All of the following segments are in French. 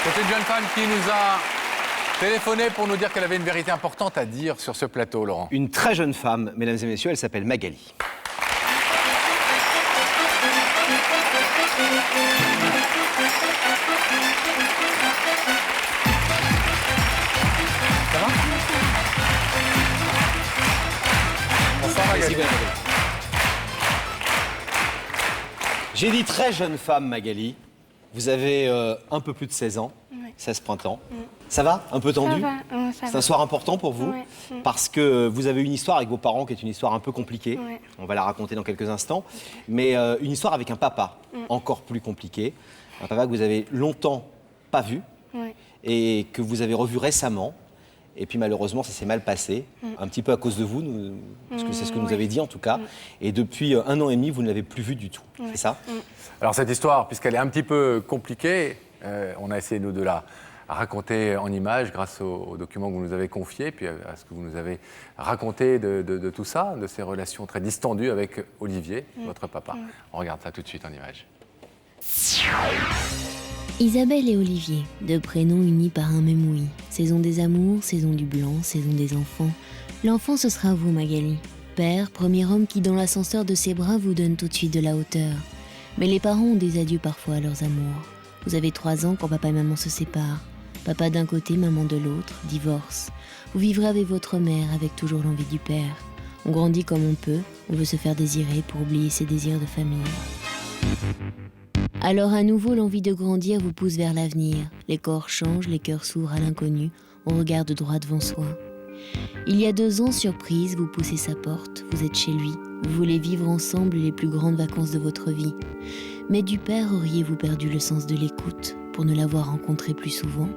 C'est une jeune femme qui nous a téléphoné pour nous dire qu'elle avait une vérité importante à dire sur ce plateau, Laurent. Une très jeune femme, mesdames et messieurs, elle s'appelle Magali. Ça va? Bonsoir, Magali. J'ai dit très jeune femme, Magali. Vous avez un peu plus de 16 ans, 16 printemps. Ça va? Un peu tendu? Ça va, ça C'est va. un soir important pour vous, parce que vous avez une histoire avec vos parents qui est une histoire un peu compliquée. Ouais. On va la raconter dans quelques instants. Mais une histoire avec un papa encore plus compliqué. Un papa que vous avez longtemps pas vu Ouais. et que vous avez revu récemment. Et puis malheureusement, ça s'est mal passé, un petit peu à cause de vous, parce que c'est ce que nous avez dit en tout cas. Et depuis 1 an et demi, vous ne l'avez plus vu du tout, c'est ça? Alors cette histoire, puisqu'elle est un petit peu compliquée, on a essayé nous de la raconter en images grâce aux documents que vous nous avez confiés, puis à ce que vous nous avez raconté de tout ça, de ces relations très distendues avec Olivier, votre papa. On regarde ça tout de suite en images. Isabelle et Olivier, deux prénoms unis par un même oui. Saison des amours, saison du blanc, saison des enfants. L'enfant, ce sera vous, Magali. Père, premier homme qui, dans l'ascenseur de ses bras, vous donne tout de suite de la hauteur. Mais les parents ont des adieux parfois à leurs amours. Vous avez 3 ans quand papa et maman se séparent. Papa d'un côté, maman de l'autre, divorce. Vous vivrez avec votre mère, avec toujours l'envie du père. On grandit comme on peut, on veut se faire désirer pour oublier ses désirs de famille. Alors à nouveau, l'envie de grandir vous pousse vers l'avenir. Les corps changent, les cœurs s'ouvrent à l'inconnu, on regarde droit devant soi. Il y a 2 ans, surprise, vous poussez sa porte, vous êtes chez lui. Vous voulez vivre ensemble les plus grandes vacances de votre vie. Mais du père, auriez-vous perdu le sens de l'écoute pour ne l'avoir rencontré plus souvent?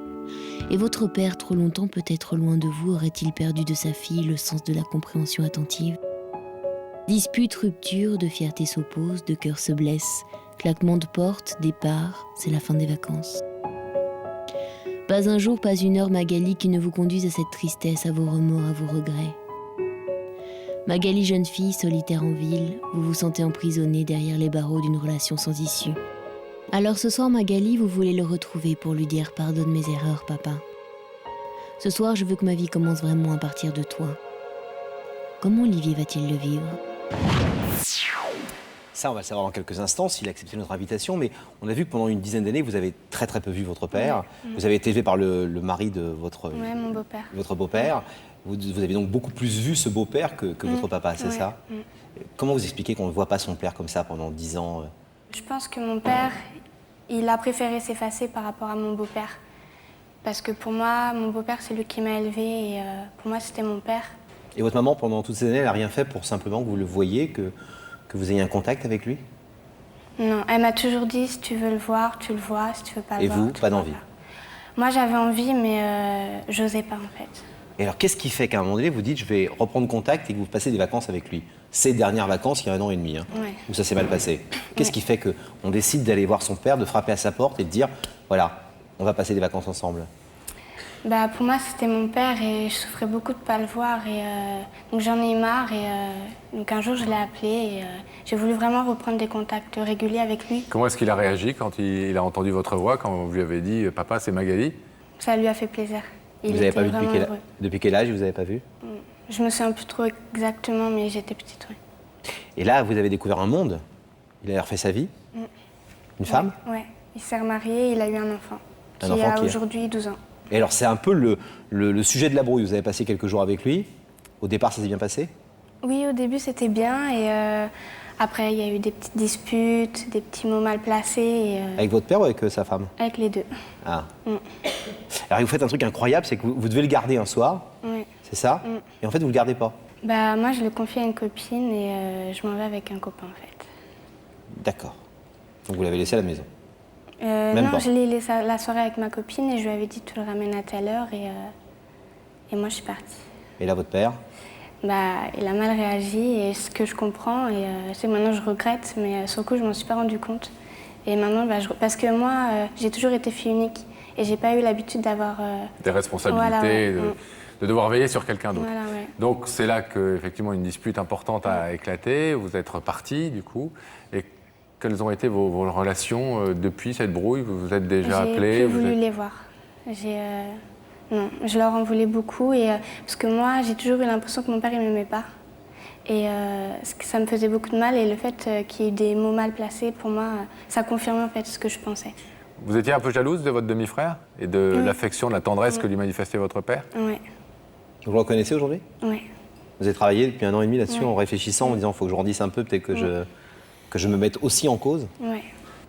Et votre père, trop longtemps peut-être loin de vous, aurait-il perdu de sa fille le sens de la compréhension attentive? Dispute, rupture, de fierté s'opposent, de cœur se blessent. Claquement de porte, départ, c'est la fin des vacances. Pas un jour, pas une heure, Magali, qui ne vous conduise à cette tristesse, à vos remords, à vos regrets. Magali, jeune fille, solitaire en ville, vous vous sentez emprisonnée derrière les barreaux d'une relation sans issue. Alors ce soir, Magali, vous voulez le retrouver pour lui dire « Pardonne mes erreurs, papa. Ce soir, je veux que ma vie commence vraiment à partir de toi. » Comment Olivier va-t-il le vivre ? Ça, on va le savoir dans quelques instants, s'il a accepté notre invitation. Mais on a vu que pendant une dizaine d'années, vous avez très très peu vu votre père. Vous avez été élevé par le mari de votre, Mon beau-père. votre beau-père. Vous avez donc beaucoup plus vu ce beau-père que votre papa, c'est ça? Comment vous expliquez qu'on ne voit pas son père comme ça pendant 10 ans? Je pense que mon père, il a préféré s'effacer par rapport à mon beau-père. Parce que pour moi, mon beau-père, c'est lui qui m'a élevée et pour moi, c'était mon père. Et votre maman, pendant toutes ces années, elle n'a rien fait pour simplement que vous le voyiez, que vous ayez un contact avec lui? Non, elle m'a toujours dit, si tu veux le voir, tu le vois, si tu veux pas le Et voir, vous, tu pas le vois d'envie? pas. Moi, j'avais envie, mais j'osais pas, en fait. Et alors, qu'est-ce qui fait qu'à un moment donné, vous dites, je vais reprendre contact et que vous passez des vacances avec lui? Ces dernières vacances, il y a 1 an et demi, où ça s'est mal passé. Qu'est-ce qui fait qu'on décide d'aller voir son père, de frapper à sa porte et de dire, voilà, on va passer des vacances ensemble? Bah, pour moi, c'était mon père et je souffrais beaucoup de ne pas le voir. Et, donc j'en ai eu marre. Et, donc un jour, je l'ai appelé et j'ai voulu vraiment reprendre des contacts réguliers avec lui. Comment est-ce qu'il a réagi quand il a entendu votre voix, quand vous lui avez dit « Papa, c'est Magali » ? Ça lui a fait plaisir. Vous n'avez pas vu heureux. depuis quel âge vous n'avez pas vu? Je me souviens plus trop exactement, mais j'étais petite, oui. Et là, vous avez découvert un monde. Il a refait sa vie. Une femme? Ouais. Il s'est remarié, il a eu un enfant. Un qui enfant a qui a- aujourd'hui 12 ans. Et alors, c'est un peu le sujet de la brouille. Vous avez passé quelques jours avec lui. Au départ, ça s'est bien passé? Oui, au début, c'était bien. Et après, il y a eu des petites disputes, des petits mots mal placés. Et, Avec votre père ou avec sa femme? avec les deux. Ah. Alors, vous faites un truc incroyable, c'est que vous devez le garder un soir. Oui. C'est ça? Et en fait, vous le gardez pas. Bah, moi, je le confie à une copine et je m'en vais avec un copain, en fait. D'accord. Donc, vous l'avez laissé à la maison. Même Non, pas. je l'ai laissé la soirée avec ma copine et je lui avais dit tu le ramènes à telle heure et moi je suis partie. Et là, votre père? Bah, il a mal réagi et ce que je comprends et c'est maintenant je regrette mais sur le coup je m'en suis pas rendu compte. Et maintenant, parce que moi j'ai toujours été fille unique et j'ai pas eu l'habitude d'avoir... Des responsabilités, Voilà, ouais. de devoir veiller sur quelqu'un d'autre. Voilà, ouais. Donc c'est là qu'effectivement une dispute importante a éclaté, vous êtes repartis du coup. Et quelles ont été vos relations depuis cette brouille? Vous vous êtes déjà appelés? J'ai plus voulu les voir. Non, je leur en voulais beaucoup. Parce que moi, j'ai toujours eu l'impression que mon père, il ne m'aimait pas. Et ça me faisait beaucoup de mal. Et le fait qu'il y ait des mots mal placés, pour moi, ça confirmait en fait ce que je pensais. Vous étiez un peu jalouse de votre demi-frère et de Oui. l'affection, de la tendresse que lui manifestait votre père? Oui. Vous le reconnaissez aujourd'hui? Oui. Vous avez travaillé depuis 1 an et demi là-dessus Ouais. en réfléchissant, en disant il faut que je grandisse un peu, peut-être que je me mette aussi en cause. Oui.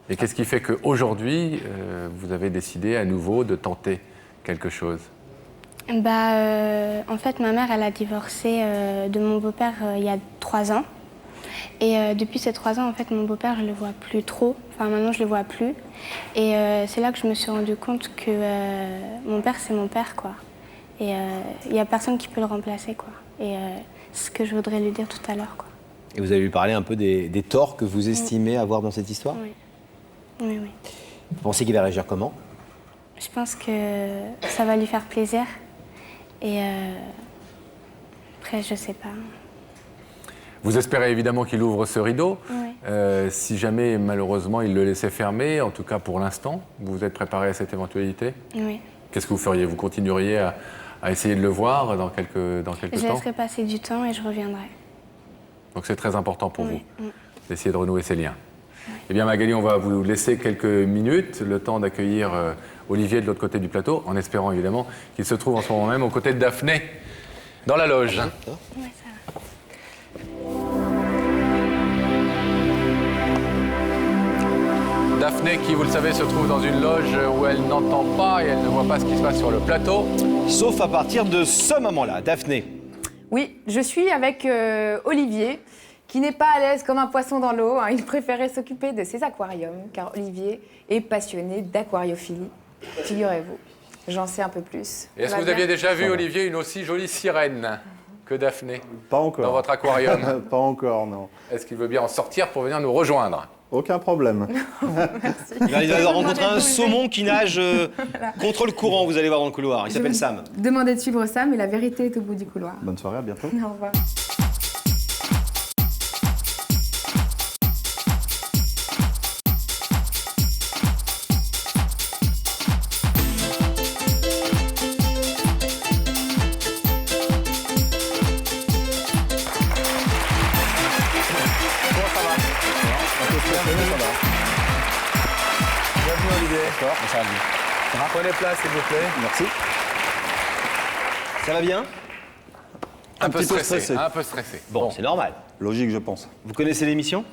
Et qu'est-ce qui fait qu'aujourd'hui, vous avez décidé à nouveau de tenter quelque chose? En fait, ma mère, elle a divorcé de mon beau-père il y a 3 ans. Et depuis ces 3 ans, en fait, mon beau-père, je le vois plus trop. Enfin, maintenant, je le vois plus. Et c'est là que je me suis rendu compte que mon père, c'est mon père, quoi. Et il n'y a personne qui peut le remplacer, quoi. Et c'est ce que je voudrais lui dire tout à l'heure, quoi. Et vous allez lui parler un peu des torts que vous estimez avoir dans cette histoire? Oui. Oui, oui. Vous pensez qu'il va réagir comment? Je pense que ça va lui faire plaisir. Et après, je sais pas. Vous espérez évidemment qu'il ouvre ce rideau. Oui. Si jamais, malheureusement, il le laissait fermer, en tout cas pour l'instant, vous êtes préparé à cette éventualité? Oui. Qu'est-ce que vous feriez? Vous continueriez à essayer de le voir dans quelques Je temps? laisserai passer du temps et je reviendrai. Donc c'est très important pour Oui. vous d'essayer de renouer ces liens. Eh bien Magali, on va vous laisser quelques minutes, le temps d'accueillir Olivier de l'autre côté du plateau, en espérant évidemment qu'il se trouve en ce moment même aux côtés de Daphné, dans la loge. Oui, ça va. Daphné qui, vous le savez, se trouve dans une loge où elle n'entend pas et elle ne voit pas ce qui se passe sur le plateau. Sauf à partir de ce moment-là. Daphné. Oui, je suis avec Olivier, qui n'est pas à l'aise comme un poisson dans l'eau. Hein. Il préférait s'occuper de ses aquariums, car Olivier est passionné d'aquariophilie. Figurez-vous, j'en sais un peu plus. Et est-ce Ça que va vous aviez bien déjà vu, Olivier, une aussi jolie sirène que Daphné Pas encore. dans votre aquarium? Pas encore, non. Est-ce qu'il veut bien en sortir pour venir nous rejoindre? Aucun problème. Il va rencontrer un saumon qui nage contre le courant, vous allez voir dans le couloir. Il s'appelle Sam. Demandez de suivre Sam, mais la vérité est au bout du couloir. Bonne soirée, à bientôt. Au revoir. Bienvenue Olivier. Prenez place s'il vous plaît. Merci. Ça va bien? Un peu petit peu stressé. stressé. Un peu stressé. Bon, c'est normal. Logique, je pense. Vous connaissez l'émission?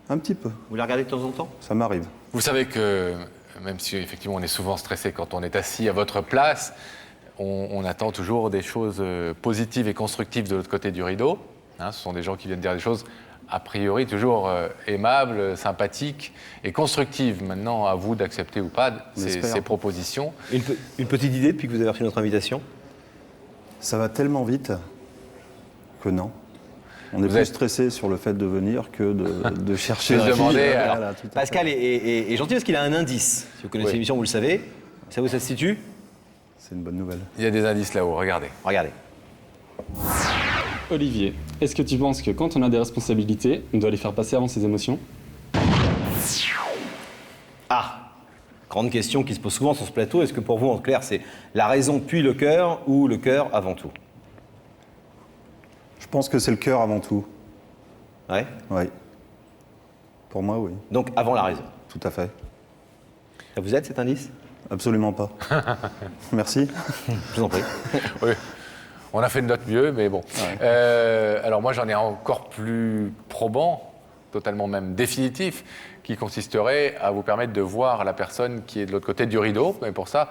Un petit peu. Vous la regardez de temps en temps? Ça m'arrive. Vous savez que, même si effectivement on est souvent stressé quand on est assis à votre place, on attend toujours des choses positives et constructives de l'autre côté du rideau. Hein, ce sont des gens qui viennent dire des choses a priori toujours aimables, sympathiques et constructives. Maintenant, à vous d'accepter ou pas ces propositions. Une petite idée depuis que vous avez reçu notre invitation? Ça va tellement vite que non. On est Vous plus êtes- stressé sur le fait de venir que de chercher De la demander, fille. alors, Voilà, tout à fait. Pascal est gentil parce qu'il a un indice. Si vous connaissez Oui. l'émission, vous le savez. Ça où ça se situe? C'est une bonne nouvelle. Il y a des indices là-haut, regardez. Regardez. Olivier, est-ce que tu penses que quand on a des responsabilités, on doit les faire passer avant ses émotions? Ah, grande question qui se pose souvent sur ce plateau. Est-ce que pour vous, en clair, c'est la raison puis le cœur ou le cœur avant tout? Je pense que c'est le cœur avant tout. Ouais. Oui. Pour moi, oui. Donc avant la raison. Tout à fait. Ça vous aide cet indice? Absolument pas. Merci. Je vous en prie. Oui. On a fait de notre mieux, mais bon. Alors moi, j'en ai un encore plus probant, totalement même définitif, qui consisterait à vous permettre de voir la personne qui est de l'autre côté du rideau. Mais pour ça,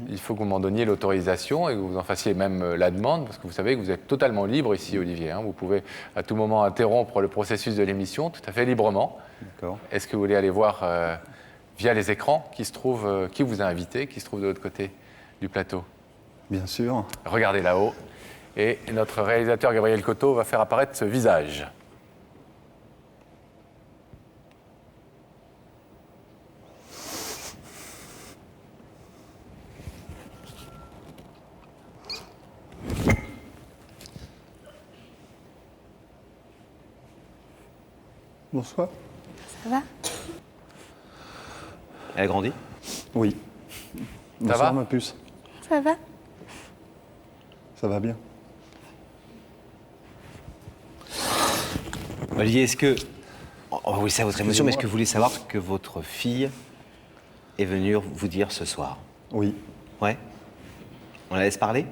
il faut que vous m'en donniez l'autorisation et que vous en fassiez même la demande, parce que vous savez que vous êtes totalement libre ici, Olivier. Hein. Vous pouvez à tout moment interrompre le processus de l'émission tout à fait librement. D'accord. Est-ce que vous voulez aller voir via les écrans qui vous a invité, qui se trouve de l'autre côté du plateau? Bien sûr. Regardez là-haut. Et notre réalisateur Gabriel Coteau va faire apparaître ce visage. Bonsoir. Ça va? Elle a grandi? Oui. Bonsoir, va ma puce. Ça va? Ça va bien. Olivier, est-ce que... On va vous laisser à votre émotion, mais est-ce que Excusez-moi. vous voulez savoir ce que votre fille est venue vous dire ce soir? Oui, Ouais? On la laisse parler?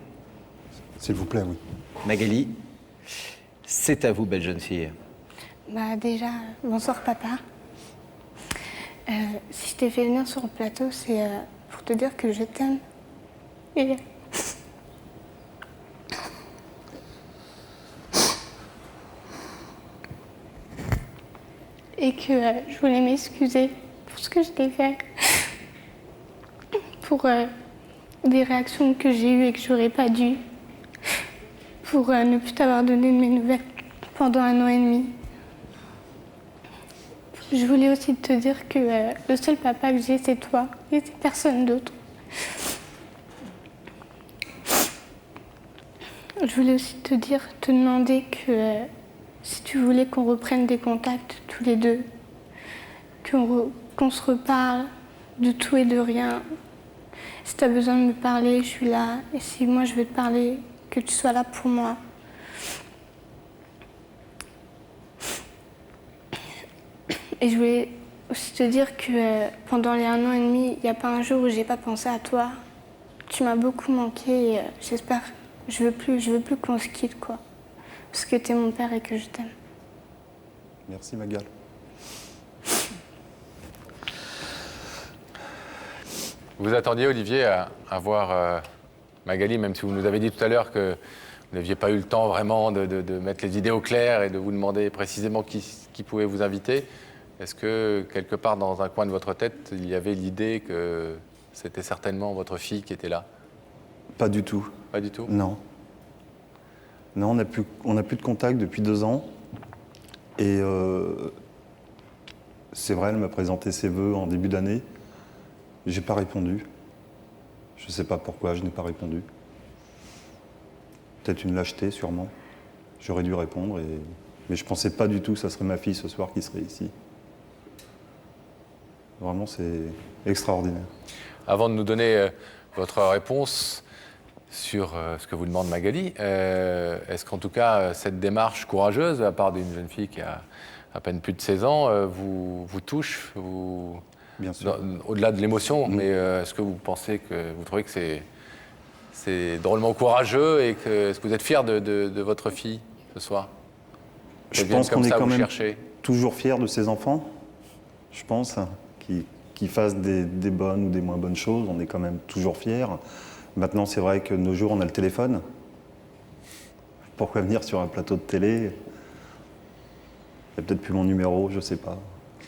s'il vous plaît, oui. Magali, c'est à vous, belle jeune fille. Bah déjà, bonsoir papa. Si je t'ai fait venir sur le plateau, c'est pour te dire que je t'aime. Et que je voulais m'excuser pour ce que je t'ai fait. Pour des réactions que j'ai eues et que j'aurais pas dû. Pour ne plus t'avoir donné de mes nouvelles pendant 1 an et demi. Je voulais aussi te dire que le seul papa que j'ai, c'est toi, et c'est personne d'autre. Je voulais aussi te demander que si tu voulais qu'on reprenne des contacts tous les deux, qu'on se reparle de tout et de rien. Si tu as besoin de me parler, je suis là. Et si moi je veux te parler, que tu sois là pour moi. Et je voulais aussi te dire que pendant les 1 an et demi, il n'y a pas un jour où j'ai pas pensé à toi. Tu m'as beaucoup manqué et j'espère, je veux plus qu'on se quitte, quoi. Parce que tu es mon père et que je t'aime. Merci, Magal. Vous attendiez, Olivier, à voir Magali, même si vous nous avez dit tout à l'heure que vous n'aviez pas eu le temps vraiment de mettre les idées au clair et de vous demander précisément qui pouvait vous inviter. Est-ce que, quelque part dans un coin de votre tête, il y avait l'idée que c'était certainement votre fille qui était là? Pas du tout. Pas du tout? Non. Non, on n'a plus de contact depuis 2 ans. Et c'est vrai, elle m'a présenté ses vœux en début d'année. J'ai pas répondu. Je sais pas pourquoi je n'ai pas répondu. Peut-être une lâcheté, sûrement. J'aurais dû répondre, mais je pensais pas du tout que ça serait ma fille ce soir qui serait ici. Vraiment, c'est extraordinaire. Avant de nous donner votre réponse sur ce que vous demande Magali, est-ce qu'en tout cas, cette démarche courageuse de la part d'une jeune fille qui a à peine plus de 16 ans vous touche Bien sûr. au-delà de l'émotion, mais est-ce que vous pensez que vous trouvez que c'est drôlement courageux et que est-ce que vous êtes fier de votre fille ce soir? Je Qu'elle vienne pense comme qu'on est ça quand vous même chercher. toujours fiers de ses enfants. Je pense qu'ils fassent des bonnes ou des moins bonnes choses. On est quand même toujours fiers. Maintenant, c'est vrai que de nos jours, on a le téléphone. Pourquoi venir sur un plateau de télé? Il n'y a peut-être plus mon numéro, je sais pas.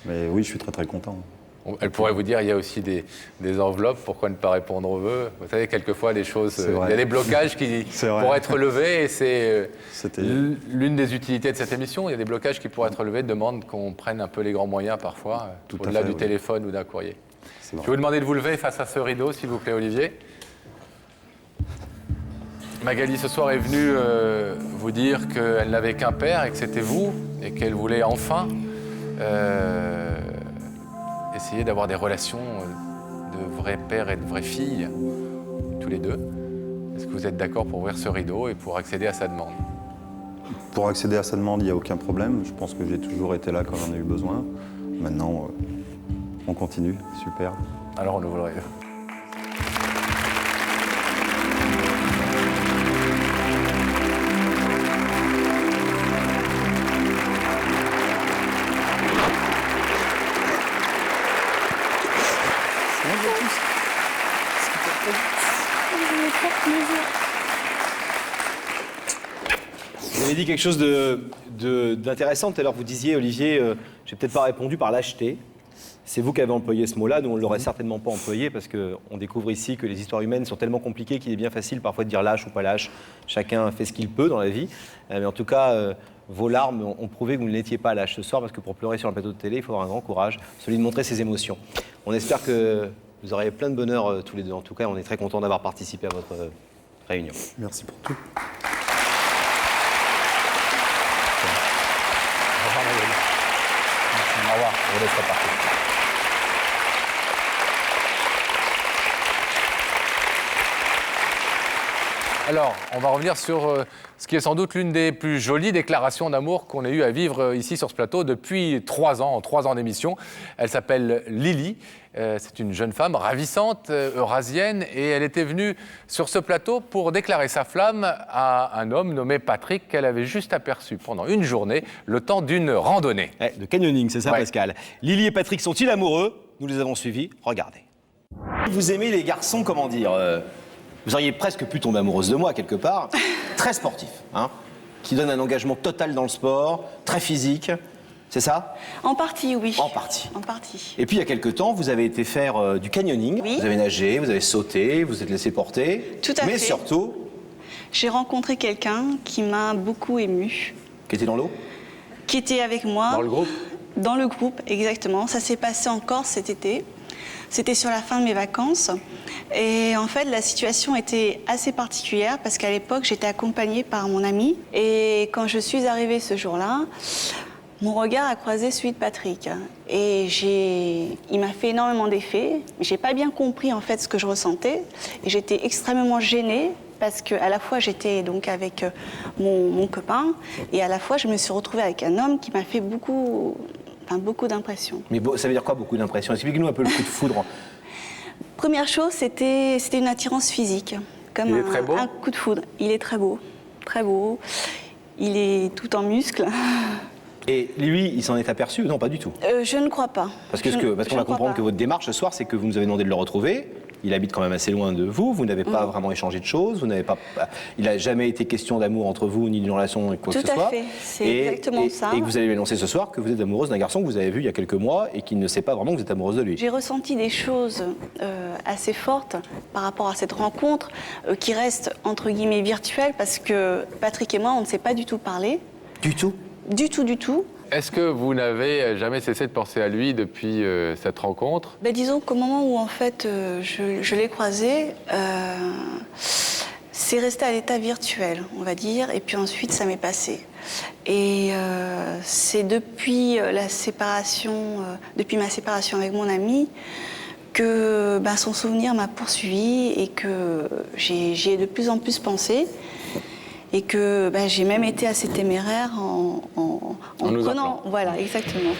Mais oui, je suis très très content. Elle pourrait vous dire, il y a aussi des enveloppes, pourquoi ne pas répondre aux vœux? Vous savez, quelquefois, les choses, C'est il vrai. y a des blocages qui C'est vrai. pourraient être levés, et c'est C'était- l'une des utilités de cette émission. Il y a des blocages qui pourraient être levés, demandent qu'on prenne un peu les grands moyens parfois, Tout à au-delà fait, du oui. téléphone ou d'un courrier. C'est Je vrai. vais vous demander de vous lever face à ce rideau, s'il vous plaît, Olivier. Magali, ce soir, est venue vous dire qu'elle n'avait qu'un père et que c'était vous, et qu'elle voulait enfin essayer d'avoir des relations de vrai père et de vraie fille, tous les deux. Est-ce que vous êtes d'accord pour ouvrir ce rideau et pour accéder à sa demande? Pour accéder à sa demande, il n'y a aucun problème. Je pense que j'ai toujours été là quand j'en ai eu besoin. Maintenant, on continue. Super. Alors on ouvre le rideau. Vous avez dit quelque chose d'intéressant tout à l'heure. Vous disiez, Olivier, j'ai peut-être pas répondu par lâcheté. C'est vous qui avez employé ce mot-là. Nous, on ne l'aurait certainement pas employé parce qu'on découvre ici que les histoires humaines sont tellement compliquées qu'il est bien facile parfois de dire lâche ou pas lâche. Chacun fait ce qu'il peut dans la vie. Mais en tout cas, vos larmes ont prouvé que vous n'étiez pas lâche ce soir parce que pour pleurer sur un plateau de télé, il faut avoir un grand courage, celui de montrer ses émotions. On espère que vous aurez plein de bonheur tous les deux. En tout cas, on est très content d'avoir participé à votre réunion. Merci pour tout. Au revoir, on vous laisse repartir. Alors, on va revenir sur ce qui est sans doute l'une des plus jolies déclarations d'amour qu'on ait eu à vivre ici sur ce plateau depuis 3 ans, en 3 ans d'émission. Elle s'appelle Lily. C'est une jeune femme ravissante, eurasienne, et elle était venue sur ce plateau pour déclarer sa flamme à un homme nommé Patrick qu'elle avait juste aperçu pendant une journée, le temps d'une randonnée. De canyoning, c'est ça, Ouais. Pascal. Lily et Patrick sont-ils amoureux? Nous les avons suivis. Regardez. Vous aimez les garçons, comment dire vous auriez presque pu tomber amoureuse de moi, quelque part. Très sportif, hein, qui donne un engagement total dans le sport, très physique. C'est ça? En partie, oui. En partie. En partie. Et puis, il y a quelque temps, vous avez été faire du canyoning. Oui. Vous avez nagé, vous avez sauté, vous êtes laissé porter. Tout à mais fait. surtout, J'ai rencontré quelqu'un qui m'a beaucoup émue, qui était dans l'eau. qui était avec moi. Dans le groupe? Dans le groupe, exactement. Ça s'est passé en Corse cet été. C'était sur la fin de mes vacances. Et en fait, la situation était assez particulière parce qu'à l'époque, j'étais accompagnée par mon ami. Et quand je suis arrivée ce jour-là, mon regard a croisé celui de Patrick. Et il m'a fait énormément d'effet. J'ai pas bien compris en fait ce que je ressentais. Et j'étais extrêmement gênée parce qu'à la fois j'étais donc avec mon copain et à la fois je me suis retrouvée avec un homme qui m'a fait beaucoup d'impressions. Mais ça veut dire quoi, beaucoup d'impression? Expliquez-nous un peu le coup de foudre. Première chose, c'était une attirance physique, comme Il est très beau. un coup de foudre. Il est très beau, très beau. Il est tout en muscles. Et lui, il s'en est aperçu? Non, pas du tout. Je ne crois pas. Parce Je qu'on ne va crois comprendre pas. que votre démarche ce soir, c'est que vous nous avez demandé de le retrouver. Il habite quand même assez loin de vous. Vous n'avez pas vraiment échangé de choses. Il n'a jamais été question d'amour entre vous, ni d'une relation, quoi que Tout ce à soit. fait. C'est exactement ça. Et que vous allez lui annoncer ce soir que vous êtes amoureuse d'un garçon que vous avez vu il y a quelques mois et qui ne sait pas vraiment que vous êtes amoureuse de lui. J'ai ressenti des choses assez fortes par rapport à cette rencontre qui reste entre guillemets virtuelle parce que Patrick et moi, on ne s'est pas du tout parlé. Du tout? Du tout, du tout. Est-ce que vous n'avez jamais cessé de penser à lui depuis cette rencontre? Ben, disons qu'au moment où en fait je l'ai croisé, c'est resté à l'état virtuel, on va dire, et puis ensuite ça m'est passé. Et c'est depuis la séparation, depuis ma séparation avec mon ami, que son souvenir m'a poursuivi et que j'y ai de plus en plus pensé. Et que j'ai même été assez téméraire en nous prenant. appelant. Voilà, exactement.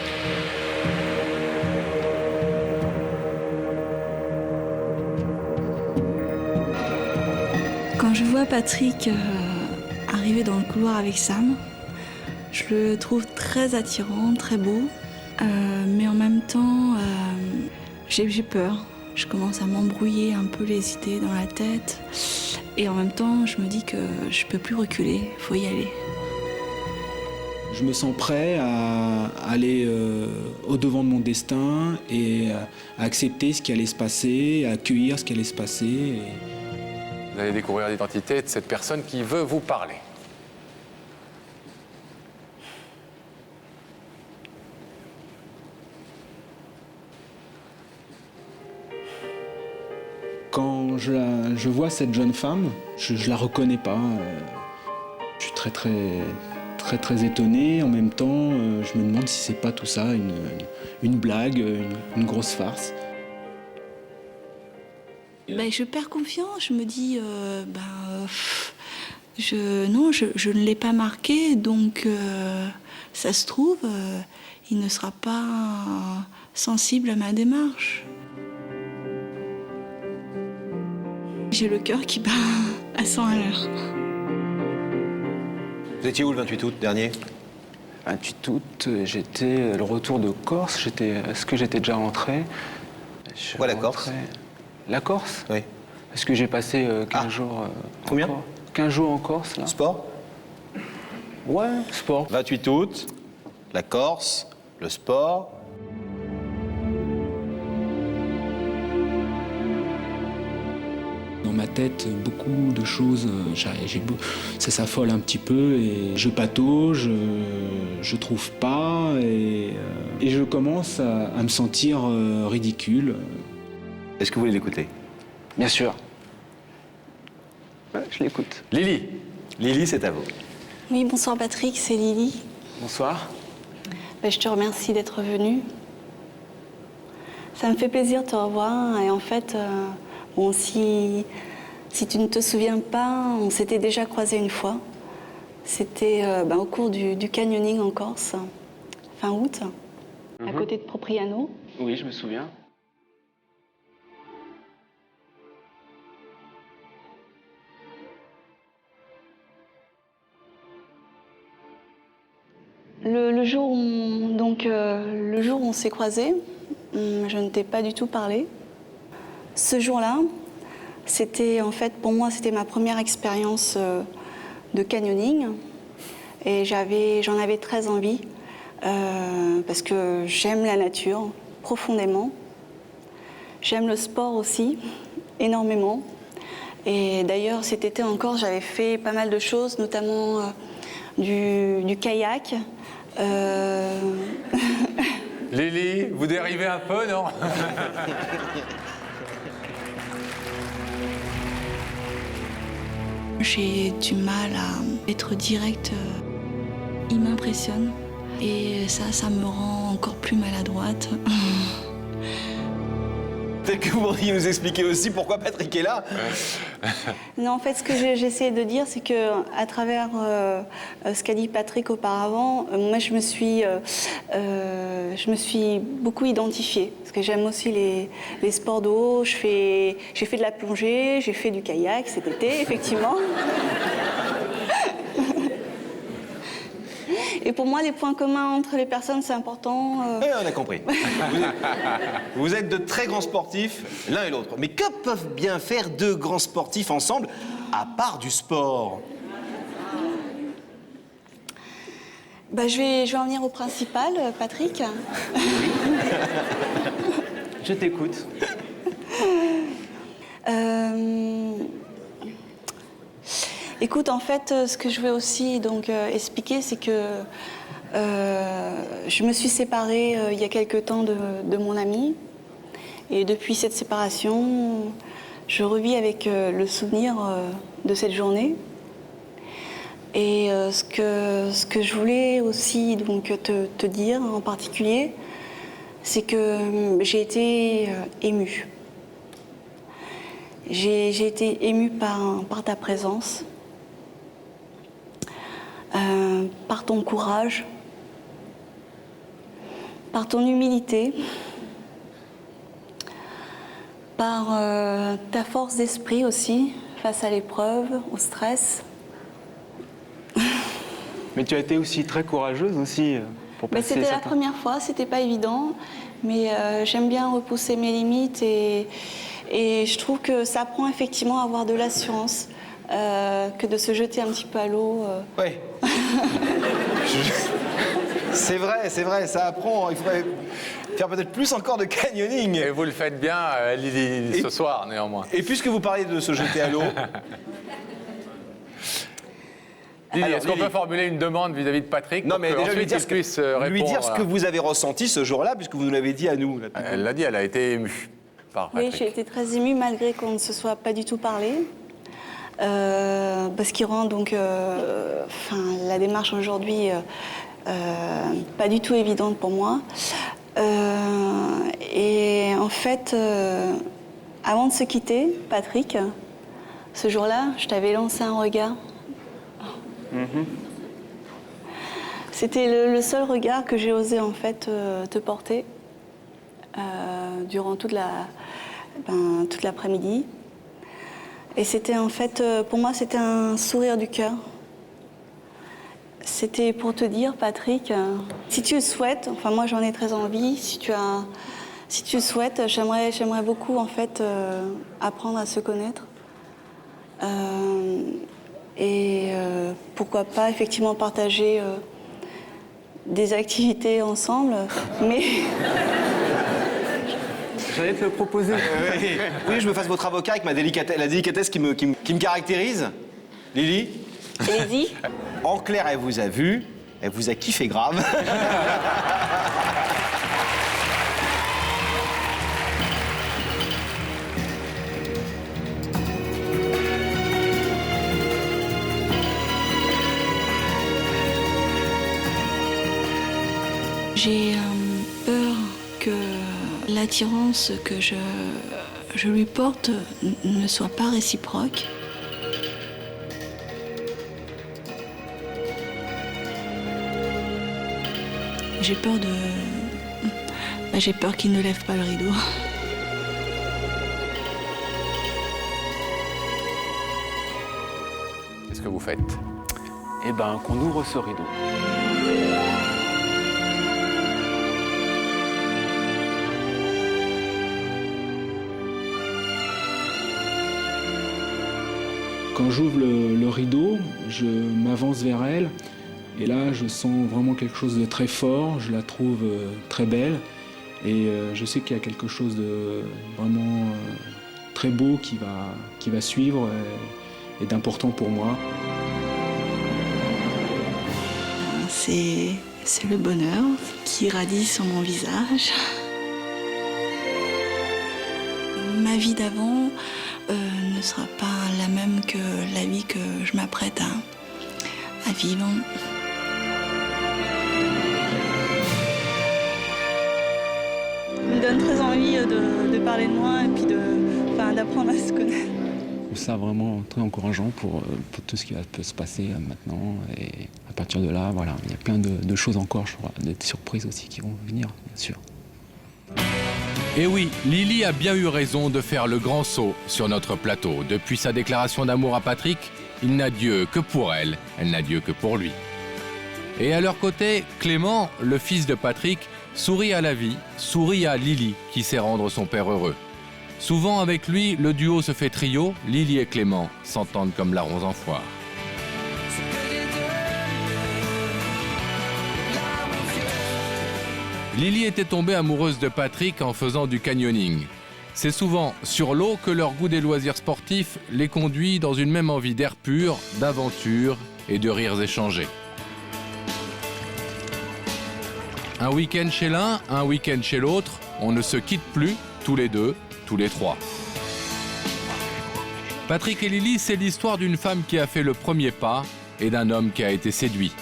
Quand je vois Patrick arriver dans le couloir avec Sam, je le trouve très attirant, très beau. Mais en même temps, j'ai peur. Je commence à m'embrouiller un peu les idées dans la tête. Et en même temps, je me dis que je peux plus reculer, il faut y aller. Je me sens prêt à aller au-devant de mon destin et à accepter ce qui allait se passer, à accueillir ce qui allait se passer. Vous allez découvrir l'identité de cette personne qui veut vous parler. Quand je vois cette jeune femme, je la reconnais pas. Je suis très étonné. En même temps, je me demande si c'est pas tout ça une blague, une grosse farce. Je perds confiance, je me dis, je ne l'ai pas marqué, donc ça se trouve, il ne sera pas sensible à ma démarche. J'ai le cœur qui bat à 100 à l'heure. Vous étiez où le 28 août dernier? 28 août, j'étais le retour de Corse. Est-ce que j'étais déjà rentré? Ouais, la Corse. La Corse? Oui. Est-ce que j'ai passé 15 jours Combien? 15 jours en Corse, là. Sport? Ouais, sport. 28 août, la Corse, le sport. Dans ma tête, beaucoup de choses, ça s'affole un petit peu et je patauge, je trouve pas et je commence à me sentir ridicule. Est-ce que vous voulez l'écouter? Bien sûr. Ouais, je l'écoute. Lily. Lily, c'est à vous. Oui, bonsoir Patrick, c'est Lily. Bonsoir. Je te remercie d'être venu. Ça me fait plaisir de te revoir et en fait, si Si tu ne te souviens pas, on s'était déjà croisés une fois. C'était au cours du canyoning en Corse, fin août, à côté de Propriano. Oui, je me souviens. Le jour où on s'est croisés, je ne t'ai pas du tout parlé. Ce jour-là, c'était en fait pour moi c'était ma première expérience de canyoning et j'en avais très envie parce que j'aime la nature profondément. J'aime le sport aussi énormément. Et d'ailleurs cet été encore j'avais fait pas mal de choses, notamment du kayak. Lily, vous dérivez un peu, non? J'ai du mal à être directe. Il m'impressionne et ça me rend encore plus maladroite. Peut-être que vous pourriez nous expliquer aussi pourquoi Patrick est là. Non, en fait, ce que j'essayais de dire, c'est que à travers ce qu'a dit Patrick auparavant, moi, je me suis beaucoup identifiée. Parce que j'aime aussi les sports d'eau. J'ai fait de la plongée, j'ai fait du kayak cet été, effectivement. Et pour moi, les points communs entre les personnes, c'est important. On a compris. Vous êtes de très grands sportifs, l'un et l'autre. Mais que peuvent bien faire deux grands sportifs ensemble, à part du sport? Je vais en venir au principal, Patrick. Je t'écoute. Écoute, en fait, ce que je veux aussi expliquer, c'est que je me suis séparée il y a quelque temps de mon ami. Et depuis cette séparation, je revis avec le souvenir de cette journée. Et ce que je voulais aussi te dire en particulier, c'est que j'ai été émue. J'ai été émue par ta présence. Par ton courage, par ton humilité, par ta force d'esprit aussi face à l'épreuve, au stress. Mais tu as été aussi très courageuse aussi pour passer C'était la première fois, c'était pas évident, mais j'aime bien repousser mes limites et je trouve que ça apprend effectivement à avoir de l'assurance. Que de se jeter un petit peu à l'eau. Oui. C'est vrai, ça apprend. Il faudrait faire peut-être plus encore de canyoning. Et vous le faites bien, Lily, ce soir, néanmoins. Et puisque vous parlez de se jeter à l'eau... Lily, est-ce qu'on peut formuler une demande vis-à-vis de Patrick? Non, mais déjà lui dire ce que vous avez ressenti ce jour-là, puisque vous nous l'avez dit à nous. Là, elle l'a dit, elle a été émue par Patrick. Oui, j'ai été très émue malgré qu'on ne se soit pas du tout parlé. Parce qu'il rend la démarche aujourd'hui pas du tout évidente pour moi. Et en fait, avant de se quitter, Patrick, ce jour-là, je t'avais lancé un regard. C'était le seul regard que j'ai osé en fait te porter durant toute l'après-midi. Et c'était en fait, pour moi, c'était un sourire du cœur. C'était pour te dire, Patrick, si tu le souhaites, enfin moi j'en ai très envie, si tu le souhaites, j'aimerais beaucoup en fait apprendre à se connaître. Et pourquoi pas effectivement partager des activités ensemble, mais... J'allais te le proposer. Oui, je me fasse votre avocat avec la délicatesse qui me caractérise. Lily? Lady? En clair, elle vous a vu, elle vous a kiffé grave. J'ai peur que l'attirance que je lui porte ne soit pas réciproque. J'ai peur qu'il ne lève pas le rideau. Qu'est-ce que vous faites? Eh ben, qu'on ouvre ce rideau. Quand j'ouvre le rideau, je m'avance vers elle. Et là, je sens vraiment quelque chose de très fort, je la trouve très belle et je sais qu'il y a quelque chose de vraiment très beau qui va suivre et d'important pour moi. C'est le bonheur qui irradie sur mon visage. Ma vie d'avant ne sera pas la même que la vie que je m'apprête à vivre. Ça me donne très envie de parler de moi et puis d'apprendre à se connaître. Je trouve ça vraiment très encourageant pour tout ce qui peut se passer maintenant. Et à partir de là, voilà, il y a plein de choses encore, je crois, des surprises aussi qui vont venir, bien sûr. Et oui, Lily a bien eu raison de faire le grand saut sur notre plateau. Depuis sa déclaration d'amour à Patrick, il n'a Dieu que pour elle, elle n'a Dieu que pour lui. Et à leur côté, Clément, le fils de Patrick, sourit à la vie, sourit à Lily qui sait rendre son père heureux. Souvent avec lui, le duo se fait trio, Lily et Clément s'entendent comme larrons en foire. Lily était tombée amoureuse de Patrick en faisant du canyoning. C'est souvent sur l'eau que leur goût des loisirs sportifs les conduit dans une même envie d'air pur, d'aventure et de rires échangés. Un week-end chez l'un, un week-end chez l'autre, on ne se quitte plus, tous les deux, tous les trois. Patrick et Lily, c'est l'histoire d'une femme qui a fait le premier pas et d'un homme qui a été séduit.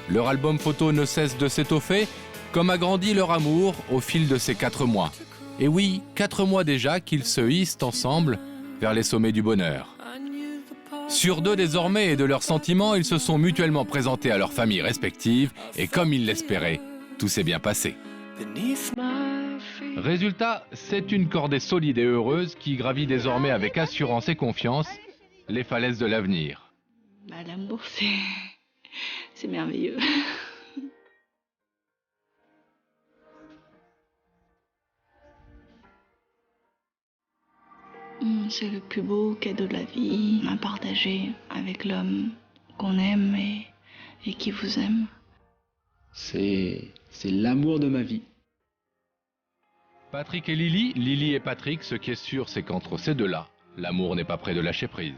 Leur album photo ne cesse de s'étoffer, comme a grandi leur amour au fil de ces 4 mois. Et oui, 4 mois déjà qu'ils se hissent ensemble vers les sommets du bonheur. Sûrs d'eux désormais et de leurs sentiments, ils se sont mutuellement présentés à leurs familles respectives et comme ils l'espéraient, tout s'est bien passé. Résultat, c'est une cordée solide et heureuse qui gravit désormais avec assurance et confiance les falaises de l'avenir. L'amour, c'est merveilleux. C'est le plus beau cadeau de la vie à partager avec l'homme qu'on aime et qui vous aime. C'est l'amour de ma vie. Patrick et Lily, Lily et Patrick, ce qui est sûr, c'est qu'entre ces deux-là, l'amour n'est pas près de lâcher prise.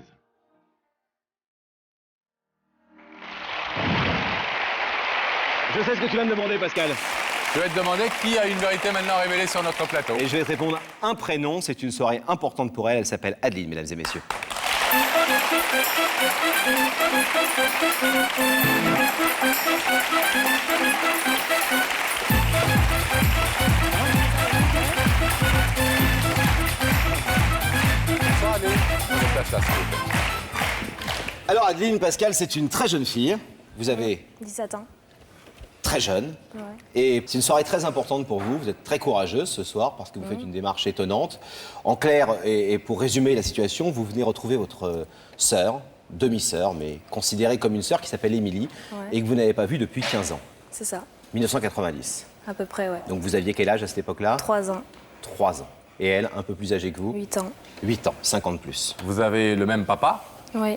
Je sais ce que tu vas me demander, Pascal. Je vais te demander qui a une vérité maintenant révélée sur notre plateau. Et je vais te répondre un prénom. C'est une soirée importante pour elle. Elle s'appelle Adeline, mesdames et messieurs. Alors Adeline, Pascal, c'est une très jeune fille. Vous avez 17 ans. Très jeune. Ouais. Et c'est une soirée très importante pour vous. Vous êtes très courageuse ce soir parce que vous faites une démarche étonnante. En clair, et pour résumer la situation, vous venez retrouver votre sœur, demi-sœur, mais considérée comme une sœur, qui s'appelle Émilie, et que vous n'avez pas vue depuis 15 ans. C'est ça. 1990. À peu près, ouais. Donc vous aviez quel âge à cette époque-là? 3 ans. 3 ans. Et elle, un peu plus âgée que vous? 8 ans. 8 ans, 50 plus. Vous avez le même papa, Oui.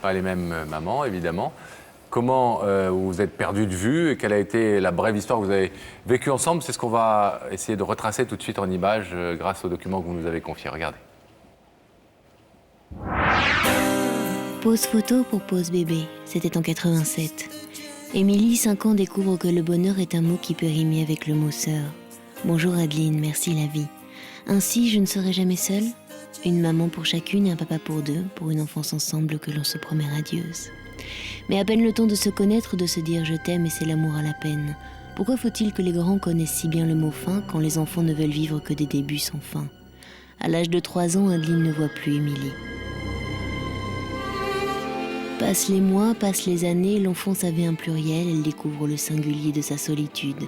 pas les mêmes mamans, évidemment. Comment vous vous êtes perdus de vue et quelle a été la brève histoire que vous avez vécue ensemble? C'est ce qu'on va essayer de retracer tout de suite en images grâce aux documents que vous nous avez confiés. Regardez. Pose photo pour pose bébé, c'était en 87. Émilie, 5 ans, découvre que le bonheur est un mot qui peut rimer avec le mot sœur. Bonjour Adeline, merci la vie. Ainsi, je ne serai jamais seule. Une maman pour chacune et un papa pour deux, pour une enfance ensemble que l'on se promet radieuse. Mais à peine le temps de se connaître, de se dire je t'aime et c'est l'amour à la peine. Pourquoi faut-il que les grands connaissent si bien le mot fin quand les enfants ne veulent vivre que des débuts sans fin? À l'âge de 3 ans, Adeline ne voit plus Émilie. Passent les mois, passent les années, l'enfant savait un pluriel, elle découvre le singulier de sa solitude.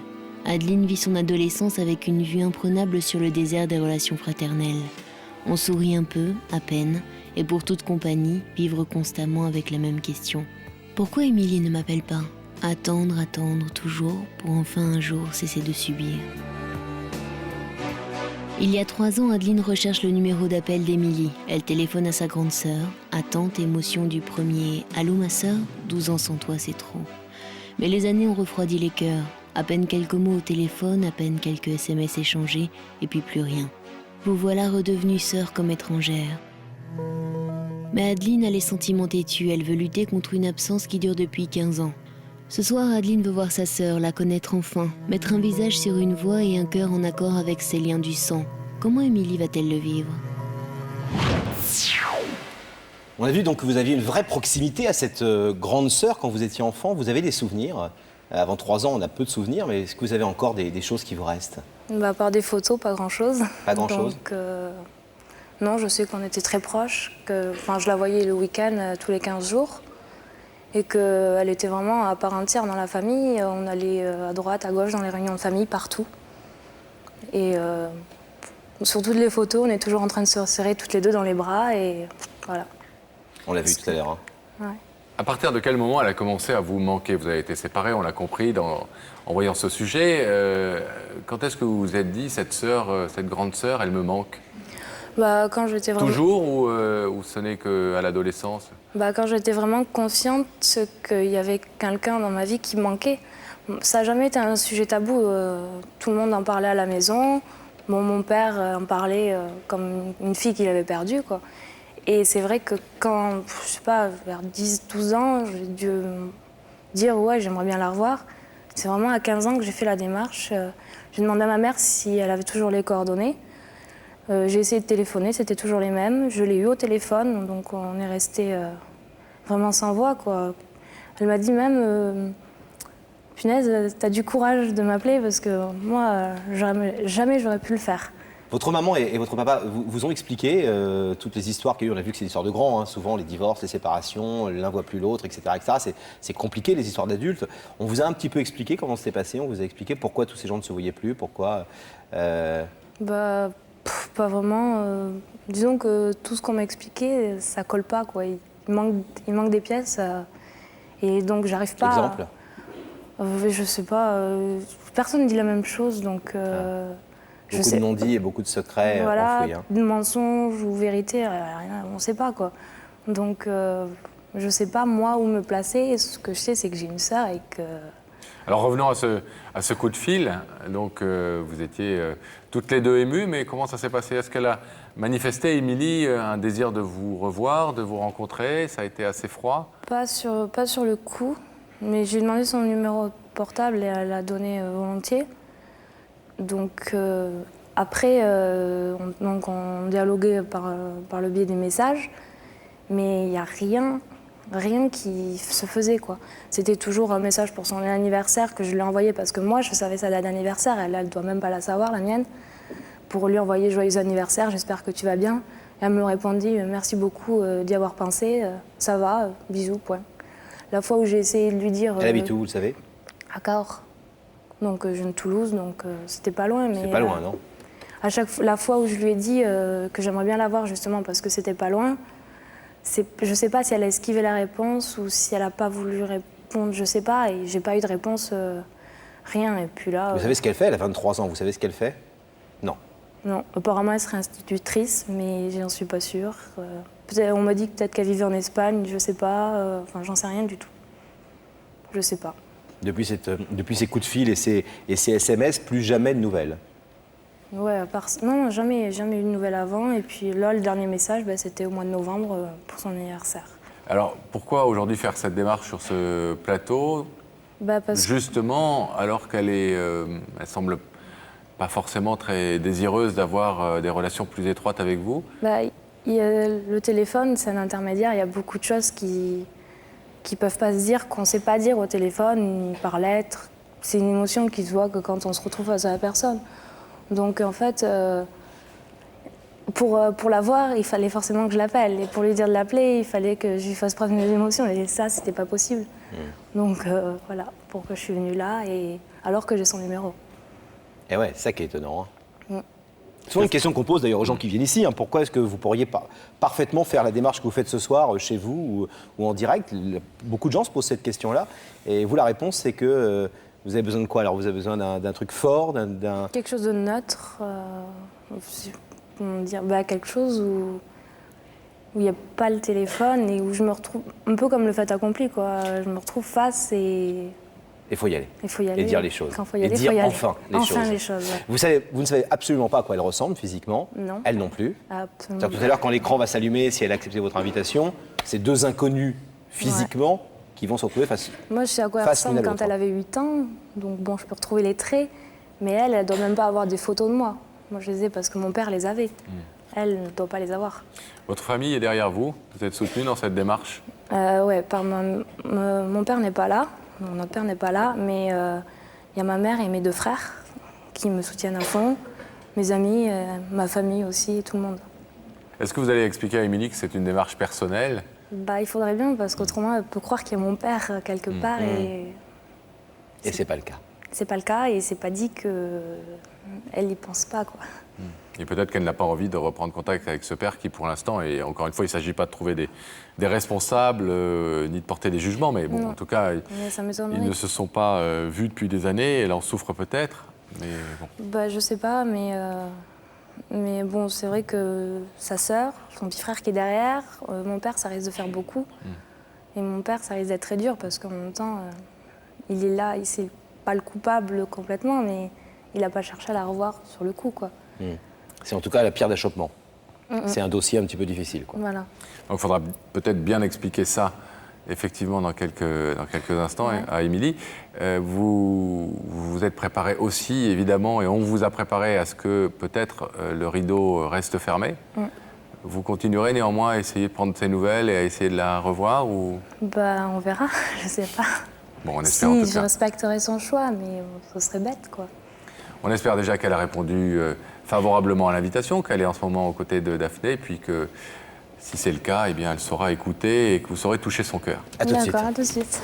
Adeline vit son adolescence avec une vue imprenable sur le désert des relations fraternelles. On sourit un peu, à peine, et pour toute compagnie, vivre constamment avec la même question. Pourquoi Émilie ne m'appelle pas ? Attendre, attendre, toujours, pour enfin un jour cesser de subir. Il y a 3 ans, Adeline recherche le numéro d'appel d'Émilie. Elle téléphone à sa grande sœur, attente, émotion du premier « Allô ma sœur ? 12 ans sans toi, c'est trop ». Mais les années ont refroidi les cœurs. À peine quelques mots au téléphone, à peine quelques SMS échangés, et puis plus rien. Vous voilà redevenue sœur comme étrangère. Mais Adeline a les sentiments têtus, elle veut lutter contre une absence qui dure depuis 15 ans. Ce soir, Adeline veut voir sa sœur, la connaître enfin, mettre un visage sur une voix et un cœur en accord avec ses liens du sang. Comment Émilie va-t-elle le vivre ? On a vu donc que vous aviez une vraie proximité à cette grande sœur quand vous étiez enfant. Vous avez des souvenirs. Avant 3 ans, on a peu de souvenirs, mais est-ce que vous avez encore des choses qui vous restent ? À part des photos, pas grand-chose. Pas grand-chose ? Donc, non, je sais qu'on était très proches. Je la voyais le week-end tous les 15 jours. Et qu'elle était vraiment à part entière dans la famille. On allait à droite, à gauche, dans les réunions de famille, partout. Et sur toutes les photos, on est toujours en train de se serrer toutes les deux dans les bras. Et voilà. On l'a vu tout à l'heure. Ouais. À partir de quel moment elle a commencé à vous manquer ? Vous avez été séparés, on l'a compris en voyant ce sujet. Quand est-ce que vous vous êtes dit, cette grande sœur, elle me manque ? Quand j'étais vraiment... Toujours ou ce n'est qu'à l'adolescence ? Quand j'étais vraiment consciente qu'il y avait quelqu'un dans ma vie qui me manquait. Ça n'a jamais été un sujet tabou. Tout le monde en parlait à la maison. Mon père en parlait comme une fille qu'il avait perdue, quoi. Et c'est vrai que quand, je sais pas, vers 10-12 ans, j'ai dû me dire « ouais, j'aimerais bien la revoir ». C'est vraiment à 15 ans que j'ai fait la démarche. J'ai demandé à ma mère si elle avait toujours les coordonnées. J'ai essayé de téléphoner, c'était toujours les mêmes. Je l'ai eu au téléphone, donc on est resté vraiment sans voix, quoi. Elle m'a dit même « punaise, t'as du courage de m'appeler parce que moi, jamais j'aurais pu le faire ». Votre maman et votre papa vous ont expliqué toutes les histoires qu'il y a eu. On a vu que c'est des histoires de grands, souvent les divorces, les séparations, l'un voit plus l'autre, etc. C'est compliqué, les histoires d'adultes. On vous a un petit peu expliqué comment c'était passé, on vous a expliqué pourquoi tous ces gens ne se voyaient plus, pourquoi... Pas vraiment. Disons que tout ce qu'on m'a expliqué, ça colle pas, quoi. Il manque des pièces. Et donc j'arrive pas... Exemple ? Je sais pas. Personne ne dit la même chose, donc... Beaucoup de non-dits et beaucoup de secrets enfouis. De mensonges ou vérités, rien, on ne sait pas, quoi. Donc, je ne sais pas, moi, où me placer. Ce que je sais, c'est que j'ai une sœur et que... Alors, revenons à ce coup de fil. Donc, vous étiez toutes les deux émues, mais comment ça s'est passé ? Est-ce qu'elle a manifesté, Émilie, un désir de vous revoir, de vous rencontrer ? Ça a été assez froid ? Pas sur le coup, mais j'ai demandé son numéro de portable et elle l'a donné volontiers. Donc après, on dialoguait par le biais des messages, mais il n'y a rien qui se faisait, quoi. C'était toujours un message pour son anniversaire que je lui ai envoyé parce que moi, je savais sa date d'anniversaire, elle ne doit même pas la savoir, la mienne, pour lui envoyer joyeux anniversaire, j'espère que tu vas bien. Et elle me répondit merci beaucoup d'y avoir pensé, ça va, bisous, point. La fois où j'ai essayé de lui dire... Elle habite où, vous le savez ? À Cahors. Donc je viens de Toulouse, donc c'était pas loin. C'est pas loin, non ? La fois où je lui ai dit que j'aimerais bien la voir justement parce que c'était pas loin, je sais pas si elle a esquivé la réponse ou si elle a pas voulu répondre, je sais pas, et j'ai pas eu de réponse, rien. Et puis là... Vous savez ce qu'elle fait ? Elle a 23 ans, vous savez ce qu'elle fait ? Non. Non, apparemment elle serait institutrice, mais j'en suis pas sûre. On m'a dit peut-être qu'elle vivait en Espagne, je sais pas, j'en sais rien du tout. Je sais pas. Depuis ces coups de fil et ces SMS, plus jamais de nouvelles. Ouais, non, jamais eu de nouvelles avant. Et puis là, le dernier message, c'était au mois de novembre pour son anniversaire. Alors, pourquoi aujourd'hui faire cette démarche sur ce plateau ? Justement, alors elle semble pas forcément très désireuse d'avoir des relations plus étroites avec vous. Le téléphone, c'est un intermédiaire. Il y a beaucoup de choses qui peuvent pas se dire, qu'on sait pas dire au téléphone, ni par lettre. C'est une émotion qui se voit que quand on se retrouve face à la personne. Donc en fait, pour la voir, il fallait forcément que je l'appelle. Et pour lui dire de l'appeler, il fallait que je lui fasse preuve de mes émotions. Et ça, c'était pas possible. Donc voilà, pourquoi je suis venue là, et alors que j'ai son numéro. Et ouais, c'est ça qui est étonnant. Hein. C'est souvent une question qu'on pose d'ailleurs aux gens qui viennent ici. Hein. Pourquoi est-ce que vous pourriez parfaitement faire la démarche que vous faites ce soir chez vous ou en direct? Beaucoup de gens se posent cette question-là. Et vous, la réponse, c'est que vous avez besoin de quoi? Alors, vous avez besoin d'un truc fort, d'un... Quelque chose de neutre. Comment dire, quelque chose où il n'y a pas le téléphone et où je me retrouve un peu comme le fait accompli, quoi. Je me retrouve face et... Il faut y aller. Il faut y aller. Et dire les choses. Quand il faut y aller, et dire faut y aller. enfin les choses. Ouais. Vous ne savez absolument pas à quoi elle ressemble physiquement. Non. Elle non plus. Absolument. Tout à l'heure, quand l'écran va s'allumer, si elle a accepté votre invitation, c'est deux inconnus physiquement qui vont se retrouver face. Moi, je sais à quoi elle ressemble quand elle avait 8 ans. Donc bon, je peux retrouver les traits. Mais elle ne doit même pas avoir des photos de moi. Moi, je les ai parce que mon père les avait. Elle ne doit pas les avoir. Votre famille est derrière vous? Vous êtes soutenu dans cette démarche? Oui, mon père n'est pas là. Notre père n'est pas là, mais il y a ma mère et mes 2 frères qui me soutiennent à fond, mes amis, ma famille aussi, et tout le monde. Est-ce que vous allez expliquer à Émilie que c'est une démarche personnelle? Il faudrait bien, parce qu'autrement, elle peut croire qu'il y a mon père quelque part. Et c'est pas le cas. C'est pas le cas, et c'est pas dit qu'elle n'y pense pas, quoi. Et peut-être qu'elle n'a pas envie de reprendre contact avec ce père qui, pour l'instant, et encore une fois, il ne s'agit pas de trouver des responsables, ni de porter des jugements, mais bon, en tout cas, ils ne se sont pas vus depuis des années, elle en souffre peut-être, mais bon. Je sais pas, mais bon, c'est vrai que sa sœur, son petit frère qui est derrière, mon père, ça risque de faire beaucoup. Et mon père, ça risque d'être très dur, parce qu'en même temps, il est là, c'est pas le coupable complètement, mais il n'a pas cherché à la revoir sur le coup, quoi. C'est en tout cas la pierre d'achoppement. C'est un dossier un petit peu difficile, quoi. Voilà. Donc il faudra peut-être bien expliquer ça, effectivement, dans quelques instants à Émilie. Vous vous êtes préparé aussi, évidemment, et on vous a préparé à ce que peut-être le rideau reste fermé. Vous continuerez néanmoins à essayer de prendre ses nouvelles et à essayer de la revoir ou... On verra, je sais pas. Bon, on espère en tout cas. Je respecterai son choix, mais ce serait bête, quoi. On espère déjà qu'elle a répondu favorablement à l'invitation, qu'elle est en ce moment aux côtés de Daphné, et puis que si c'est le cas, eh bien, elle saura écouter et que vous saurez toucher son cœur. À tout de suite. D'accord, à tout de suite.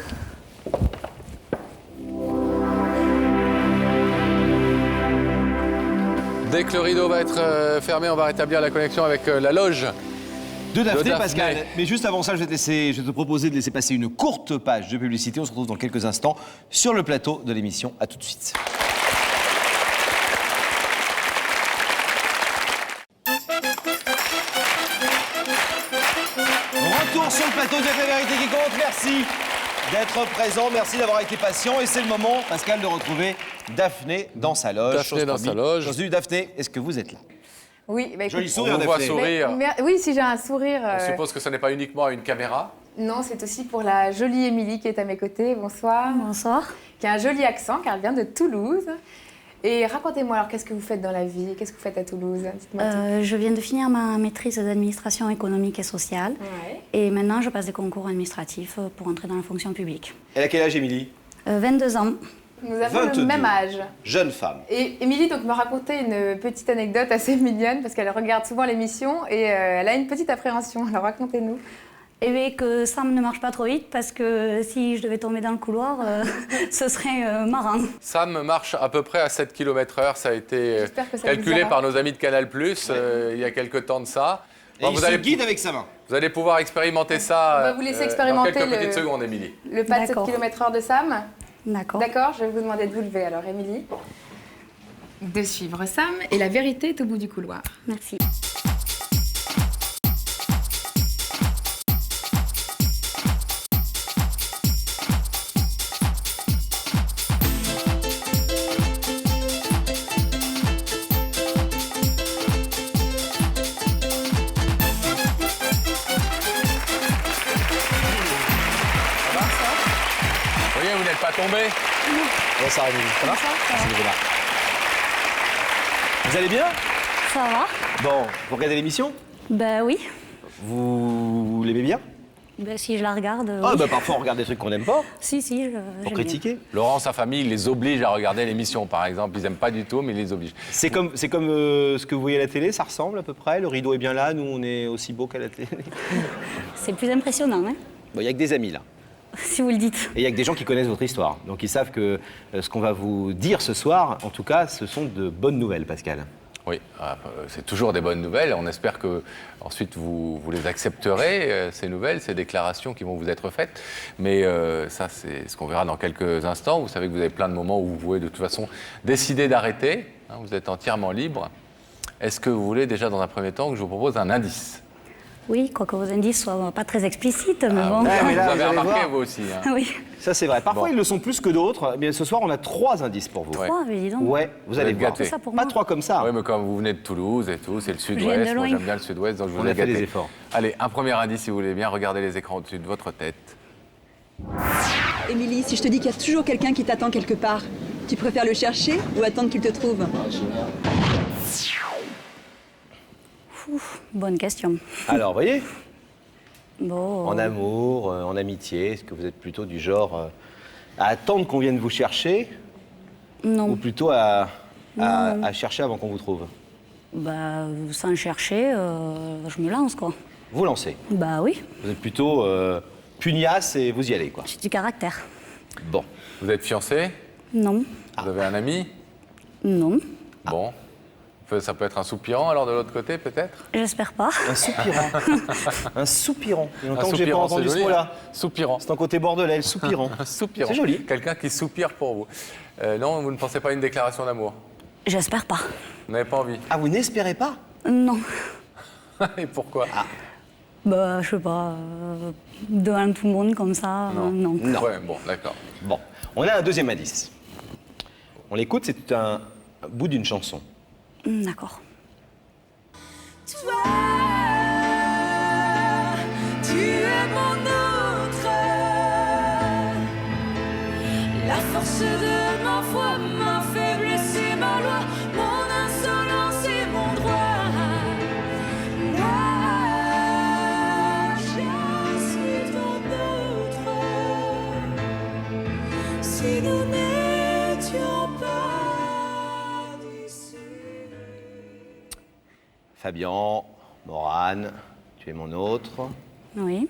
Dès que le rideau va être fermé, on va rétablir la connexion avec la loge de Daphné, Pascal. Mais juste avant ça, je vais te proposer de laisser passer une courte page de publicité. On se retrouve dans quelques instants sur le plateau de l'émission. À tout de suite. Retour sur le plateau de La Vérité qui compte. Merci d'être présent, merci d'avoir été patient. Et c'est le moment, Pascal, de retrouver Daphné dans sa loge. Daphné dans sa loge. Daphné, est-ce que vous êtes là? Oui, écoute, joli sourire, on vous voit Daphné. sourire. Oui, si j'ai un sourire. On suppose que ce n'est pas uniquement à une caméra. Non, c'est aussi pour la jolie Émilie qui est à mes côtés. Bonsoir. Bonsoir. Qui a un joli accent, car elle vient de Toulouse. Et racontez-moi alors, qu'est-ce que vous faites dans la vie? Qu'est-ce que vous faites à Toulouse? Dites-moi tout. Je viens de finir ma maîtrise d'administration économique et sociale. Ouais. Et maintenant, je passe des concours administratifs pour entrer dans la fonction publique. Elle a quel âge, Émilie? 22 ans. Nous avons 22. le même âge. Jeune femme. Et Émilie donc, me racontait une petite anecdote assez mignonne, parce qu'elle regarde souvent l'émission et elle a une petite appréhension. Alors racontez-nous. Et bien que Sam ne marche pas trop vite, parce que si je devais tomber dans le couloir, ce serait marrant. Sam marche à peu près à 7 km/h. Ça a été J'espère que ça calculé vous par nos amis de Canal+, il y a quelques temps de ça. Et il se guide avec sa main. Vous allez pouvoir expérimenter ça On va vous laisser expérimenter dans quelques petites secondes, Émilie. Le pas de 7 D'accord. km/h de Sam. D'accord. D'accord, je vais vous demander de vous lever alors, Émilie. De suivre Sam, et la vérité est au bout du couloir. Merci. Vous voyez, vous n'êtes pas tombé. Bonsoir, Émilie. Ça va? Merci d'être là. Vous allez bien? Ça va? Bon, vous regardez l'émission? Ben oui. Vous l'aimez bien? Ben, si je la regarde. Ah, oui. bah parfois on regarde des trucs qu'on n'aime pas Si, pour j'aime critiquer. Laurent, sa famille, il les oblige à regarder l'émission, par exemple. Ils n'aiment pas du tout, mais ils les obligent. C'est comme ce que vous voyez à la télé, ça ressemble à peu près. Le rideau est bien là, nous on est aussi beau qu'à la télé. bien. C'est plus impressionnant, hein, Bon, il y a que des amis là. si vous le dites. Et il y a que des gens qui connaissent votre histoire. Donc ils savent que ce qu'on va vous dire ce soir, en tout cas, ce sont de bonnes nouvelles, Pascal. Oui, c'est toujours des bonnes nouvelles. On espère que ensuite vous les accepterez, ces nouvelles, ces déclarations qui vont vous être faites. Mais ça, c'est ce qu'on verra dans quelques instants. Vous savez que vous avez plein de moments où vous pouvez de toute façon décider d'arrêter. Hein, vous êtes entièrement libre. Est-ce que vous voulez déjà, dans un premier temps, que je vous propose un indice? Oui, quoique vos indices soient pas très explicites, mais bon. ouais, mais là, vous avez allez remarqué, voir. vous aussi. Hein. Oui. Ça c'est vrai. Parfois Bon. ils le sont plus que d'autres. Mais ce soir on a 3 indices pour vous. Ouais. Oh, mais dis donc. Ouais, vous allez êtes voir. gâtés. Ça pour Pas moi. 3 comme ça. Oui, mais comme vous venez de Toulouse et tout, c'est le viens sud-ouest. de Moi, loin. j'aime bien le sud-ouest, donc je vous On ai a fait gâté. des efforts. Allez, un premier indice, si vous voulez bien. Regardez les écrans au-dessus de votre tête. Émilie, si je te dis qu'il y a toujours quelqu'un qui t'attend quelque part, tu préfères le chercher ou attendre qu'il te trouve? Ouf, bonne question. Alors, vous voyez, Bon. en amour, en amitié, est-ce que vous êtes plutôt du genre à attendre qu'on vienne vous chercher Non. ou plutôt à chercher avant qu'on vous trouve? Bah, sans chercher, je me lance, quoi. Vous lancez. Bah oui, Vous êtes plutôt pugnace et vous y allez, quoi. j'ai du caractère. Bon. Vous êtes fiancé? Non. Vous avez un ami? Non. Bon. Ça peut être un soupirant, alors, de l'autre côté, peut-être? J'espère pas. Un soupirant. Un soupirant. Il y a Un longtemps que j'ai pas soupirant, entendu c'est ce joli, mot-là. hein. Soupirant. C'est un côté bordelais, le soupirant. Un soupirant. C'est joli. Quelqu'un qui soupire pour vous. Non, vous ne pensez pas à une déclaration d'amour? J'espère pas. Vous n'avez pas envie? Ah, vous n'espérez pas? Non. Et pourquoi? Bah, je sais pas. Devant tout le monde comme ça, non. Non. Ouais, bon, d'accord. Bon. On a un deuxième indice. On l'écoute, c'est un bout d'une chanson. D'accord. Toi, tu es mon autre, la force de ma foi, ma faiblesse et ma loi, mon insolence et mon droit. Moi, je suis ton autre, si nous n'étions pas d'ici. Fabian, Morane, tu es mon autre. Oui.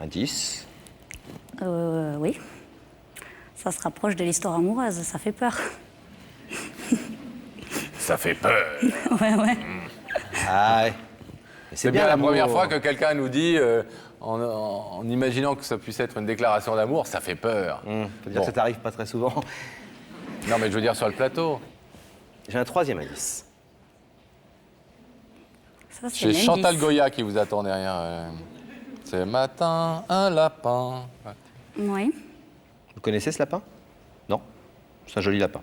Indice. Oui. Ça se rapproche de l'histoire amoureuse, ça fait peur. Ça fait peur. Ouais. Ah ouais. C'est bien la l'amour. première fois que quelqu'un nous dit, en imaginant que ça puisse être une déclaration d'amour, ça fait peur. Faut dire Bon. que ça t'arrive pas très souvent. Non, mais je veux dire sur le plateau. J'ai un troisième indice. Ça, c'est C'est l'indice. Chantal Goya qui vous attend derrière. C'est matin, un lapin. Ouais. Oui. Vous connaissez ce lapin? Non? C'est un joli lapin.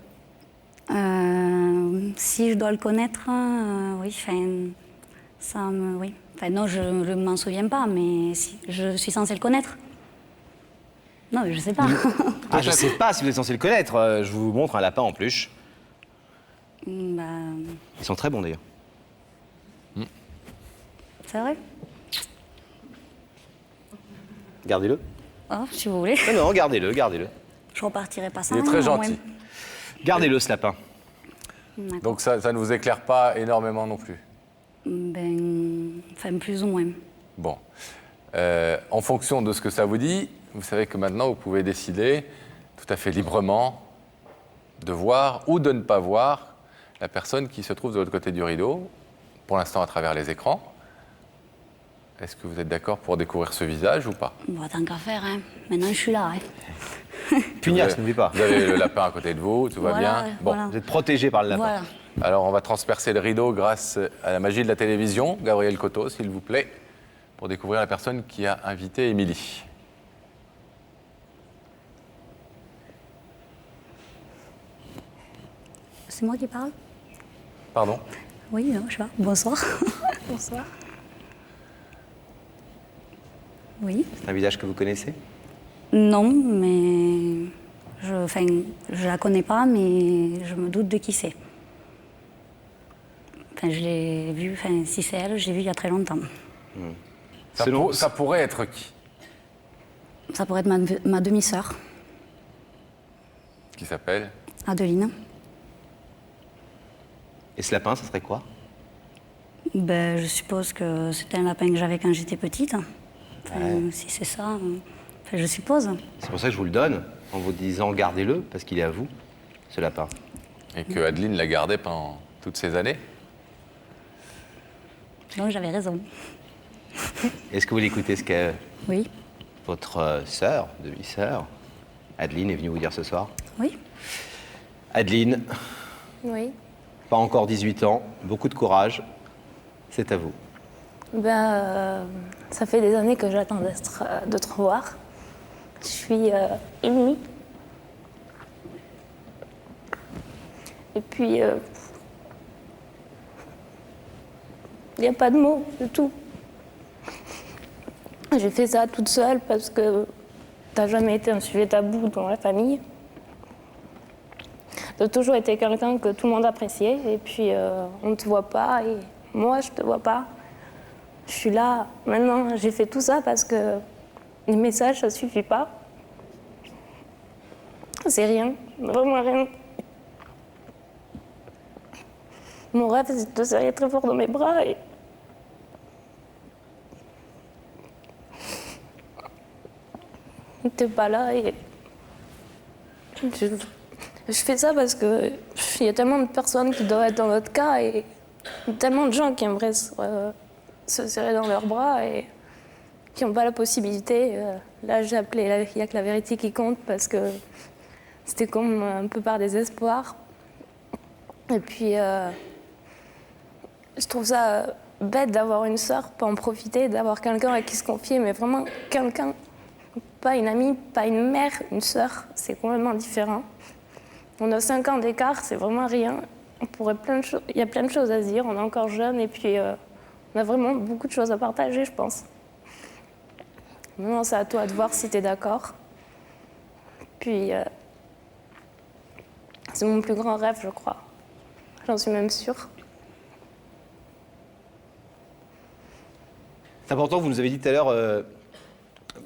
Si je dois le connaître, oui, ça me... Oui. Enfin, non, je ne m'en souviens pas, mais si, je suis censée le connaître. Non, mais je sais pas. Ah, je sais pas si vous êtes censé le connaître. Je vous montre un lapin en peluche. Bah, Ils sont très bons d'ailleurs. c'est vrai. Gardez-le. Oh, si vous voulez. Non, non, gardez-le, gardez-le. Je repartirai pas sans Il est rien, très au moins. gentil. Gardez-le, ce lapin. D'accord. Donc ça ne vous éclaire pas énormément non plus. Enfin, plus ou moins. Bon. En fonction de ce que ça vous dit, vous savez que maintenant vous pouvez décider tout à fait librement de voir ou de ne pas voir la personne qui se trouve de l'autre côté du rideau, pour l'instant à travers les écrans. Est-ce que vous êtes d'accord pour découvrir ce visage ou pas? Bon, tant qu'à faire, hein. Maintenant, je suis là. Hein. Pugnace, n'oubliez pas. Vous avez le lapin à côté de vous, tout va Voilà, bien. Bon. voilà. Vous êtes protégé par le lapin. Voilà. Alors on va transpercer le rideau grâce à la magie de la télévision. Gabriel Coteau, s'il vous plaît, pour découvrir la personne qui a invité Émilie. C'est moi qui parle? Pardon? Oui, non, je sais pas. Bonsoir. Bonsoir. Oui. C'est un visage que vous connaissez? Non, mais je la connais pas, mais je me doute de qui c'est. Enfin, je l'ai vue, enfin, si c'est elle, j'ai vu il y a très longtemps. Ça pourrait être qui? Ça pourrait être ma demi-sœur, Qui s'appelle? Adeline. Et ce lapin, ça serait quoi? Ben, je suppose que c'était un lapin que j'avais quand j'étais petite. Enfin, si c'est ça, enfin, je suppose. C'est pour ça que je vous le donne, en vous disant gardez-le, parce qu'il est à vous, ce lapin. Et que Adeline l'a gardé pendant toutes ces années? Donc j'avais raison. Est-ce que vous l'écoutez, ce que Oui. votre sœur, demi-sœur, Adeline, est venue vous dire ce soir? Oui. Adeline, Oui. pas encore 18 ans, beaucoup de courage, c'est à vous. Ça fait des années que j'attends de te revoir. Je suis émue. Et puis, il n'y a pas de mots, du tout. J'ai fait ça toute seule parce que t'as jamais été un sujet tabou dans la famille. T'as toujours été quelqu'un que tout le monde appréciait et puis on ne te voit pas et moi je te vois pas. Je suis là, maintenant j'ai fait tout ça parce que les messages ça suffit pas. C'est rien, vraiment rien. Mon rêve c'est de te serrer très fort dans mes bras et t'es pas là et je fais ça parce que il y a tellement de personnes qui doivent être dans notre cas et tellement de gens qui aimeraient se serrer dans leurs bras et qui n'ont pas la possibilité. Là, j'ai appelé Il n'y a que la vérité qui compte parce que c'était comme un peu par désespoir. Et puis, je trouve ça bête d'avoir une sœur, pas en profiter, d'avoir quelqu'un à qui se confier, mais vraiment quelqu'un. Pas une amie, pas une mère, une sœur, c'est complètement différent. On a 5 ans d'écart, c'est vraiment rien. Il y a plein de choses à se dire, on est encore jeune et puis on a vraiment beaucoup de choses à partager, je pense. Maintenant, c'est à toi de voir si tu es d'accord. Puis, c'est mon plus grand rêve, je crois. J'en suis même sûre. C'est important, vous nous avez dit tout à l'heure,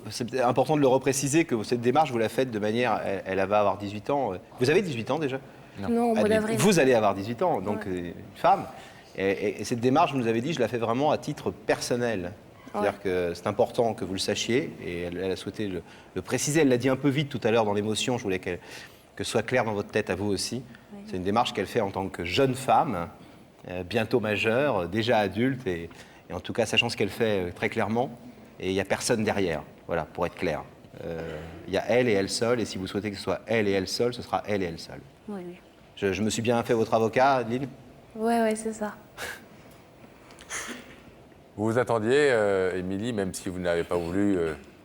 c'est important de le repréciser, que cette démarche, vous la faites de manière, elle va avoir 18 ans. Vous avez 18 ans déjà? Non, au mois d'avril. Vous allez avoir 18 ans, donc Ouais. une femme. Et cette démarche, vous nous avez dit, je la fais vraiment à titre personnel. C'est-à-dire que c'est important que vous le sachiez, et elle a souhaité le préciser. Elle l'a dit un peu vite tout à l'heure dans l'émotion, je voulais que ce soit clair dans votre tête à vous aussi. Oui. C'est une démarche qu'elle fait en tant que jeune femme, bientôt majeure, déjà adulte, et en tout cas sachant ce qu'elle fait très clairement. Et il n'y a personne derrière, voilà, pour être clair. Il y a elle et elle seule, et si vous souhaitez que ce soit elle et elle seule, ce sera elle et elle seule. Oui, oui. Je me suis bien fait votre avocat, Adeline? Ouais, c'est ça. Vous vous attendiez, Émilie, même si vous n'avez pas voulu,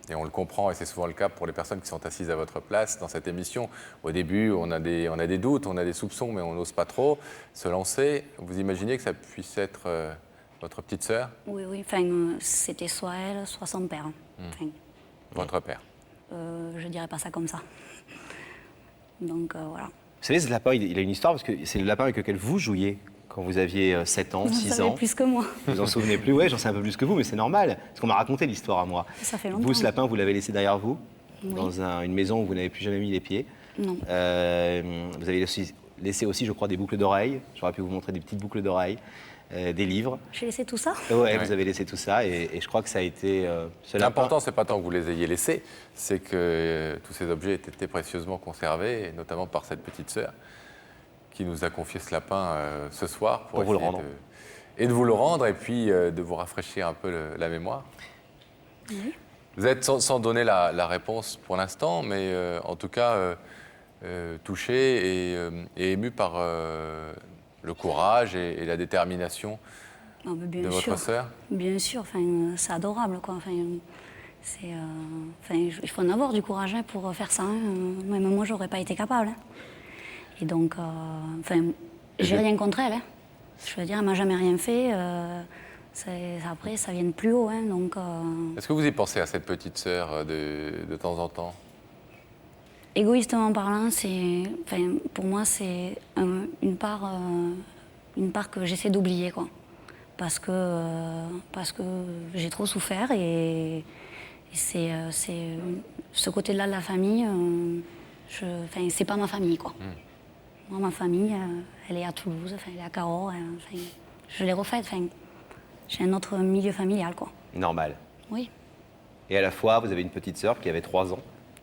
et on le comprend, et c'est souvent le cas pour les personnes qui sont assises à votre place dans cette émission. Au début, on a des doutes, on a des soupçons, mais on n'ose pas trop se lancer. Vous imaginez que ça puisse être votre petite sœur? Oui, enfin, c'était soit elle, soit son père. Enfin, votre père? Je dirais pas ça comme ça. Donc, voilà. Vous savez, ce lapin, il a une histoire, parce que c'est le lapin avec lequel vous jouiez quand vous aviez 7 ans, 6 ans. Plus que moi. Vous vous en souvenez plus? Oui, j'en sais un peu plus que vous, mais c'est normal, parce qu'on m'a raconté l'histoire à moi. Ça fait longtemps. Vous, ce lapin, vous l'avez laissé derrière vous, oui. Dans une maison où vous n'avez plus jamais mis les pieds. Non. Vous avez laissé aussi, je crois, des boucles d'oreilles. J'aurais pu vous montrer des petites boucles d'oreilles, des livres. J'ai laissé tout ça? Ouais, vous avez laissé tout ça, et je crois que ça a été... L'important, c'est pas tant que vous les ayez laissés, c'est que tous ces objets aient été précieusement conservés, et notamment par cette petite sœur qui nous a confié ce lapin ce soir pour vous le rendre. Et de vous le rendre, et puis de vous rafraîchir un peu la mémoire. Oui. Vous êtes sans donner la réponse pour l'instant, mais en tout cas touché et ému par le courage et la détermination de votre sœur. Bien sûr, enfin, c'est adorable, quoi. Enfin, il faut en avoir du courage pour faire ça. Même moi, j'aurais pas été capable. Et donc, j'ai rien contre elle. Je veux dire, elle m'a jamais rien fait. Après, ça vient de plus haut. Donc, Est-ce que vous y pensez à cette petite sœur de temps en temps? Égoïstement parlant, pour moi, c'est une part que j'essaie d'oublier, quoi. Parce que j'ai trop souffert et Et c'est ce côté-là de la famille, c'est pas ma famille, quoi. Moi, ma famille, elle est à Toulouse, elle est à Cahors, je l'ai refaite, j'ai un autre milieu familial, quoi. Normal. Oui. Et à la fois, vous avez une petite sœur qui avait 3 ans.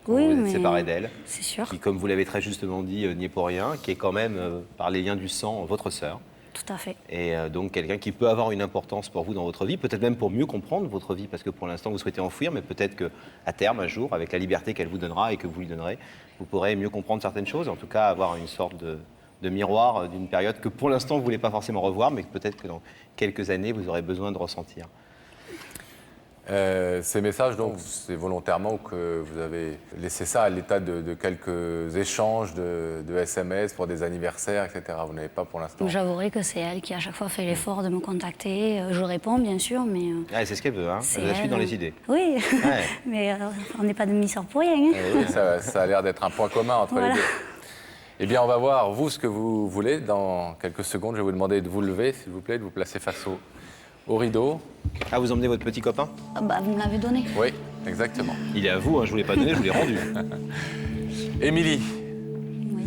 Oui, vous êtes séparés d'elle. C'est sûr. Qui, comme vous l'avez très justement dit, n'y est pour rien, qui est quand même, par les liens du sang, votre sœur. Tout à fait. Et donc quelqu'un qui peut avoir une importance pour vous dans votre vie, peut-être même pour mieux comprendre votre vie, parce que pour l'instant vous souhaitez enfuir, mais peut-être qu'à terme, un jour, avec la liberté qu'elle vous donnera et que vous lui donnerez, vous pourrez mieux comprendre certaines choses, en tout cas avoir une sorte de miroir d'une période que pour l'instant vous ne voulez pas forcément revoir, mais que peut-être que dans quelques années vous aurez besoin de ressentir. Ces messages, donc, c'est volontairement que vous avez laissé ça à l'état de quelques échanges de SMS pour des anniversaires, etc. Vous n'avez pas pour l'instant. J'avouerai que c'est elle qui à chaque fois fait l'effort de me contacter. Je réponds, bien sûr, mais... c'est ce qu'elle veut, hein. Elle la suit dans les idées. Oui, mais on n'est pas demi-sœurs pour rien. Hein. Oui, ça a l'air d'être un point commun entre les deux. Eh bien, on va voir, vous, ce que vous voulez. Dans quelques secondes, je vais vous demander de vous lever, s'il vous plaît, de vous placer face au rideau. Ah, vous emmenez votre petit copain? Vous me l'avez donné. Oui, exactement. Il est à vous, hein, je ne vous l'ai pas donné, je vous l'ai rendu. Émilie. Oui.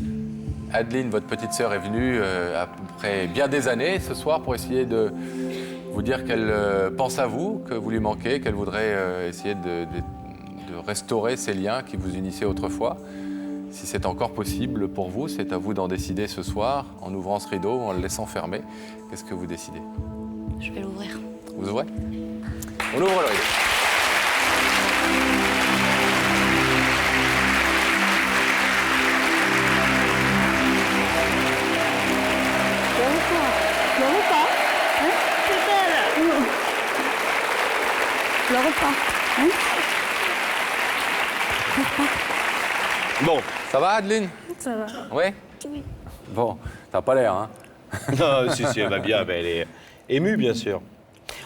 Adeline, votre petite sœur, est venue après bien des années ce soir pour essayer de vous dire qu'elle pense à vous, que vous lui manquez, qu'elle voudrait essayer de restaurer ces liens qui vous unissaient autrefois. Si c'est encore possible pour vous, c'est à vous d'en décider ce soir, en ouvrant ce rideau ou en le laissant fermer. Qu'est-ce que vous décidez? Je vais l'ouvrir. Vous ouvrez? On ouvre le rideau. Pleure pas. Hein? Bon, ça va Adeline? Ça va. Oui? Oui. Bon, t'as pas l'air, hein? Non, si, elle va bien, mais elle est émue, bien sûr.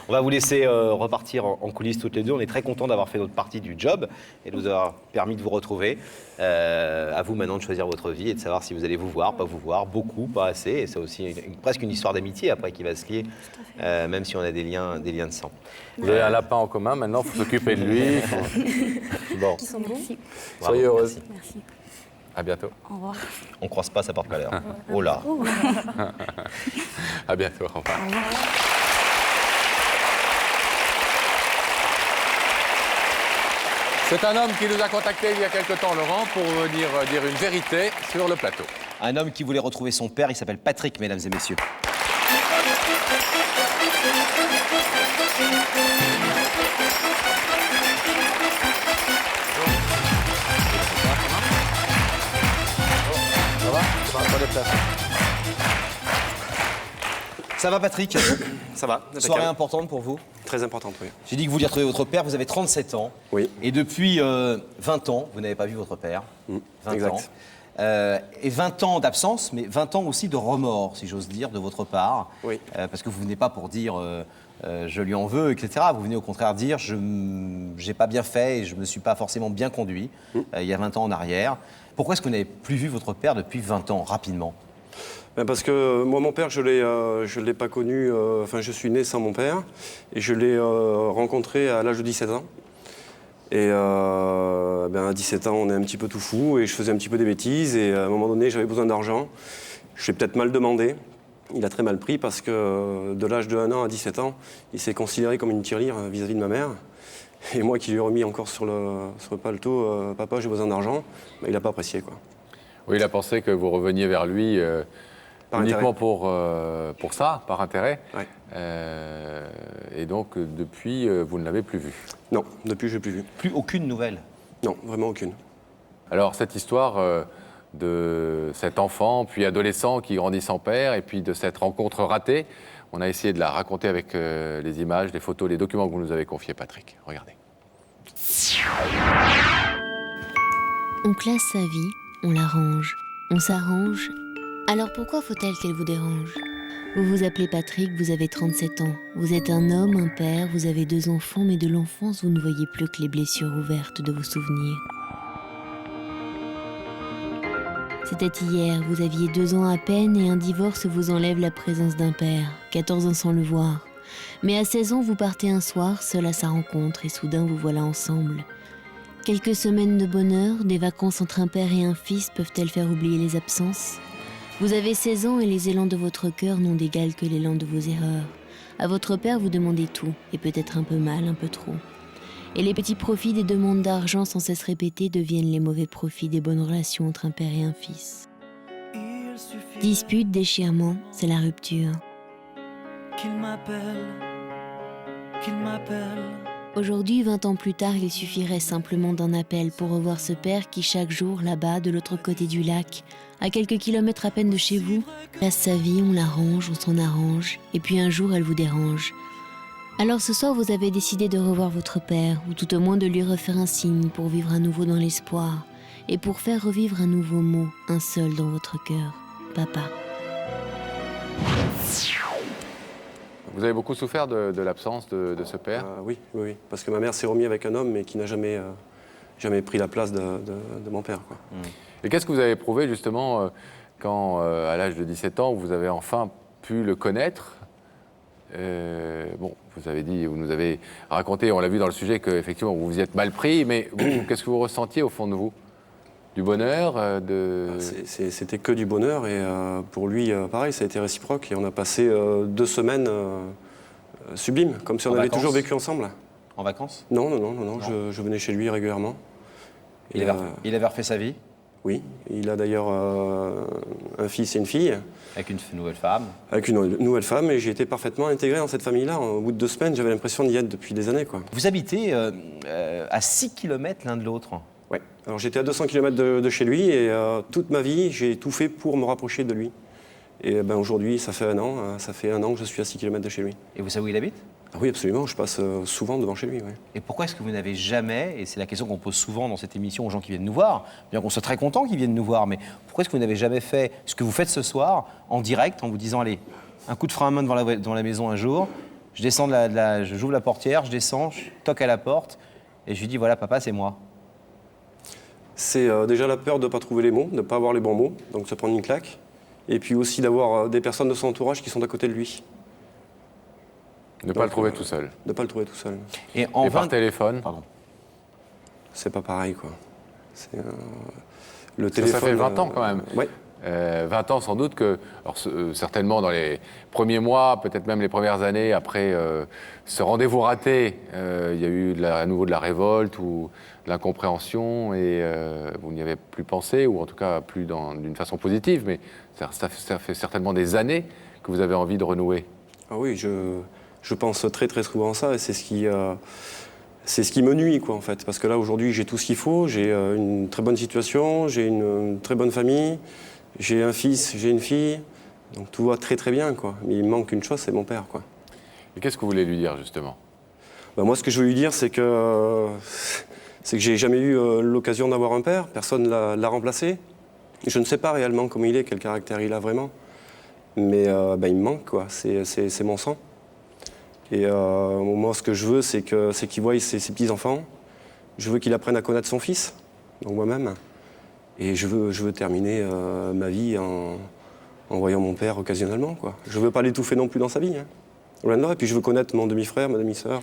On va vous laisser repartir en coulisses toutes les deux. On est très contents d'avoir fait notre partie du job et de nous avoir permis de vous retrouver. À vous maintenant de choisir votre vie et de savoir si vous allez vous voir, pas vous voir, beaucoup, pas assez. Et c'est aussi presque une histoire d'amitié après qui va se lier, même si on a des liens de sang. Vous avez un lapin en commun, maintenant il faut s'occuper de lui. Bon. Ils sont beaux. Soyez heureuse. Merci. À bientôt. Au revoir. On croise pas, ça porte malheur. Oh là. À bientôt. Au revoir. Au revoir. C'est un homme qui nous a contacté il y a quelque temps, Laurent, pour venir dire une vérité sur le plateau. Un homme qui voulait retrouver son père, il s'appelle Patrick, mesdames et messieurs. Ça va? Prenez place. Ça va, Patrick? Ça va. Soirée importante pour vous? Très importante, oui. J'ai dit que vous vouliez retrouver votre père, vous avez 37 ans. Oui. Et depuis 20 ans, vous n'avez pas vu votre père. 20 exact. ans. Et 20 ans d'absence, mais 20 ans aussi de remords, si j'ose dire, de votre part. Oui. Parce que vous venez pas pour dire je lui en veux, etc. Vous venez au contraire dire je n'ai pas bien fait et je ne me suis pas forcément bien conduit il y a 20 ans en arrière. Pourquoi est-ce que vous n'avez plus vu votre père depuis 20 ans, rapidement? Parce que moi, mon père, je l'ai pas connu. Enfin, je suis né sans mon père et je l'ai rencontré à l'âge de 17 ans. Et à 17 ans, on est un petit peu tout fou et je faisais un petit peu des bêtises. Et à un moment donné, j'avais besoin d'argent. Je l'ai peut-être mal demandé. Il a très mal pris parce que de l'âge de 1 an à 17 ans, il s'est considéré comme une tirelire vis-à-vis de ma mère. Et moi qui lui ai remis encore sur le paletot, papa, j'ai besoin d'argent, il n'a pas apprécié, quoi. Oui, il a pensé que vous reveniez vers lui uniquement pour ça, par intérêt. Ouais. Et donc, depuis, vous ne l'avez plus vu. Non, depuis, je ne l'ai plus vu. Plus aucune nouvelle? Non, vraiment aucune. Alors, cette histoire de cet enfant, puis adolescent qui grandit sans père, et puis de cette rencontre ratée, on a essayé de la raconter avec les images, les photos, les documents que vous nous avez confiés, Patrick. Regardez. On classe sa vie, on l'arrange, on s'arrange. Alors pourquoi faut-elle qu'elle vous dérange? Vous vous appelez Patrick, vous avez 37 ans. Vous êtes un homme, un père, vous avez 2 enfants, mais de l'enfance, vous ne voyez plus que les blessures ouvertes de vos souvenirs. C'était hier, vous aviez 2 ans à peine et un divorce vous enlève la présence d'un père. 14 ans sans le voir. Mais à 16 ans, vous partez un soir, seul à sa rencontre, et soudain vous voilà ensemble. Quelques semaines de bonheur, des vacances entre un père et un fils peuvent-elles faire oublier les absences ? Vous avez 16 ans et les élans de votre cœur n'ont d'égal que l'élan de vos erreurs. À votre père, vous demandez tout, et peut-être un peu mal, un peu trop. Et les petits profits des demandes d'argent sans cesse répétées deviennent les mauvais profits des bonnes relations entre un père et un fils. Dispute, déchirement, c'est la rupture. Qu'il m'appelle. Aujourd'hui, 20 ans plus tard, il suffirait simplement d'un appel pour revoir ce père qui, chaque jour, là-bas, de l'autre côté du lac, à quelques kilomètres à peine de chez vous, passe sa vie, on l'arrange, on s'en arrange, et puis un jour, elle vous dérange. Alors ce soir, vous avez décidé de revoir votre père, ou tout au moins de lui refaire un signe pour vivre à nouveau dans l'espoir, et pour faire revivre un nouveau mot, un seul dans votre cœur, papa. Vous avez beaucoup souffert de l'absence de ce père? Oui, parce que ma mère s'est remise avec un homme, mais qui n'a jamais pris la place de mon père, quoi. Et qu'est-ce que vous avez éprouvé justement quand, à l'âge de 17 ans, vous avez enfin pu le connaître? Bon, vous nous avez raconté, on l'a vu dans le sujet, qu'effectivement vous vous y êtes mal pris, mais vous, qu'est-ce que vous ressentiez au fond de vous? Du bonheur C'était que du bonheur, et pour lui, pareil, ça a été réciproque, et on a passé 2 semaines sublimes, comme si on avait toujours vécu ensemble. En vacances? Non, je venais chez lui régulièrement. Il avait refait sa vie? Oui, il a d'ailleurs un fils et une fille. Avec une nouvelle femme? Avec une nouvelle femme, et j'ai été parfaitement intégré dans cette famille-là. Au bout de 2 semaines, j'avais l'impression d'y être depuis des années, quoi. Vous habitez à 6 km l'un de l'autre? Oui, alors j'étais à 200 km de chez lui, et toute ma vie, j'ai tout fait pour me rapprocher de lui. Et aujourd'hui, ça fait un an que je suis à 6 km de chez lui. Et vous savez où il habite? Ah oui, absolument, je passe souvent devant chez lui. Ouais. Et pourquoi est-ce que vous n'avez jamais, et c'est la question qu'on pose souvent dans cette émission aux gens qui viennent nous voir, bien qu'on soit très contents qu'ils viennent nous voir, mais pourquoi est-ce que vous n'avez jamais fait ce que vous faites ce soir en direct, en vous disant, allez, un coup de frein à main devant la maison un jour, je descends j'ouvre la portière, je descends, je toque à la porte, et je lui dis, voilà, papa, c'est moi. C'est déjà la peur de ne pas trouver les mots, de ne pas avoir les bons mots, donc se prendre une claque, et puis aussi d'avoir des personnes de son entourage qui sont à côté de lui. Ne pas le trouver tout seul. Ne pas le trouver tout seul. Et par téléphone? Pardon. C'est pas pareil, quoi. Le téléphone. Ça fait 20 ans quand même. Oui. 20 ans sans doute que, alors, certainement dans les premiers mois, peut-être même les premières années, après ce rendez-vous raté, il y a eu à nouveau de la révolte ou de l'incompréhension, et vous n'y avez plus pensé, ou en tout cas plus d'une façon positive, mais ça fait certainement des années que vous avez envie de renouer. Ah oui, je pense très très souvent à ça, et c'est ce qui me nuit, quoi, en fait. Parce que là, aujourd'hui, j'ai tout ce qu'il faut, j'ai une très bonne situation, j'ai une très bonne famille, j'ai un fils, j'ai une fille, donc tout va très très bien, quoi. Mais il me manque une chose, c'est mon père, quoi. Et qu'est-ce que vous voulez lui dire, justement? Moi, ce que je veux lui dire, c'est que j'ai jamais eu l'occasion d'avoir un père, personne l'a remplacé. Je ne sais pas réellement comment il est, quel caractère il a vraiment, mais il me manque, quoi. C'est mon sang. Et moi, ce que je veux, c'est qu'il voie ses petits-enfants. Je veux qu'il apprenne à connaître son fils, donc moi-même. Et je veux terminer ma vie en voyant mon père occasionnellement, quoi. Je veux pas l'étouffer non plus dans sa vie. Hein. Loin de là. Et puis je veux connaître mon demi-frère, ma demi-sœur.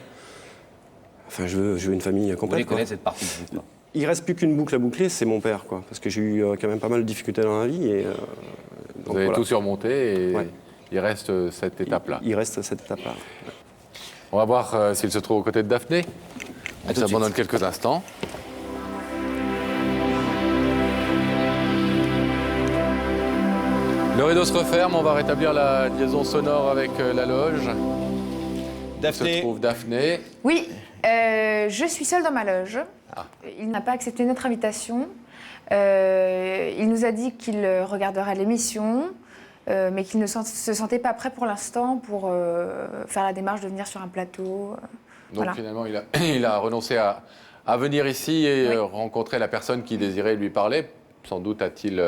Enfin, je veux une famille complète. Vous voulez connaître cette partie de vous, quoi. Il reste plus qu'une boucle à boucler, c'est mon père, quoi. Parce que j'ai eu quand même pas mal de difficultés dans la vie. Et, vous avez tout surmonté, et il reste cette étape-là. Il reste cette étape-là. On va voir s'il se trouve aux côtés de Daphné. On s'abandonne quelques instants. Le rideau se referme, on va rétablir la liaison sonore avec la loge. Daphné. Où se trouve Daphné. Oui, je suis seule dans ma loge. Ah. Il n'a pas accepté notre invitation. Il nous a dit qu'il regarderait l'émission, mais qu'il ne se sentait pas prêt pour l'instant pour faire la démarche de venir sur un plateau. Donc voilà. finalement, il a renoncé à venir ici et rencontrer la personne qui désirait lui parler. Sans doute a-t-il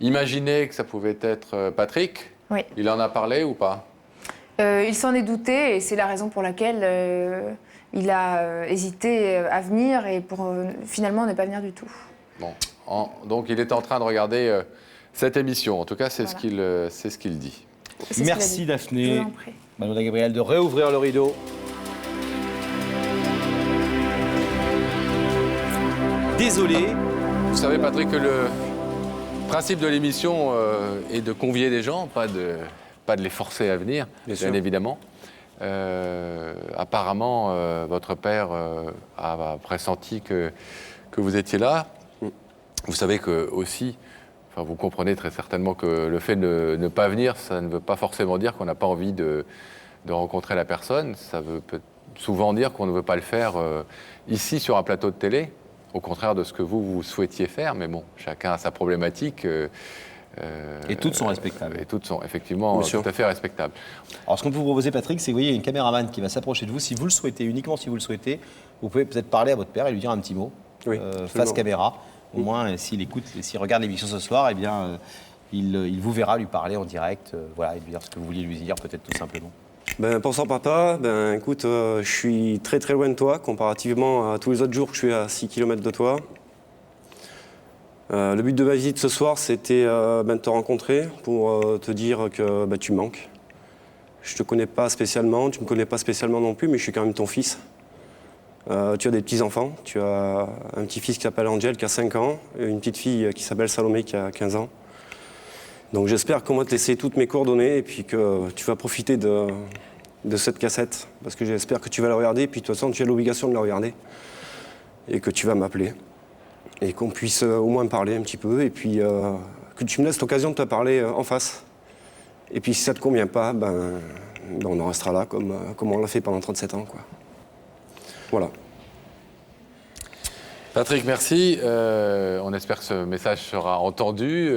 imaginé que ça pouvait être Patrick. Oui. Il en a parlé ou pas? Il s'en est douté, et c'est la raison pour laquelle il a hésité à venir, et finalement ne pas venir du tout. Bon. Donc il est en train de regarder cette émission. En tout cas, c'est ce qu'il dit. Merci Daphné. Je vous en prie. Manon et Gabriel de réouvrir le rideau. Désolé. Vous savez, Patrick, que le principe de l'émission est de convier des gens, pas de les forcer à venir, bien évidemment. Apparemment, votre père a pressenti que vous étiez là. Vous savez que aussi, enfin, vous comprenez très certainement que le fait de ne pas venir, ça ne veut pas forcément dire qu'on n'a pas envie de rencontrer la personne. Ça veut souvent dire qu'on ne veut pas le faire ici sur un plateau de télé, au contraire de ce que vous souhaitiez faire. Mais bon, chacun a sa problématique. Et toutes sont respectables. Et toutes sont effectivement tout à fait respectables. Alors ce qu'on peut vous proposer, Patrick, c'est que vous voyez, il y a une caméraman qui va s'approcher de vous. Si vous le souhaitez, uniquement si vous le souhaitez, vous pouvez peut-être parler à votre père et lui dire un petit mot, face caméra. Au moins, s'il écoute, s'il regarde l'émission ce soir, eh bien, il vous verra lui parler en direct, voilà, et lui dire ce que vous vouliez lui dire, peut-être tout simplement. Pensant papa, écoute, je suis très très loin de toi, comparativement à tous les autres jours que je suis à 6 km de toi. Le but de ma visite ce soir, c'était de te rencontrer pour te dire que tu me manques. Je te connais pas spécialement, tu me connais pas spécialement non plus, mais je suis quand même ton fils. Tu as des petits-enfants, tu as un petit-fils qui s'appelle Angel qui a 5 ans, et une petite fille qui s'appelle Salomé qui a 15 ans. Donc j'espère qu'on va te laisser toutes mes coordonnées et puis que tu vas profiter de cette cassette, parce que j'espère que tu vas la regarder, et puis de toute façon tu as l'obligation de la regarder, et que tu vas m'appeler, et qu'on puisse au moins parler un petit peu, et puis que tu me laisses l'occasion de te parler en face. Et puis si ça ne te convient pas, on en restera là comme on l'a fait pendant 37 ans, quoi. Voilà. Patrick, merci. On espère que ce message sera entendu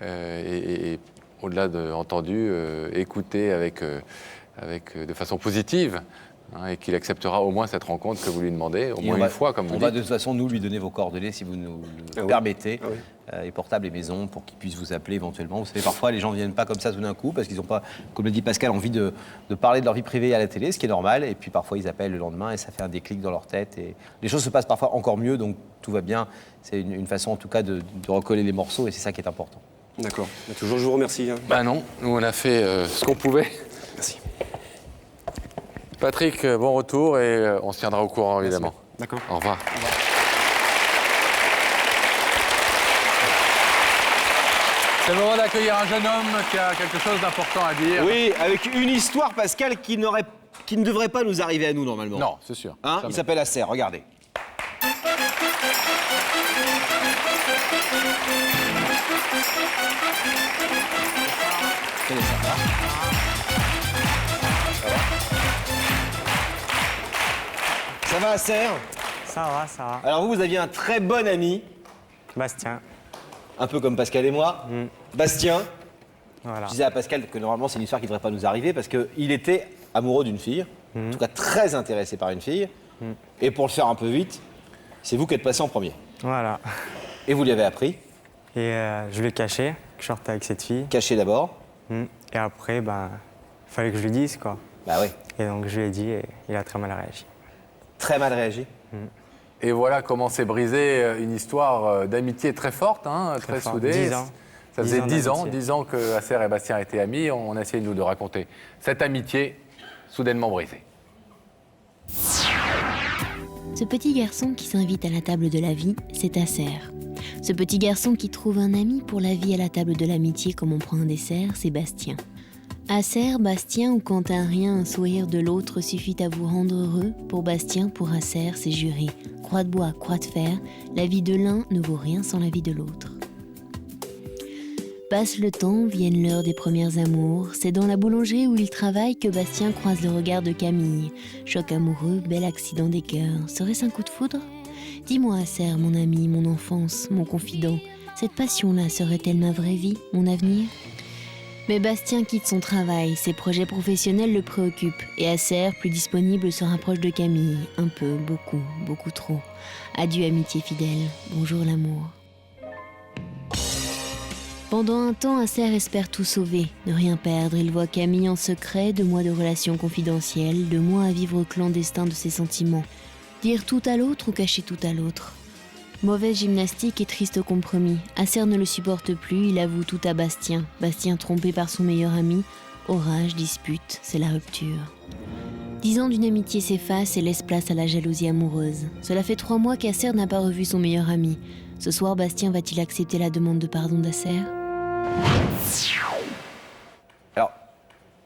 et au-delà de entendu, écouté de façon positive, hein, et qu'il acceptera au moins cette rencontre que vous lui demandez, au moins une fois, comme vous dites. On va de toute façon nous lui donner vos coordonnées si vous nous le permettez, et portable et maison, pour qu'il puisse vous appeler éventuellement. Vous savez, parfois les gens ne viennent pas comme ça tout d'un coup parce qu'ils n'ont pas, comme le dit Pascal, envie de parler de leur vie privée à la télé, ce qui est normal, et puis parfois ils appellent le lendemain et ça fait un déclic dans leur tête, et les choses se passent parfois encore mieux, donc tout va bien. C'est une façon en tout cas de recoller les morceaux, et c'est ça qui est important. D'accord. Toujours, je vous remercie. Non, nous on a fait ce qu'on pouvait. Merci. Patrick, bon retour, et on se tiendra au courant, évidemment. D'accord. Au revoir. C'est le moment d'accueillir un jeune homme qui a quelque chose d'important à dire. Oui, avec une histoire, Pascal, qui ne devrait pas nous arriver à nous normalement. Non, c'est sûr. Hein, il s'appelle Acer, regardez. Ça va, Acer? Ça va, ça va. Alors vous aviez un très bon ami. Bastien. Un peu comme Pascal et moi. Bastien. Voilà. Je disais à Pascal que normalement c'est une histoire qui ne devrait pas nous arriver parce qu'il était amoureux d'une fille, en tout cas très intéressé par une fille. Et pour le faire un peu vite, c'est vous qui êtes passé en premier. Voilà. Et vous lui avez appris? Et je l'ai caché, que je sortais avec cette fille. Caché d'abord? Et après, il fallait que je lui dise, quoi. Bah oui. Et donc je lui ai dit et il a très mal réagi. Très mal réagi? Et voilà comment s'est brisée une histoire d'amitié très forte, hein, très soudée. 10 ans. Ça faisait 10 ans que Acer et Bastien étaient amis. On a essayé, nous, de raconter cette amitié soudainement brisée. Ce petit garçon qui s'invite à la table de la vie, c'est Acer. Ce petit garçon qui trouve un ami pour la vie à la table de l'amitié comme on prend un dessert, c'est Bastien. Acer, Bastien ou quand un rien, un sourire de l'autre suffit à vous rendre heureux, pour Bastien, pour Acer, c'est juré. Croix de bois, croix de fer, la vie de l'un ne vaut rien sans la vie de l'autre. Passe le temps, vienne l'heure des premières amours. C'est dans la boulangerie où il travaille que Bastien croise le regard de Camille. Choc amoureux, bel accident des cœurs. Serait-ce un coup de foudre? Dis-moi, Acer, mon ami, mon enfance, mon confident, cette passion-là serait-elle ma vraie vie, mon avenir? Mais Bastien quitte son travail, ses projets professionnels le préoccupent. Et Acer, plus disponible, se rapproche de Camille. Un peu, beaucoup, beaucoup trop. Adieu amitié fidèle, bonjour l'amour. Pendant un temps, Acer espère tout sauver, ne rien perdre. Il voit Camille en secret, 2 mois de relations confidentielles, 2 mois à vivre clandestin de ses sentiments. Dire tout à l'autre ou cacher tout à l'autre. Mauvaise gymnastique et triste compromis. Acer ne le supporte plus, il avoue tout à Bastien. Bastien trompé par son meilleur ami. Orage, dispute, c'est la rupture. 10 ans d'une amitié s'effacent et laissent place à la jalousie amoureuse. Cela fait 3 mois qu'Acer n'a pas revu son meilleur ami. Ce soir, Bastien va-t-il accepter la demande de pardon d'Acer ? Alors,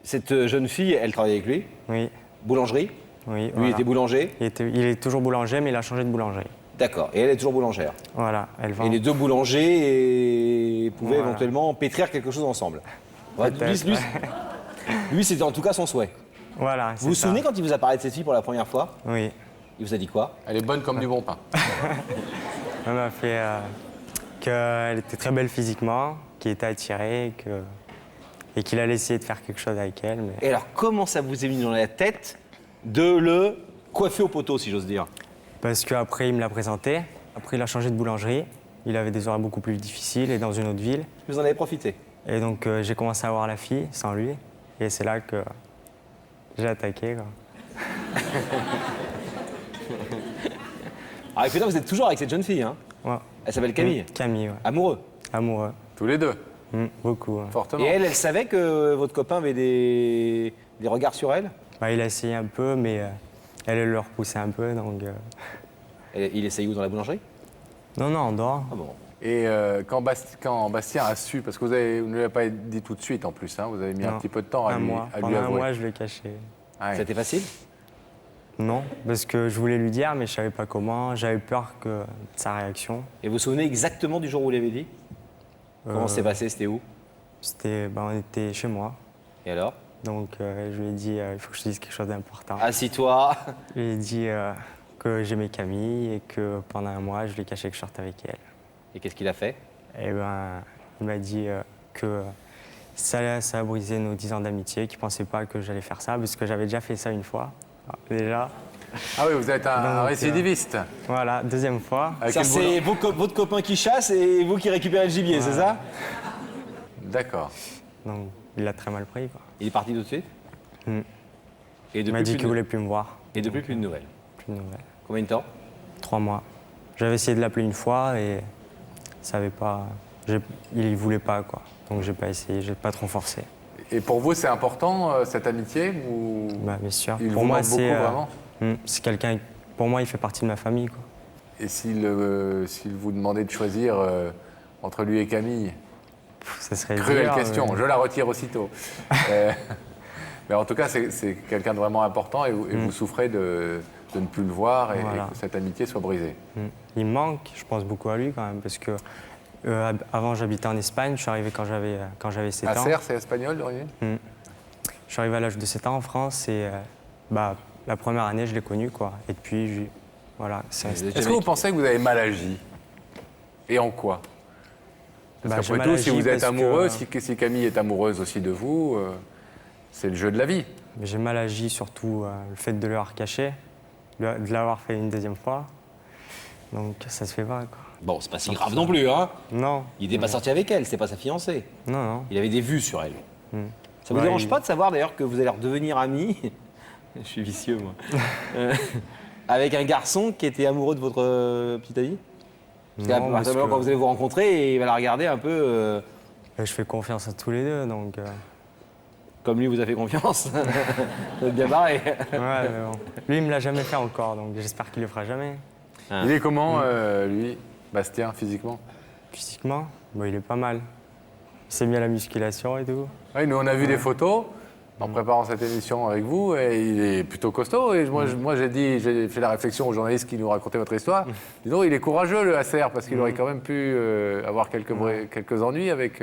cette jeune fille, elle travaille avec lui. Oui. Boulangerie. Oui. Lui, voilà. il était boulanger. Il est toujours boulanger, mais il a changé de boulangerie. D'accord. Et elle est toujours boulangère. Voilà, elle vend. Et les deux boulangers pouvaient Voilà. éventuellement pétrir quelque chose ensemble. Ouais, Peut-être, lui, c'était en tout cas son souhait. Voilà, Vous vous souvenez quand il vous a parlé de cette fille pour la première fois? Oui. Il vous a dit quoi? Elle est bonne comme du bon pain. Elle m'a fait qu'elle était très belle physiquement, qu'il était attiré et qu'il allait essayer de faire quelque chose avec elle. Mais... Et alors, comment ça vous est mis dans la tête de le coiffer au poteau, si j'ose dire? Parce qu'après, il me l'a présenté. Après, il a changé de boulangerie. Il avait des horaires beaucoup plus difficiles et dans une autre ville. Vous en avez profité? Et donc, j'ai commencé à voir la fille sans lui. Et c'est là que j'ai attaqué, quoi. Alors, écoutez, vous êtes toujours avec cette jeune fille, hein? Ouais. Elle s'appelle Camille? Camille, ouais. Amoureux? Amoureux. Tous les deux? Beaucoup. Ouais. Fortement. Et elle savait que votre copain avait des regards sur elle? Bah, il a essayé un peu, mais elle le repoussait un peu, donc... Et il essaye où, dans la boulangerie? Non, en dehors. Ah bon. Et quand Bastien a su, parce que vous ne l'avez pas dit tout de suite en plus, hein, vous avez mis un Non. petit peu de temps à lui Pendant avouer. un mois, je l'ai caché. Ah ouais. C'était facile? Non, parce que je voulais lui dire, mais je savais pas comment. J'avais peur de sa réaction. Et vous vous souvenez exactement du jour où vous l'avez dit? Comment c'est passé? C'était où? On était chez moi. Et alors? Donc je lui ai dit, il faut que je te dise quelque chose d'important. Assis-toi. Je lui ai dit que j'aimais Camille et que pendant un mois, je lui ai caché que je sortais avec elle. Et qu'est-ce qu'il a fait? Et ben, il m'a dit que ça a brisé nos 10 ans d'amitié, qu'il ne pensait pas que j'allais faire ça, parce que j'avais déjà fait ça une fois, déjà. Ah oui, vous êtes un récidiviste. Voilà, deuxième fois. Ça, c'est votre copain qui chasse et vous qui récupérez le gibier, c'est ça? D'accord. Donc, il l'a très mal pris, quoi. Il est parti tout de suite? Et Il m'a dit qu'il ne voulait plus me voir. Et depuis, plus de nouvelles? Plus de nouvelles. Combien de temps? 3 mois. J'avais essayé de l'appeler une fois et ça avait pas... Il voulait pas, quoi. Donc j'ai pas essayé, j'ai pas trop forcé. Et pour vous, c'est important, cette amitié ou... Bah, bien sûr. Il pour vous moi, manque beaucoup, vraiment? C'est quelqu'un... Pour moi, il fait partie de ma famille, quoi. Et s'il vous demandait de choisir entre lui et Camille? Ça serait Cruelle dur, question, mais... je la retire aussitôt. Mais en tout cas, c'est quelqu'un de vraiment important et vous souffrez de ne plus le voir et que cette amitié soit brisée. Il me manque, je pense beaucoup à lui quand même, parce que avant j'habitais en Espagne, je suis arrivé quand j'avais 7 ans. Acer, c'est espagnol d'origine? Je suis arrivé à l'âge de 7 ans en France et la première année je l'ai connu, quoi. Et depuis, voilà. Est-ce que vous pensez que vous avez mal agi? Et en quoi? Parce j'ai qu'après mal tout, si agi vous êtes parce amoureux, que, si Camille est amoureuse aussi de vous, c'est le jeu de la vie. J'ai mal agi surtout le fait de l'avoir caché, de l'avoir fait une deuxième fois. Donc ça se fait pas, quoi. Bon, c'est pas si grave non plus, hein? Non. Il n'était pas sorti avec elle, c'était pas sa fiancée. Non. Il avait des vues sur elle. Ça vous dérange pas de savoir d'ailleurs que vous allez redevenir amis? Je suis vicieux, moi. Avec un garçon qui était amoureux de votre petite amie? Parce que quand vous allez vous rencontrer, il va la regarder un peu... Je fais confiance à tous les deux, donc... Comme lui vous a fait confiance. Vous êtes bien barré. Ouais, mais bon. Lui, il me l'a jamais fait encore, donc j'espère qu'il le fera jamais. Il est comment, lui, Bastien, physiquement? Physiquement, il est pas mal. Il s'est mis à la musculation et tout. Oui, nous, on a vu des photos en préparant cette émission avec vous, et il est plutôt costaud. Et moi, j'ai fait la réflexion aux journalistes qui nous racontaient votre histoire. Dis donc, il est courageux, le Acer, parce qu'il aurait quand même pu avoir quelques ennuis avec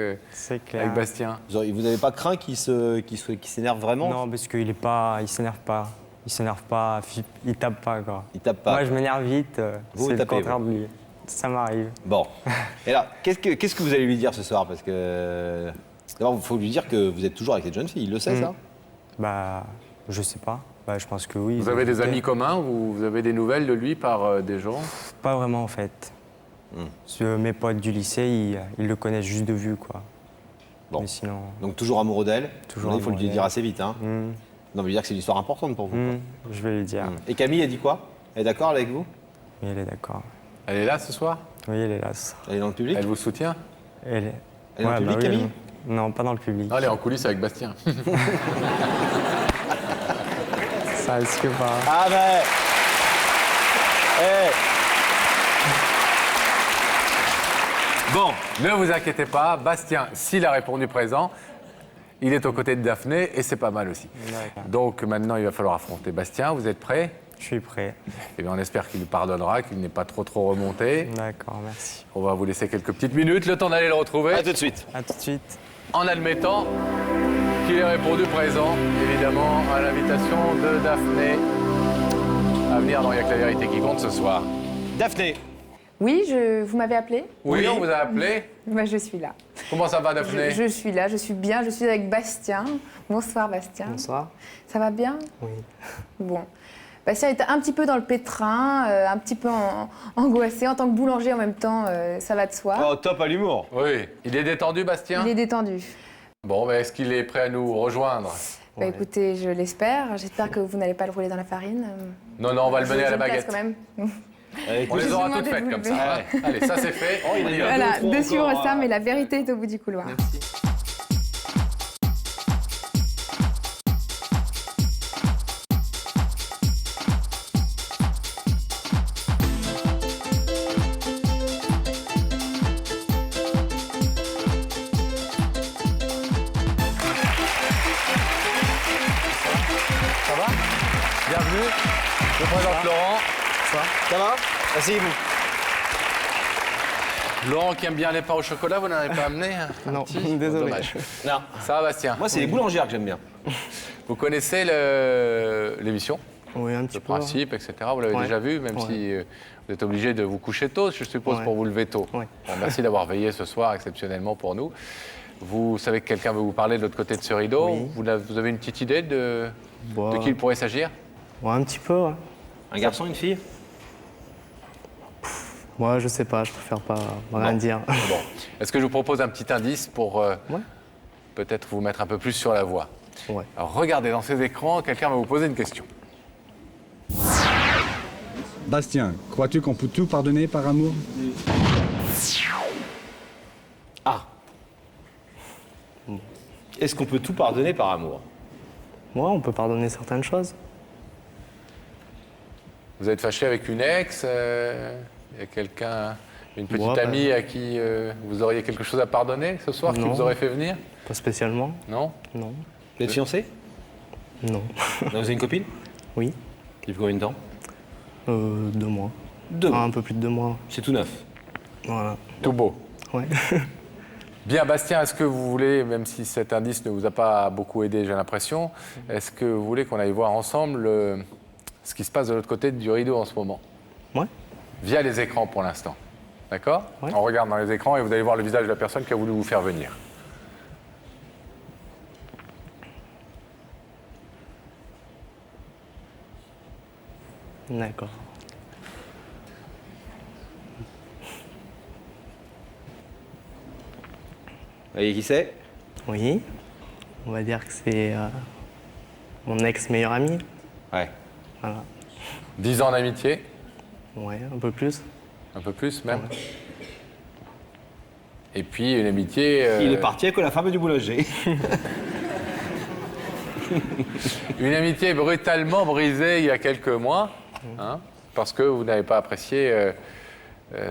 Bastien. Vous n'avez pas craint qu'il s'énerve vraiment? Non, parce qu'il s'énerve pas. Il s'énerve pas, il tape pas, quoi. Il tape pas. Moi, je m'énerve vite, vous c'est le tapez, contraire de lui. Ça m'arrive. Bon. Et là, qu'est-ce que vous allez lui dire ce soir? Parce que... D'abord, il faut lui dire que vous êtes toujours avec cette jeune fille. Il le sait, ça? Je sais pas. Je pense que oui. Vous avez des amis communs ou vous avez des nouvelles de lui par des gens? Pas vraiment, en fait. Mes potes du lycée, ils le connaissent juste de vue, quoi. Bon. Mais sinon... Donc toujours amoureux d'elle? Toujours il faut lui dire assez vite, hein? Non, mais lui dire que c'est une histoire importante pour vous. Quoi. Je vais lui dire. Et Camille, elle dit quoi? Elle est d'accord avec vous? Oui, elle est d'accord. Elle est là ce soir? Oui, elle est là ce soir. Elle est dans le public? Elle vous soutient? Elle est dans le public, Camille? Non, pas dans le public. Non, elle est en coulisses avec Bastien. Ça risque pas. Ah ben. Bon, ne vous inquiétez pas, Bastien, s'il a répondu présent, il est aux côtés de Daphné et c'est pas mal aussi. Donc maintenant, il va falloir affronter Bastien. Vous êtes prêts? Je suis prêt. Eh bien, on espère qu'il nous pardonnera, qu'il n'est pas trop remonté. D'accord, merci. On va vous laisser quelques petites minutes, le temps d'aller le retrouver. À tout de suite. À tout de suite. En admettant qu'il ait répondu présent, évidemment, à l'invitation de Daphné à venir dans Il y a que la vérité qui compte ce soir. Daphné. Oui, vous m'avez appelé? Oui, on vous a appelé. Bah, je suis là. Comment ça va, Daphné? Je suis là, je suis bien, je suis avec Bastien. Bonsoir, Bastien. Bonsoir. Ça va bien? Oui. Bon. Bastien était un petit peu dans le pétrin, un petit peu angoissé. En tant que boulanger en même temps, ça va de soi. Oh, top à l'humour. Oui. Il est détendu, Bastien? Il est détendu. Bon, est-ce qu'il est prêt à nous rejoindre? Bah, écoutez, je l'espère. J'espère que vous n'allez pas le rouler dans la farine. Non, on va le mener à la baguette. Quand même. On les aura toutes faites comme ça. Hein. Allez, ça c'est fait. Oh, On y va. Voilà, de suivre ça, mais la vérité est au bout du couloir. Merci. Ça va? Bienvenue. Je vous présente Laurent. Ça va? Merci, vous. Laurent qui aime bien les pains au chocolat, vous n'en avez pas amené? Non, Bon, désolé. dommage. Non. Ça va, Bastien? Moi, c'est les boulangères que j'aime bien. Vous connaissez l'émission? Oui, un petit Le peu. principe, etc. Vous l'avez déjà vu, même si vous êtes obligé de vous coucher tôt, je suppose, pour vous lever tôt. Ouais. Bon, merci d'avoir veillé ce soir exceptionnellement pour nous. Vous savez que quelqu'un veut vous parler de l'autre côté de ce rideau. Oui. Vous avez une petite idée de qui il pourrait s'agir? Ouais, un petit peu, ouais. Un garçon, une fille? Moi, je sais pas, je préfère pas rien dire. Bon. Est-ce que je vous propose un petit indice pour peut-être vous mettre un peu plus sur la voie? Ouais. Alors, regardez dans ces écrans, quelqu'un va vous poser une question. Bastien, crois-tu qu'on peut tout pardonner par amour? Ah. Est-ce qu'on peut tout pardonner par amour? Moi, on peut pardonner certaines choses. Vous êtes fâché avec une ex? Il y a quelqu'un, une petite amie à qui vous auriez quelque chose à pardonner ce soir, qui Non. vous aurait fait venir? Pas spécialement. Non? Non. Vous êtes fiancé? Non. Vous avez une copine? Oui. Depuis combien de temps? 2 mois. 2 mois. Un peu plus de 2 mois. C'est tout neuf. Voilà. Tout beau. Ouais. Bien, Bastien, est-ce que vous voulez, même si cet indice ne vous a pas beaucoup aidé, j'ai l'impression, est-ce que vous voulez qu'on aille voir ensemble ce qui se passe de l'autre côté du rideau en ce moment? Ouais. Via les écrans pour l'instant. D'accord? Ouais. On regarde dans les écrans et vous allez voir le visage de la personne qui a voulu vous faire venir. D'accord. Vous voyez qui c'est? Oui. On va dire que c'est mon ex-meilleur ami. Ouais. Voilà. 10 ans d'amitié? Ouais, un peu plus. Un peu plus même? Et puis une amitié... Il est parti avec la femme du boulanger. Une amitié brutalement brisée il y a quelques mois, hein, parce que vous n'avez pas apprécié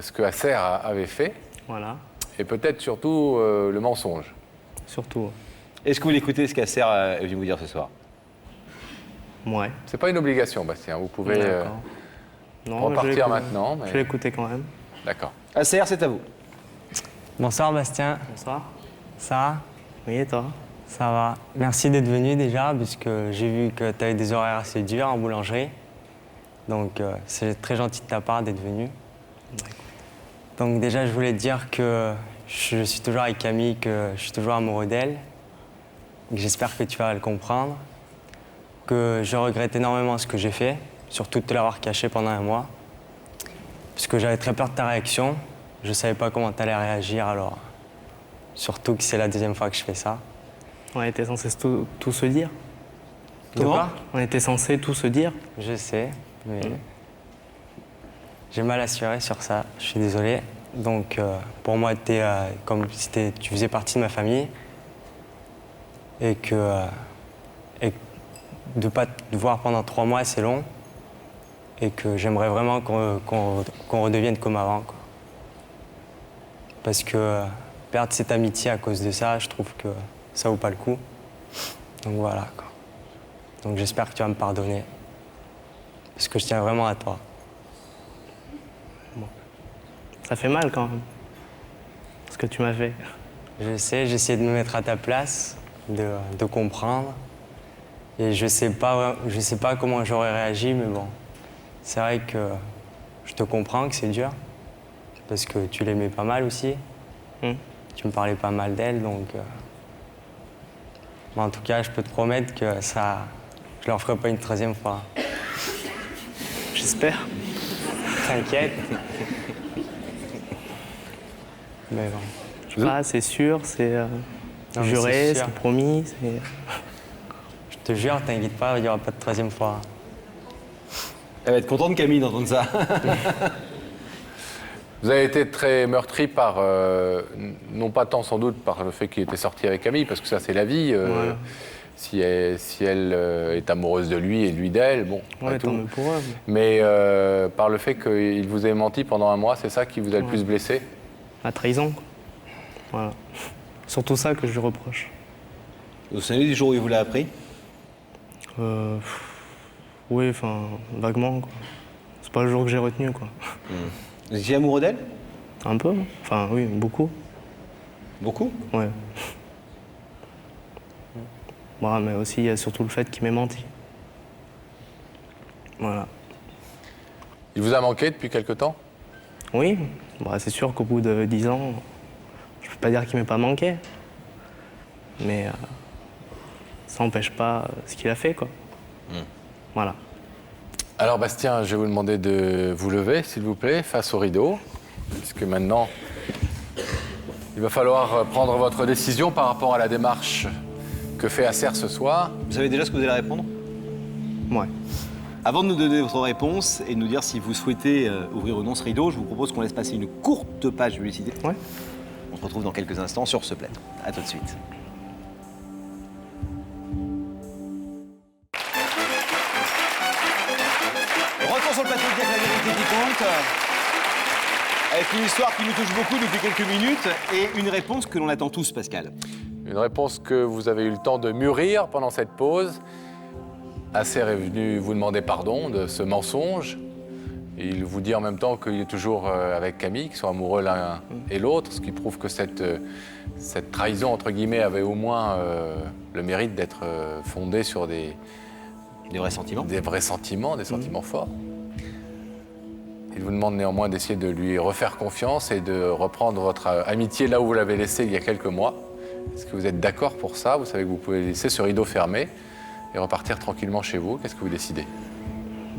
ce que Acer avait fait. Voilà. Et peut-être surtout le mensonge. Surtout. Est-ce que vous l'écoutez, ce qu'Acer est venu vous dire ce soir? Ouais. C'est pas une obligation, Bastien. Vous pouvez D'accord. Non, repartir maintenant. Mais... Je vais l'écouter quand même. D'accord. Acer, c'est à vous. Bonsoir Bastien. Bonsoir. Ça va? Oui, et toi? Ça va. Merci d'être venu déjà, puisque j'ai vu que tu avais des horaires assez durs en boulangerie. Donc c'est très gentil de ta part d'être venu. Donc déjà, je voulais te dire que je suis toujours avec Camille, que je suis toujours amoureux d'elle. J'espère que tu vas le comprendre. Que je regrette énormément ce que j'ai fait, surtout de te l'avoir caché pendant 1 mois. Parce que j'avais très peur de ta réaction. Je savais pas comment tu allais réagir, alors... Surtout que c'est la 2e fois que je fais ça. On était censé tout se dire. Comment? On était censé tout se dire. Je sais, mais... J'ai mal assuré sur ça, je suis désolé. Donc pour moi, comme si tu faisais partie de ma famille. et que de ne pas te voir pendant 3 mois, c'est long. Et que j'aimerais vraiment qu'on redevienne comme avant, quoi. Parce que perdre cette amitié à cause de ça, je trouve que ça vaut pas le coup. Donc voilà, quoi. Donc j'espère que tu vas me pardonner. Parce que je tiens vraiment à toi. Bon. Ça fait mal quand même, ce que tu m'as fait. Je sais, j'essaie de me mettre à ta place, de comprendre. Et je sais pas comment j'aurais réagi, mais bon. C'est vrai que je te comprends que c'est dur. Parce que tu l'aimais pas mal aussi. Tu me parlais pas mal d'elle, donc... Mais en tout cas, je peux te promettre que ça... Je leur ferai pas une 13e fois. J'espère. T'inquiète. Mais bon. Je sais pas, c'est sûr, c'est juré, c'est promis, c'est... Je te jure, t'inquiète pas, il n'y aura pas de 13e fois. Elle va être contente, Camille, d'entendre ça. Vous avez été très meurtri par, non pas tant sans doute par le fait qu'il était sorti avec Camille, parce que ça c'est la vie. Ouais. Si elle est amoureuse de lui et lui d'elle, bon, Ouais, tant mieux pour eux. Mais par le fait qu'il vous ait menti pendant 1 mois, c'est ça qui vous a le plus blessé? La trahison, quoi. Voilà. Surtout ça que je lui reproche. Vous vous souvenez du jour où il vous l'a appris? Oui, enfin, vaguement, quoi. C'est pas le jour que j'ai retenu, quoi. Vous étiez amoureux d'elle? Un peu, enfin, oui, beaucoup. Beaucoup? Ouais. Bon, mais aussi, il y a surtout le fait qu'il m'ait menti. Voilà. Il vous a manqué depuis quelque temps? Oui, bah, c'est sûr qu'au bout de 10 ans, je peux pas dire qu'il m'ait pas manqué. Mais ça n'empêche pas ce qu'il a fait, quoi. Voilà. Alors Bastien, je vais vous demander de vous lever, s'il vous plaît, face au rideau, puisque maintenant, il va falloir prendre votre décision par rapport à la démarche que fait Acer ce soir. Vous savez déjà ce que vous allez répondre? Ouais. Avant de nous donner votre réponse et de nous dire si vous souhaitez ouvrir ou non ce rideau, je vous propose qu'on laisse passer une courte page de publicité. Ouais. On se retrouve dans quelques instants sur ce plateau. À tout de suite. Retour sur le plateau de La Vérité qui compte, avec une histoire qui nous touche beaucoup depuis quelques minutes et une réponse que l'on attend tous, Pascal. Une réponse que vous avez eu le temps de mûrir pendant cette pause. Acer est venu vous demander pardon de ce mensonge. Et il vous dit en même temps qu'il est toujours avec Camille, qu'ils sont amoureux l'un et l'autre, ce qui prouve que cette trahison, entre guillemets, avait au moins le mérite d'être fondée sur des vrais sentiments. Des vrais sentiments, des sentiments forts. Il vous demande néanmoins d'essayer de lui refaire confiance et de reprendre votre amitié là où vous l'avez laissée il y a quelques mois. Est-ce que vous êtes d'accord pour ça? Vous savez que vous pouvez laisser ce rideau fermé et repartir tranquillement chez vous. Qu'est-ce que vous décidez?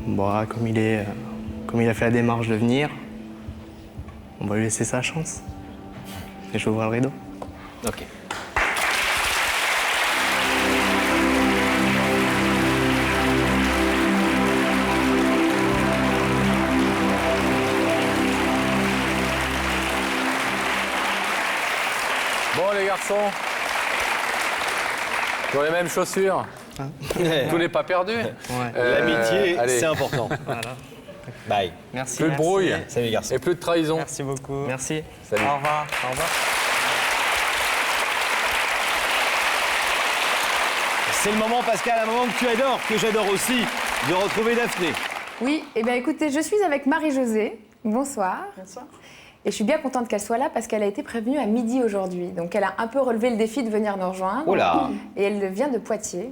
Bon, comme il a fait la démarche de venir, on va lui laisser sa chance. Et je vais ouvrir le rideau. Ok. Bon les garçons, pour les mêmes chaussures, tout n'est pas perdu. L'amitié, allez. c'est important. Voilà. Bye. Merci. Plus de brouille. Salut les garçons. Et plus de trahison. Merci beaucoup. Merci. Salut. Au revoir. Au revoir. C'est le moment, Pascal, un moment que tu adores, que j'adore aussi, de retrouver Daphné. Oui, eh bien écoutez, je suis avec Marie-Josée. Bonsoir. Bonsoir. Et je suis bien contente qu'elle soit là parce qu'elle a été prévenue à midi aujourd'hui. Donc elle a un peu relevé le défi de venir nous rejoindre. Oh là. Et elle vient de Poitiers.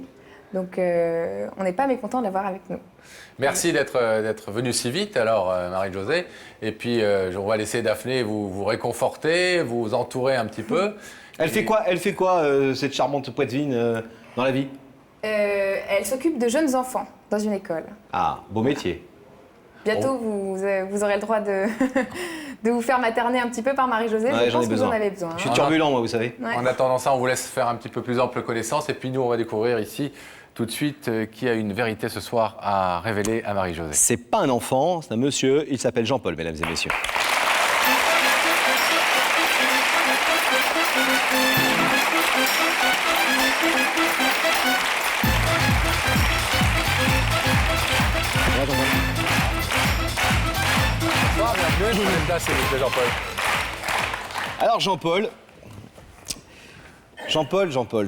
Donc on n'est pas mécontent de l'avoir avec nous. Merci d'être venue si vite, alors, Marie-Josée. Et puis, on va laisser Daphné vous réconforter, vous entourer un petit peu. Elle fait quoi, cette charmante poitevine, dans la vie? Elle s'occupe de jeunes enfants dans une école. Ah, beau métier. Bientôt, vous aurez le droit de vous faire materner un petit peu par Marie-Josée. Ouais, je pense que vous en avez besoin. Je suis turbulent, moi, vous savez. Ouais. En attendant ça, on vous laisse faire un petit peu plus ample connaissance. Et puis, nous, on va découvrir ici, tout de suite, qui a une vérité ce soir à révéler à Marie-Josée. C'est pas un enfant, c'est un monsieur. Il s'appelle Jean-Paul, mesdames et messieurs. Bonsoir, bienvenue. Vous êtes là, s'il vous plaît, Jean-Paul. Alors Jean-Paul.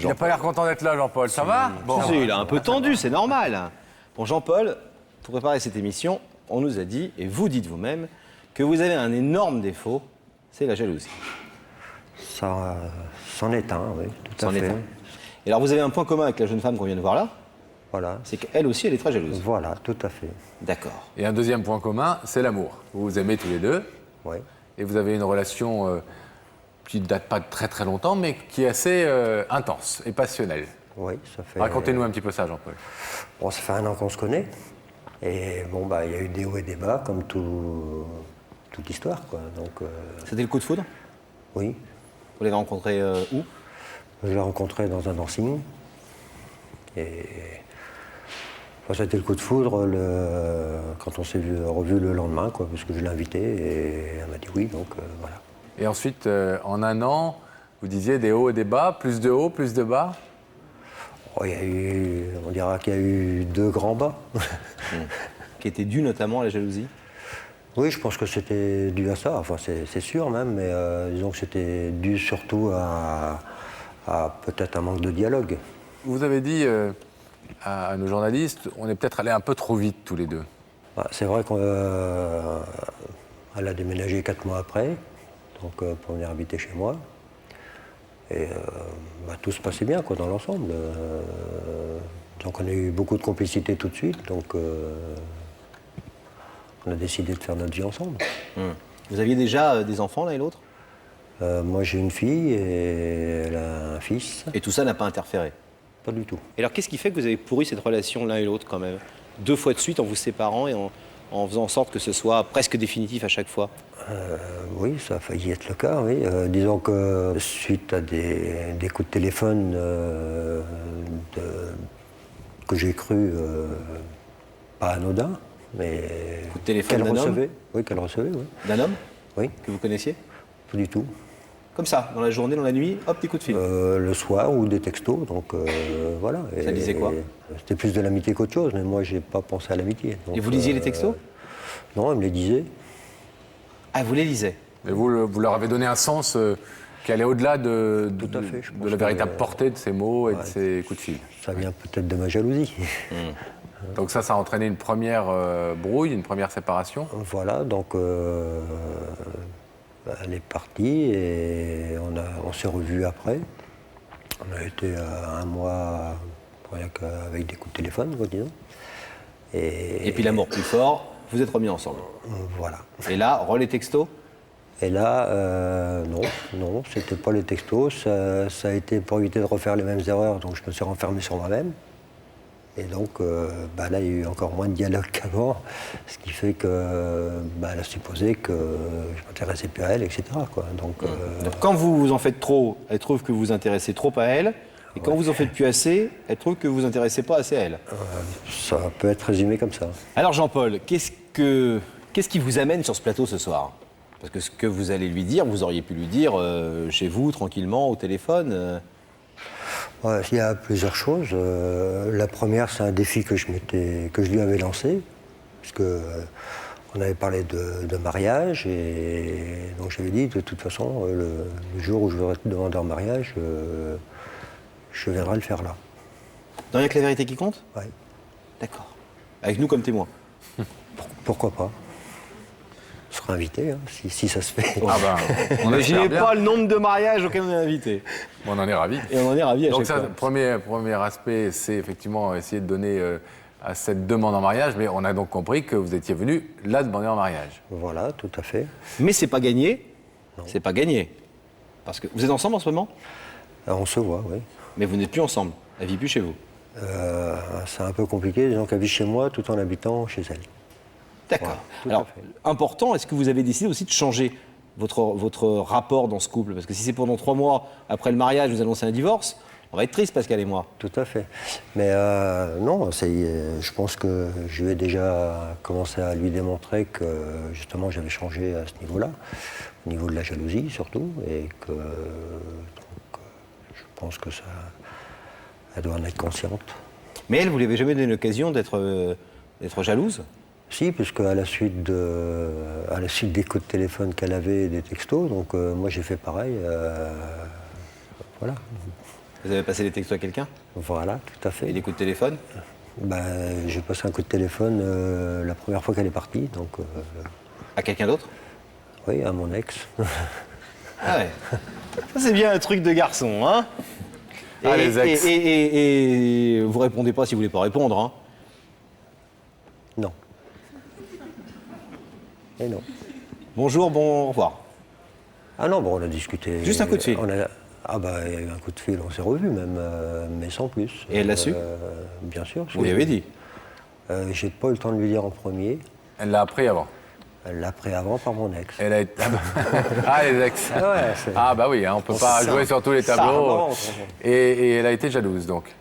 Il n'a pas l'air content d'être là, Jean-Paul. Ça va? Bon, il a un peu tendu, c'est normal. Bon, Jean-Paul, pour préparer cette émission, on nous a dit, et vous dites vous-même, que vous avez un énorme défaut, c'est la jalousie. Ça, c'en est un, oui, tout à fait. Et alors, vous avez un point commun avec la jeune femme qu'on vient de voir là. Voilà. C'est qu'elle aussi, elle est très jalouse. Voilà, tout à fait. D'accord. Et un deuxième point commun, c'est l'amour. Vous vous aimez tous les deux. Oui. Et vous avez une relation qui ne date pas de très très longtemps, mais qui est assez intense et passionnelle. Oui, ça fait... Racontez-nous un petit peu ça, Jean-Paul. Bon, ça fait 1 an qu'on se connaît. Et bon, bah, il y a eu des hauts et des bas, comme toute l'histoire, quoi. Donc, C'était le coup de foudre? Oui. Vous l'avez rencontré où? Je l'ai rencontré dans un dancing. Et enfin, c'était le coup de foudre quand on s'est revu le lendemain, quoi, parce que je l'ai invitée et elle m'a dit oui, donc voilà. Et ensuite, en 1 an, vous disiez des hauts et des bas, plus de hauts, plus de bas? Oh, on dira qu'il y a eu 2 grands bas. Qui étaient dus notamment à la jalousie? Oui, je pense que c'était dû à ça, enfin c'est sûr même, mais disons que c'était dû surtout à peut-être un manque de dialogue. Vous avez dit à nos journalistes, on est peut-être allé un peu trop vite tous les deux. Bah, c'est vrai qu'elle a déménagé 4 mois après, donc pour venir habiter chez moi. Et bah, tout se passait bien, quoi, dans l'ensemble. Donc on a eu beaucoup de complicité tout de suite, donc on a décidé de faire notre vie ensemble. Vous aviez déjà des enfants l'un et l'autre? Moi j'ai une fille et elle a un fils. Et tout ça n'a pas interféré? Pas du tout. Et alors qu'est-ce qui fait que vous avez pourri cette relation l'un et l'autre quand même? 2 fois de suite en vous séparant et en faisant en sorte que ce soit presque définitif à chaque fois? Oui, ça a failli être le cas, oui. Disons que suite à des coups de téléphone que j'ai cru pas anodins, mais coup de téléphone qu'elle d'un homme? recevait. Oui, qu'elle recevait, oui. D'un homme? Oui. Que vous connaissiez? Pas du tout. Comme ça, dans la journée, dans la nuit, hop, des coups de fil? Le soir ou des textos, donc voilà. Ça disait quoi? C'était plus de l'amitié qu'autre chose, mais moi j'ai pas pensé à l'amitié. Et vous lisiez les textos? Non, elle me les disait. Ah, vous les lisez? Et vous leur avez donné un sens qui allait au-delà de la véritable que, portée de ces mots et de ces coups de fil. Ça vient peut-être de ma jalousie. Donc ça a entraîné une première brouille, une première séparation? Voilà, donc elle est partie et on s'est revus après. On a été 1 mois rien qu'avec des coups de téléphone, quoi, disons. Et puis l'amour plus fort, vous êtes remis ensemble. Voilà. Et là, relais textos? Et là, non, c'était pas les textos. Ça a été pour éviter de refaire les mêmes erreurs, donc je me suis renfermé sur moi-même. Et donc, là, il y a eu encore moins de dialogue qu'avant, ce qui fait que elle a supposé que je m'intéressais plus à elle, etc., quoi. Donc, quand vous en faites trop, elle trouve que vous vous intéressez trop à elle. Et quand vous en faites plus assez, elle trouve que vous vous intéressez pas assez à elle. Ça peut être résumé comme ça. Alors Jean-Paul, qu'est-ce qui vous amène sur ce plateau ce soir? Parce que ce que vous allez lui dire, vous auriez pu lui dire chez vous, tranquillement, au téléphone. Ouais, il y a plusieurs choses. La première, c'est un défi que je lui avais lancé, puisque on avait parlé de mariage, et donc j'avais dit de toute façon, le jour où je voudrais te demander en mariage, je viendrai le faire là. Dans Rien que la vérité qui compte? Oui. D'accord. Avec nous comme témoins? Pourquoi pas? On sera invité, hein, si ça se fait. Ah on n'imaginez pas le nombre de mariages auxquels on est invité. On en est ravis. Et on en est ravis à Donc chaque ça, fois. premier aspect, c'est effectivement essayer de donner à cette demande en mariage, mais on a donc compris que vous étiez venu la demander en mariage. Voilà, tout à fait. Mais c'est pas gagné. C'est pas gagné. Parce que vous êtes ensemble en ce moment? On se voit, oui. Mais vous n'êtes plus ensemble. Elle vit plus chez vous. C'est un peu compliqué, disons qu'elle vit chez moi tout en habitant chez elle. D'accord. Alors, important, est-ce que vous avez décidé aussi de changer votre rapport dans ce couple? Parce que si c'est pendant 3 mois après le mariage, vous annoncez un divorce, on va être triste, Pascal et moi. Tout à fait. Mais non, je pense que je vais déjà commencer à lui démontrer que justement j'avais changé à ce niveau-là, au niveau de la jalousie surtout, et que donc, je pense que Elle doit en être consciente. Mais elle, vous lui avez jamais donné l'occasion d'être jalouse? Si, puisque à la suite des coups de téléphone qu'elle avait et des textos, donc moi j'ai fait pareil. Voilà. Vous avez passé les textos à quelqu'un? Voilà, tout à fait. Et des coups de téléphone? J'ai passé un coup de téléphone la première fois qu'elle est partie, donc... À quelqu'un d'autre? Oui, à mon ex. Ah ouais. Ça c'est bien un truc de garçon, hein? Les ex. Et vous répondez pas si vous voulez pas répondre, hein? Non. Et non. Bonjour, bon au revoir. Ah non, bon, on a discuté. Juste un coup de fil. Il y a eu un coup de fil, on s'est revus même, mais sans plus. Et elle l'a su? Bien sûr. Vous lui avez dit? J'ai pas eu le temps de lui dire en premier. Elle l'a appris avant. Elle l'a appris avant par mon ex. Elle a été... Ah, les ex. Ouais, bah oui, hein, on peut pas jouer sur tous les tableaux. Et elle a été jalouse, donc.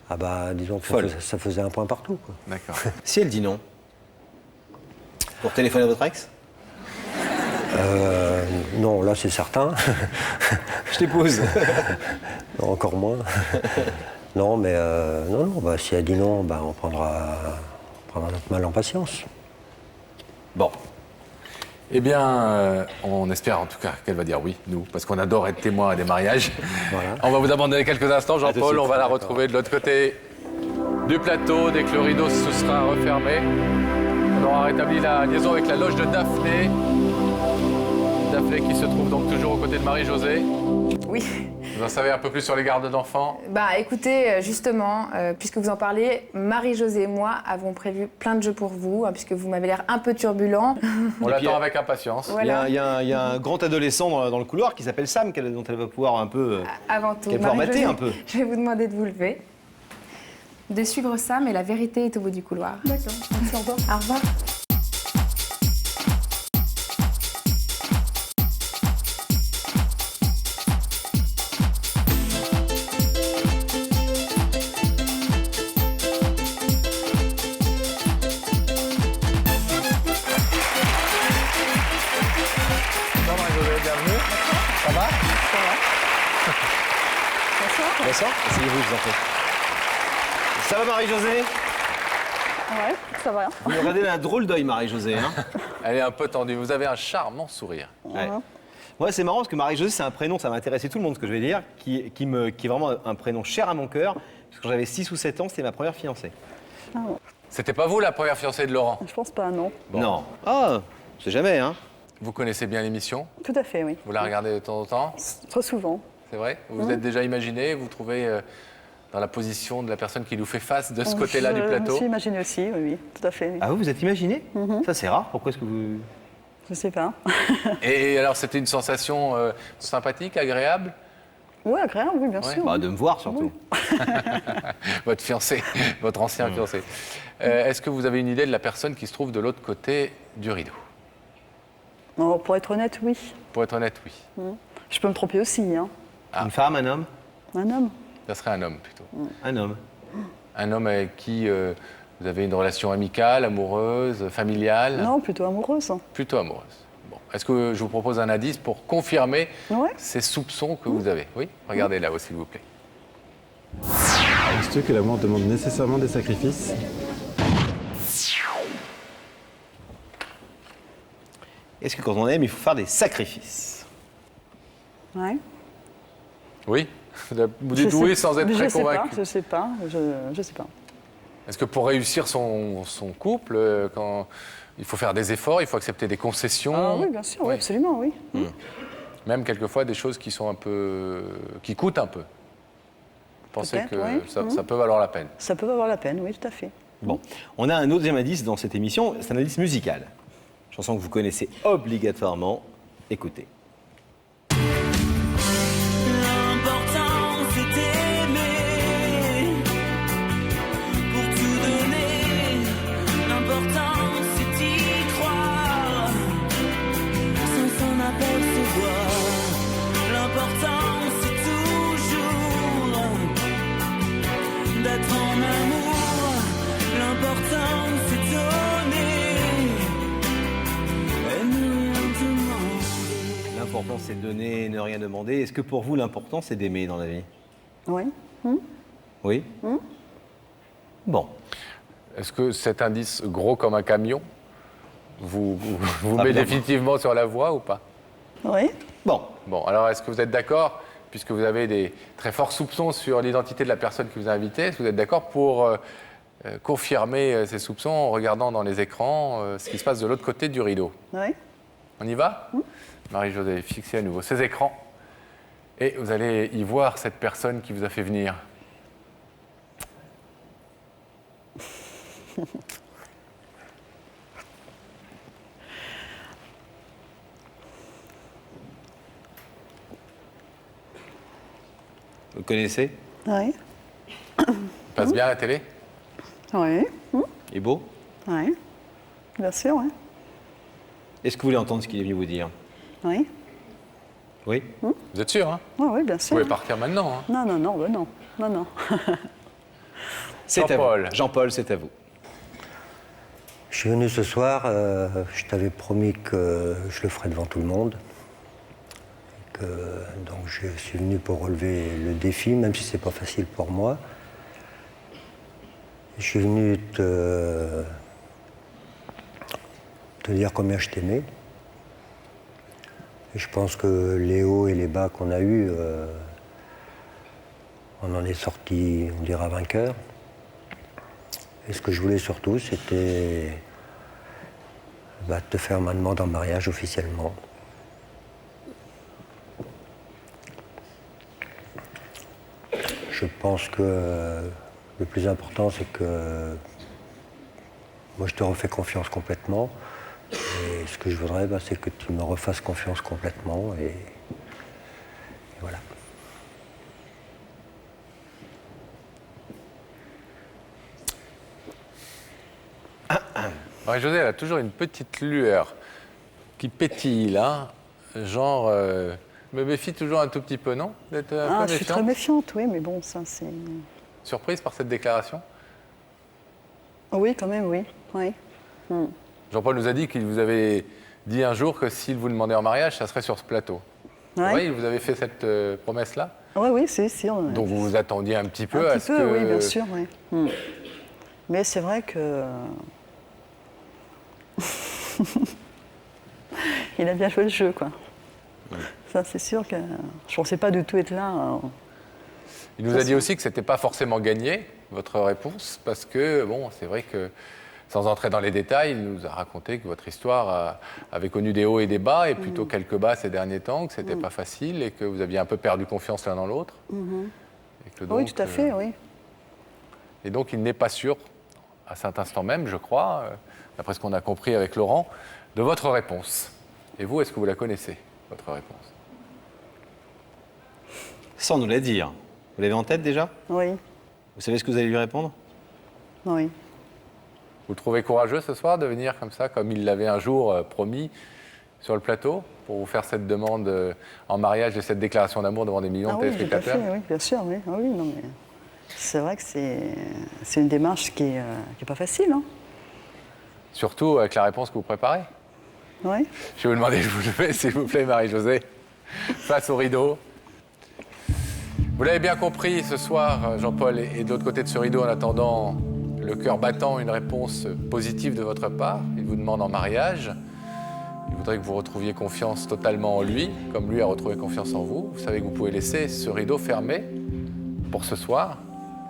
Ah bah, disons que ça faisait un point partout, quoi. D'accord. Si elle dit non, pour téléphoner à votre ex? Non, là c'est certain. Je t'épouse. Non, encore moins. Non, mais non, si elle dit non, on prendra notre mal en patience. Bon. Eh bien, on espère en tout cas qu'elle va dire oui, nous, parce qu'on adore être témoin à des mariages. Voilà. On va vous abandonner quelques instants, Jean-Paul. On va la retrouver de l'autre côté du plateau. Dès que le rideau se sera refermé, on aura rétabli la liaison avec la loge de Daphné. Daphné qui se trouve donc toujours aux côtés de Marie-Josée. Oui. Vous en savez un peu plus sur les gardes d'enfants? Écoutez, justement, puisque vous en parlez, Marie-Josée et moi avons prévu plein de jeux pour vous, puisque vous m'avez l'air un peu turbulent. On l'attend avec impatience. Voilà. Il y a un grand adolescent dans le couloir qui s'appelle Sam, dont elle va pouvoir un peu... Avant tout, qu'elle va pouvoir mater un peu. Je vais vous demander de vous lever, de suivre Sam, et la vérité est au bout du couloir. D'accord, merci, au revoir. Au revoir. Bonsoir, asseyez-vous, je vous en prie. Ça va, Marie-Josée? Ouais, ça va. Vous me regardez d'un drôle d'œil, Marie-Josée. Hein? Elle est un peu tendue. Vous avez un charmant sourire. Ouais, c'est marrant parce que Marie-Josée, c'est un prénom, ça va intéresser tout le monde ce que je vais dire, qui est vraiment un prénom cher à mon cœur. Parce que quand j'avais 6 ou 7 ans, c'était ma première fiancée. Ah bon. C'était pas vous la première fiancée de Laurent? Je pense pas, non. Bon. Non. Ah, c'est jamais, hein? Vous connaissez bien l'émission? Tout à fait, oui. Vous la regardez de temps en temps? Trop souvent. C'est vrai? Vous vous êtes déjà imaginé, vous trouvez dans la position de la personne qui nous fait face de ce côté-là du plateau? Je me suis imaginé aussi, oui, tout à fait. Oui. Ah vous êtes imaginé? Ça c'est rare, pourquoi est-ce que vous... Je sais pas. Et alors c'était une sensation sympathique, agréable? Oui, agréable, oui, bien sûr. De me voir surtout. Votre fiancé, votre ancien fiancé. Est-ce que vous avez une idée de la personne qui se trouve de l'autre côté du rideau? Non, pour être honnête, oui. Pour être honnête, oui. Je peux me tromper aussi, hein. Une femme, un homme? Un homme. Ça serait un homme plutôt. Un homme. Un homme avec qui vous avez une relation amicale, amoureuse, familiale? Non, plutôt amoureuse. Plutôt amoureuse. Bon. Est-ce que je vous propose un indice pour confirmer ces soupçons que vous avez? Oui? Regardez là-haut, s'il vous plaît. Est-ce que l'amour demande nécessairement des sacrifices? Est-ce que quand on aime, il faut faire des sacrifices? Ouais. Oui? Vous dites oui sans être très convaincu. Je sais pas. Est-ce que pour réussir son couple, quand il faut faire des efforts, il faut accepter des concessions? Ah oui, bien sûr, oui, absolument, oui. Même quelquefois des choses qui sont un peu... qui coûtent un peu. Vous pensez que ça peut valoir la peine? Ça peut valoir la peine, oui, tout à fait. Bon, on a un autre indice dans cette émission, c'est un indice musical. Chanson que vous connaissez obligatoirement. Écoutez. L'important c'est d'aimer pour tout donner. L'important c'est d'y croire sans s'en apercevoir. L'important c'est toujours d'être en amour. L'important c'est donner. L'important c'est de donner, ne rien demander. Est-ce que pour vous l'important c'est d'aimer dans la vie? Oui. Oui. Bon. Est-ce que cet indice gros comme un camion vous met définitivement sur la voie ou pas? Oui. Bon. Bon, alors est-ce que vous êtes d'accord, puisque vous avez des très forts soupçons sur l'identité de la personne qui vous a invité, est-ce que vous êtes d'accord pour confirmer ces soupçons en regardant dans les écrans ce qui se passe de l'autre côté du rideau? Oui. On y va? Marie-Josée, fixez à nouveau ces écrans et vous allez y voir cette personne qui vous a fait venir. Vous le connaissez? Oui. Passe bien à la télé? Oui. Il est beau? Oui. Bien sûr, oui. Est-ce que vous voulez entendre ce qu'il est venu vous dire? Oui. Oui. Vous êtes sûr, hein? Oui, bien sûr. Vous pouvez partir maintenant, hein? Non, non, non, non. Non, non. C'est à vous. Jean-Paul, c'est à vous. Je suis venu ce soir, je t'avais promis que je le ferais devant tout le monde. Donc je suis venu pour relever le défi, même si c'est pas facile pour moi. Je suis venu te dire combien je t'aimais. Et je pense que les hauts et les bas qu'on a eus, on en est sorti, on dira, vainqueur. Et ce que je voulais surtout, c'était te faire ma demande en mariage officiellement. Je pense que le plus important, c'est que moi, je te refais confiance complètement. Et ce que je voudrais, c'est que tu me refasses confiance complètement. Et voilà. Marie-Josée, elle a toujours une petite lueur qui pétille, là. Genre, me méfie toujours un tout petit peu, non? D'être un peu Je suis très méfiante, oui, mais bon, ça, c'est... Surprise par cette déclaration? Oui, quand même, oui. Oui. Jean-Paul nous a dit qu'il vous avait dit un jour que s'il vous demandait en mariage, ça serait sur ce plateau. Ouais. Oui, il vous avait fait cette promesse-là? Oui, oui, c'est sûr. Donc vous vous attendiez un petit peu à ce que... Oui, bien sûr, oui. Mais c'est vrai que... Il a bien joué le jeu, quoi. Ça, c'est sûr que je ne pensais pas du tout être là. Il nous a dit aussi que ce n'était pas forcément gagné, votre réponse, parce que, bon, c'est vrai que, sans entrer dans les détails, il nous a raconté que votre histoire avait connu des hauts et des bas, et plutôt quelques bas ces derniers temps, que ce n'était pas facile, et que vous aviez un peu perdu confiance l'un dans l'autre. Oui, tout à fait, oui. Et donc, il n'est pas sûr, à cet instant même, je crois, d'après ce qu'on a compris avec Laurent, de votre réponse. Et vous, est-ce que vous la connaissez, votre réponse? Sans nous la dire. Vous l'avez en tête déjà? Oui. Vous savez ce que vous allez lui répondre? Oui. Vous le trouvez courageux ce soir de venir comme ça, comme il l'avait un jour promis sur le plateau, pour vous faire cette demande en mariage et cette déclaration d'amour devant des millions de téléspectateurs? Oui, bien sûr, oui. Ah oui, non, mais c'est vrai que c'est une démarche qui est pas facile. Hein. Surtout avec la réponse que vous préparez. Oui. Je vais vous demander de vous lever, s'il vous plaît, Marie-Josée, face au rideau. Vous l'avez bien compris, ce soir, Jean-Paul, et de l'autre côté de ce rideau, en attendant le cœur battant une réponse positive de votre part, il vous demande en mariage. Il voudrait que vous retrouviez confiance totalement en lui, comme lui a retrouvé confiance en vous. Vous savez que vous pouvez laisser ce rideau fermé pour ce soir,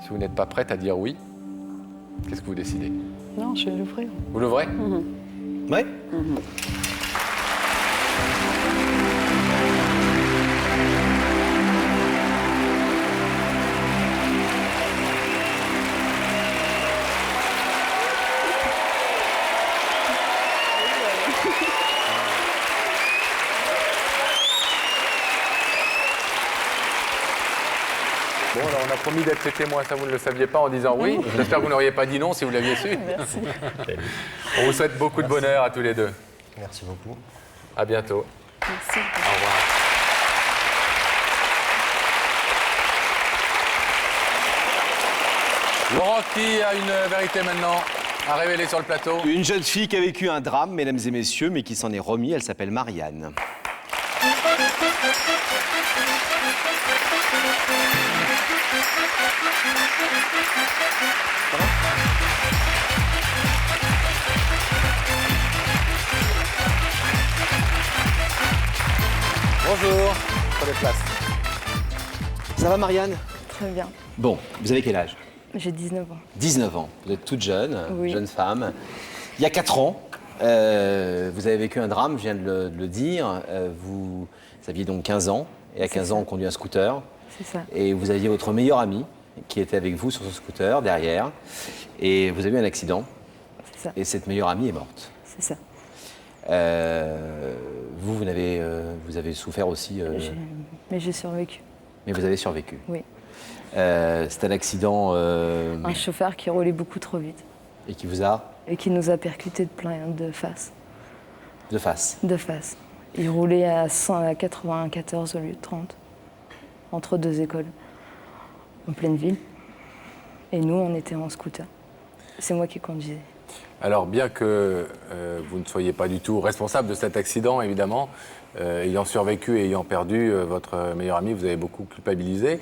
si vous n'êtes pas prête à dire oui. Qu'est-ce que vous décidez? Non, je vais l'ouvrir. Vous l'ouvrez? Oui. Bon, alors on a promis d'être témoin, ça vous ne le saviez pas en disant oui. J'espère que vous n'auriez pas dit non si vous l'aviez su. Merci. On vous souhaite beaucoup de bonheur à tous les deux. Merci beaucoup. À bientôt. Merci. Au revoir. Laurent, qui a une vérité maintenant à révéler sur le plateau? Une jeune fille qui a vécu un drame, mesdames et messieurs, mais qui s'en est remis. Elle s'appelle Marianne. Bonjour, prenez place. Ça va Marianne? Très bien. Bon, vous avez quel âge? J'ai 19 ans. 19 ans, vous êtes toute jeune, Oui. jeune femme. Il y a 4 ans, vous avez vécu un drame, je viens de le dire. Vous aviez donc 15 ans, et à 15 ans, on conduit un scooter. C'est ça. Et vous aviez votre meilleur ami qui était avec vous sur ce scooter, derrière. Et vous avez eu un accident. C'est ça. Et cette meilleure amie est morte. C'est ça. Vous avez souffert aussi. Mais j'ai survécu. Mais vous avez survécu. Oui. C'est un accident. Un chauffeur qui roulait beaucoup trop vite. Et qui vous a. Et qui nous a percuté de plein de face. De face. De face. Il roulait à 94 au lieu de 30. Entre deux écoles. En pleine ville. Et nous, on était en scooter. C'est moi qui conduisais. Alors, bien que vous ne soyez pas du tout responsable de cet accident, évidemment, ayant survécu et ayant perdu votre meilleur ami, vous avez beaucoup culpabilisé.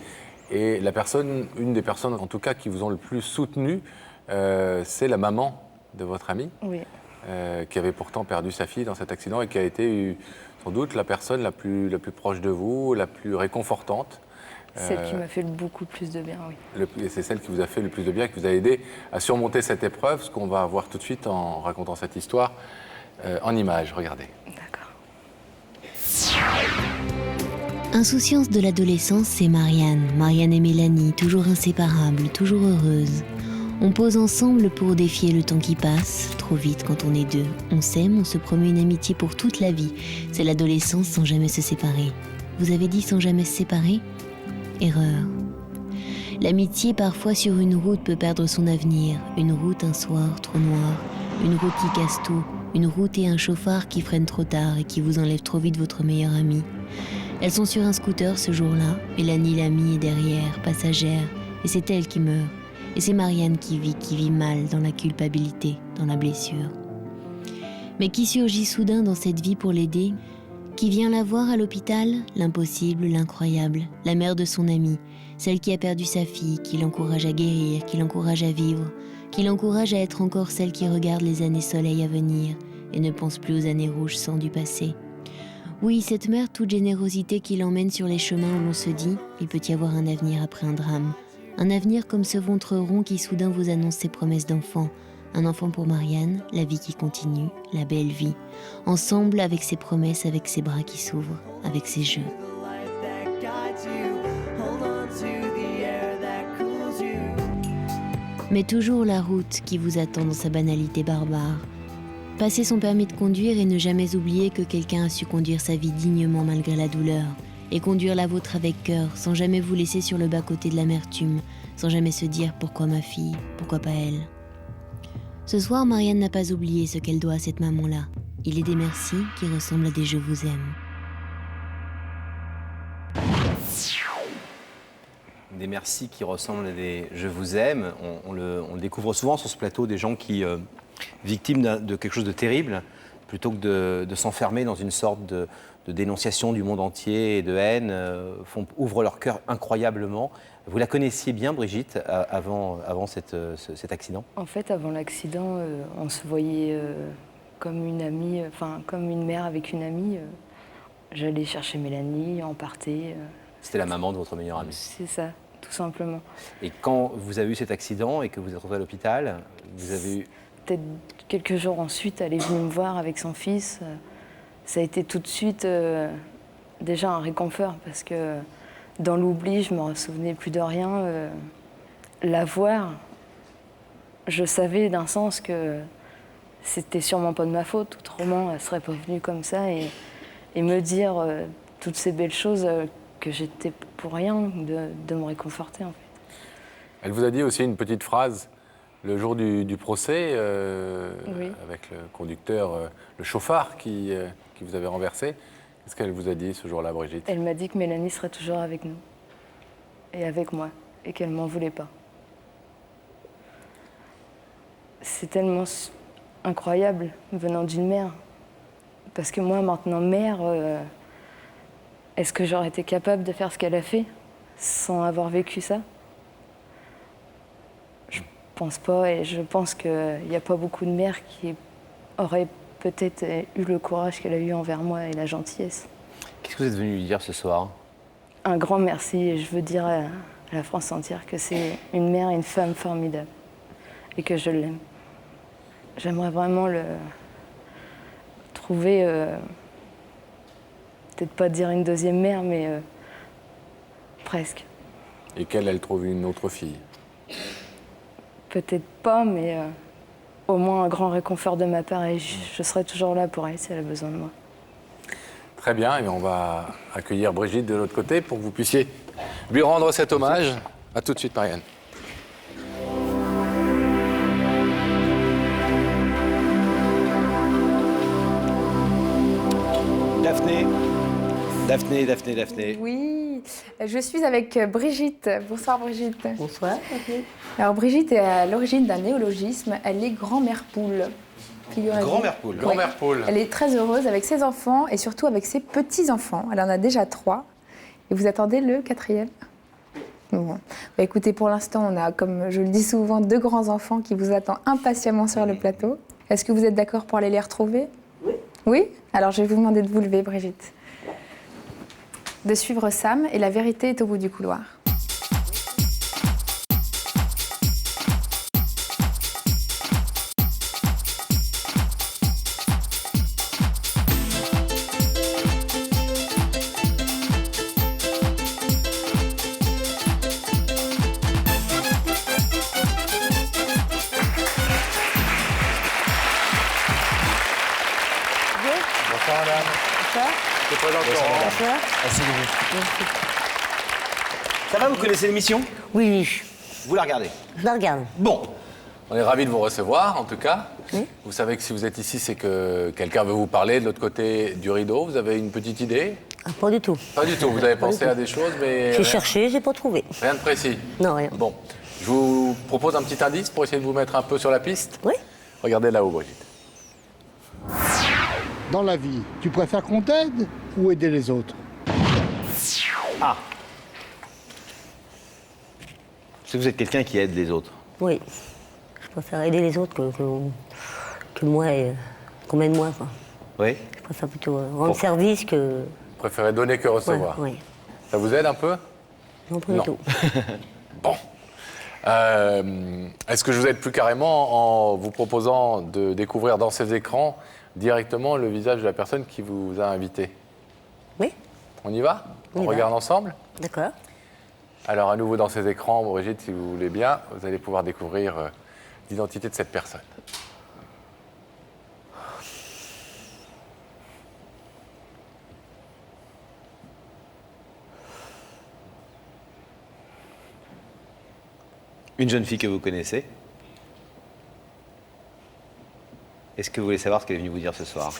Et une des personnes, en tout cas, qui vous ont le plus soutenu, c'est la maman de votre ami, Oui. qui avait pourtant perdu sa fille dans cet accident et qui a été sans doute la personne la plus proche de vous, la plus réconfortante. Celle qui m'a fait beaucoup plus de bien, oui. Et c'est celle qui vous a fait le plus de bien, qui vous a aidé à surmonter cette épreuve, ce qu'on va voir tout de suite en racontant cette histoire en images. Regardez. Insouciance de l'adolescence, c'est Marianne. Marianne et Mélanie, toujours inséparables, toujours heureuses. On pose ensemble pour défier le temps qui passe, trop vite quand on est deux. On s'aime, on se promet une amitié pour toute la vie. C'est l'adolescence sans jamais se séparer. Vous avez dit sans jamais se séparer ? Erreur. L'amitié, parfois sur une route, peut perdre son avenir. Une route un soir trop noir, une route qui casse tout, une route et un chauffard qui freinent trop tard et qui vous enlèvent trop vite votre meilleure amie. Elles sont sur un scooter ce jour-là, Mélanie l'amie est derrière, passagère, et c'est elle qui meurt. Et c'est Marianne qui vit mal dans la culpabilité, dans la blessure. Mais qui surgit soudain dans cette vie pour l'aider ? Qui vient la voir à l'hôpital ? L'impossible, l'incroyable, la mère de son amie, celle qui a perdu sa fille, qui l'encourage à guérir, qui l'encourage à vivre, qui l'encourage à être encore celle qui regarde les années soleil à venir et ne pense plus aux années rouges sang du passé. Oui, cette mère toute générosité qui l'emmène sur les chemins où l'on se dit « il peut y avoir un avenir après un drame ». Un avenir comme ce ventre rond qui soudain vous annonce ses promesses d'enfant. Un enfant pour Marianne, la vie qui continue, la belle vie. Ensemble avec ses promesses, avec ses bras qui s'ouvrent, avec ses jeux. Mais toujours la route qui vous attend dans sa banalité barbare. Passer son permis de conduire et ne jamais oublier que quelqu'un a su conduire sa vie dignement malgré la douleur. Et conduire la vôtre avec cœur, sans jamais vous laisser sur le bas-côté de l'amertume, sans jamais se dire « pourquoi ma fille, pourquoi pas elle ?» Ce soir, Marianne n'a pas oublié ce qu'elle doit à cette maman-là. Il est des merci qui ressemblent à des « je vous aime ». Des merci qui ressemblent à des « je vous aime ». On le découvre souvent sur ce plateau, des gens qui, victimes de quelque chose de terrible, plutôt que de s'enfermer dans une sorte de dénonciation du monde entier et de haine, ouvrent leur cœur incroyablement. Vous la connaissiez bien, Brigitte, avant cet accident ? En fait, avant l'accident, on se voyait comme une amie, comme une mère avec une amie. J'allais chercher Mélanie, on partait. C'était la maman de votre meilleure amie ? C'est ça, tout simplement. Et quand vous avez eu cet accident et que vous êtes retrouvée à l'hôpital, vous avez eu... Peut-être quelques jours ensuite, elle est venue me voir avec son fils. Ça a été tout de suite déjà un réconfort parce que dans l'oubli, je ne me souvenais plus de rien. La voir, je savais d'un sens que c'était sûrement pas de ma faute. Autrement, elle ne serait pas venue comme ça et me dire toutes ces belles choses que j'étais pour rien, de me réconforter en fait. Elle vous a dit aussi une petite phrase le jour du procès, Oui. avec le conducteur, le chauffard qui vous avait renversé. Qu'est-ce qu'elle vous a dit ce jour-là, Brigitte ? Elle m'a dit que Mélanie serait toujours avec nous et avec moi et qu'elle m'en voulait pas. C'est tellement incroyable venant d'une mère. Parce que moi, maintenant, mère, est-ce que j'aurais été capable de faire ce qu'elle a fait sans avoir vécu ça? Je pense pas, et je pense qu'il n'y a pas beaucoup de mères qui auraient peut-être eu le courage qu'elle a eu envers moi et la gentillesse. Qu'est-ce que vous êtes venu lui dire ce soir? Un grand merci, et je veux dire à la France entière que c'est une mère et une femme formidable et que je l'aime. J'aimerais vraiment le trouver, peut-être pas dire une deuxième mère, mais presque. Et qu'elle, elle trouve une autre fille. Peut-être pas, mais au moins un grand réconfort de ma part, et je serai toujours là pour elle si elle a besoin de moi. Très bien, et on va accueillir Brigitte de l'autre côté pour que vous puissiez lui rendre cet hommage. A tout de suite, Marianne. Daphné. Oui, je suis avec Brigitte. Bonsoir Brigitte. Bonsoir. Alors Brigitte est à l'origine d'un néologisme, elle est grand-mère poule. Grand-mère poule. Grand-mère poule. Elle est très heureuse avec ses enfants et surtout avec ses petits-enfants. Elle en a déjà 3 et vous attendez le 4e. Bon. Bah, écoutez, pour l'instant, on a, comme je le dis souvent, 2 grands-enfants qui vous attendent impatiemment sur le plateau. Est-ce que vous êtes d'accord pour aller les retrouver? Oui. Oui? Alors je vais vous demander de vous lever, Brigitte. De suivre Sam et la vérité est au bout du couloir. Bonsoir, madame. Je te présente Laurent. Ça va, vous connaissez l'émission? Oui. Vous la regardez? Je la regarde. Bon. On est ravis de vous recevoir, en tout cas. Oui. Vous savez que si vous êtes ici, c'est que quelqu'un veut vous parler de l'autre côté du rideau. Vous avez une petite idée? Pas du tout. Pas du tout. Vous avez Pas du pensé tout. à des choses, mais... J'ai cherché, j'ai pas trouvé. Rien de précis? Non, rien. Bon. Je vous propose un petit indice pour essayer de vous mettre un peu sur la piste. Oui. Regardez là-haut, Brigitte. Dans la vie, tu préfères qu'on t'aide ou aider les autres? Ah. Est-ce que vous êtes quelqu'un qui aide les autres? Oui. Je préfère aider les autres que moi, qu'on m'aide moi, quoi. Oui. Je préfère plutôt rendre service que... Vous préférez donner que recevoir? Oui. Ça vous aide un peu? Non, pas du tout. Bon. Est-ce que je vous aide plus carrément en vous proposant de découvrir dans ces écrans directement le visage de la personne qui vous a invité? Oui. On y va? On regarde ensemble? D'accord. Alors à nouveau dans ces écrans, Brigitte, si vous voulez bien, vous allez pouvoir découvrir l'identité de cette personne. Une jeune fille que vous connaissez. Est-ce que vous voulez savoir ce qu'elle est venue vous dire ce soir?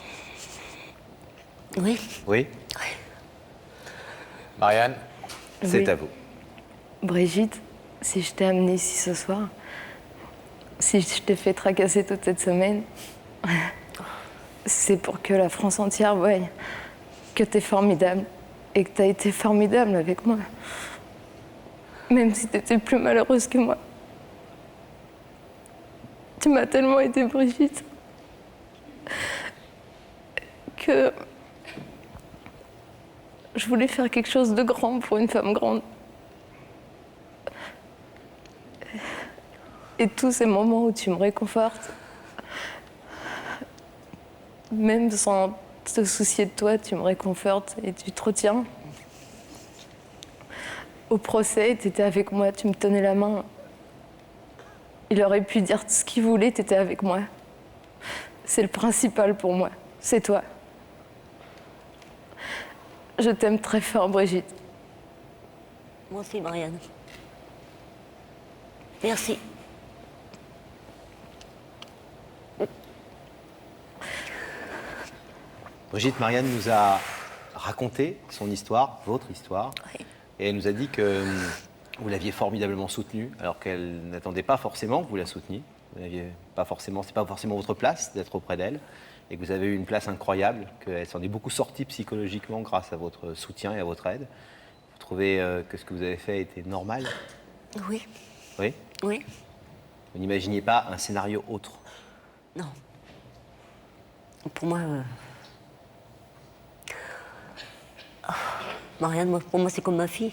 Oui. Oui? Marianne? C'est Oui. à vous. Brigitte, si je t'ai amenée ici ce soir, si je t'ai fait tracasser toute cette semaine, c'est pour que la France entière voie que t'es formidable et que t'as été formidable avec moi. Même si t'étais plus malheureuse que moi. Tu m'as tellement aidée, Brigitte, que je voulais faire quelque chose de grand pour une femme grande. Et tous ces moments où tu me réconfortes, même sans te soucier de toi, tu me réconfortes et tu te retiens. Au procès, tu étais avec moi, tu me tenais la main. Il aurait pu dire ce qu'il voulait, tu étais avec moi. C'est le principal pour moi, c'est toi. Je t'aime très fort, Brigitte. Moi aussi, Marianne. Merci. Brigitte, Marianne nous a raconté son histoire, votre histoire, et elle nous a dit que vous l'aviez formidablement soutenue, alors qu'elle n'attendait pas forcément que vous la souteniez. Vous n'aviez pas forcément, c'est pas forcément votre place d'être auprès d'elle. et que vous avez eu une place incroyable, qu'elle s'en est beaucoup sortie psychologiquement grâce à votre soutien et à votre aide. Vous trouvez que ce que vous avez fait était normal? Oui. Oui? Oui. Vous n'imaginiez pas un scénario autre? Non. Pour moi... Marianne, pour moi, c'est comme ma fille.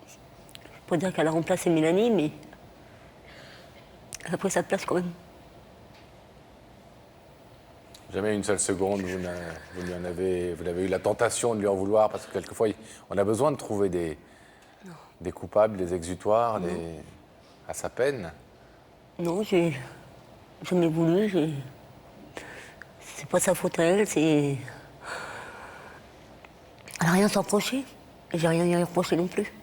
Je peux dire qu'elle a remplacé Mélanie, mais elle a pris sa place quand même. Jamais une seule seconde, vous avez eu la tentation de lui en vouloir, parce que quelquefois, on a besoin de trouver des coupables, des exutoires, à sa peine. Non, j'ai jamais voulu. C'est pas sa faute à elle, c'est... Elle n'a rien à s'en reprocher. Et j'ai rien à y reprocher non plus.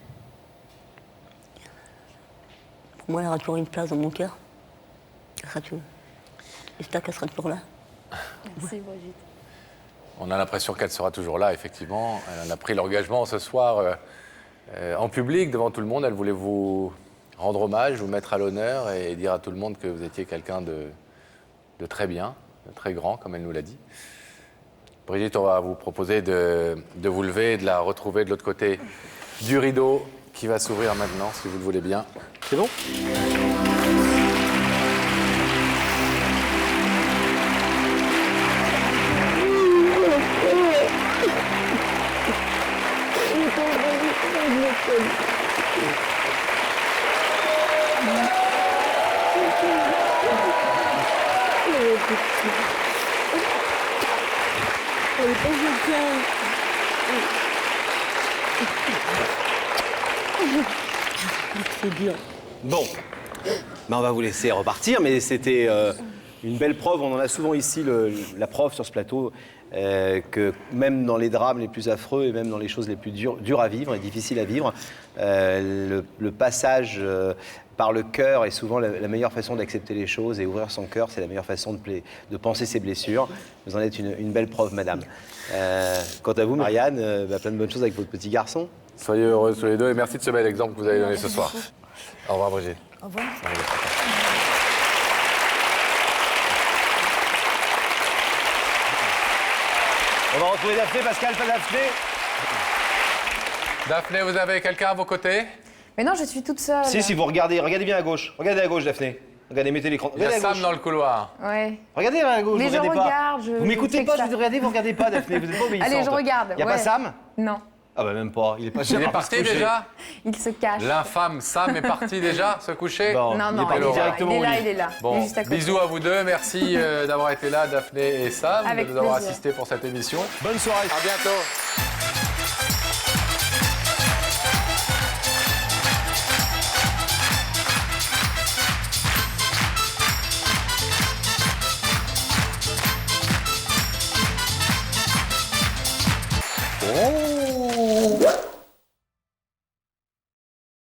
Pour moi, elle aura toujours une place dans mon cœur. J'espère qu'elle sera toujours là. Merci, Brigitte. On a l'impression qu'elle sera toujours là, effectivement. Elle en a pris l'engagement ce soir en public, devant tout le monde. Elle voulait vous rendre hommage, vous mettre à l'honneur et dire à tout le monde que vous étiez quelqu'un de très bien, de très grand, comme elle nous l'a dit. Brigitte, on va vous proposer de vous lever et de la retrouver de l'autre côté du rideau qui va s'ouvrir maintenant, si vous le voulez bien. C'est bon ? C'est dur. Bon, on va vous laisser repartir, mais c'était une belle preuve. On en a souvent ici la preuve sur ce plateau que même dans les drames les plus affreux et même dans les choses les plus dures à vivre et difficiles à vivre, le passage par le cœur est souvent la meilleure façon d'accepter les choses, et ouvrir son cœur, c'est la meilleure façon de penser ses blessures. Vous en êtes une belle preuve, madame. Quant à vous, Marianne, plein de bonnes choses avec votre petit garçon. Soyez heureux tous les deux et merci de ce bel exemple que vous avez donné ce soir. Au revoir, Brigitte. Au revoir. On va retrouver Daphné, Pascal, pas Daphné. Daphné, vous avez quelqu'un à vos côtés? Mais non, je suis toute seule. Si, vous regardez bien à gauche. Regardez à gauche, Daphné. Regardez, mettez l'écran. Il y a Sam dans le couloir. Ouais. Regardez à gauche, Mais vous je regardez regarde, pas. Vous m'écoutez pas, je vous regardez, vous regardez pas, Daphné, vous n'êtes pas obéissante. Allez, je regarde. Il n'y a pas Sam? Non. Ah bah même pas, il est pas Il est parti déjà? Il se cache. L'infâme Sam est parti déjà se coucher? Bon, Non, il non, est parti directement au lit. il est là. Il Bon, est juste à côté. bisous à vous deux, merci d'avoir été là, Daphné et Sam, Avec de nous avoir plaisir. assisté pour cette émission. Bonne soirée. À bientôt.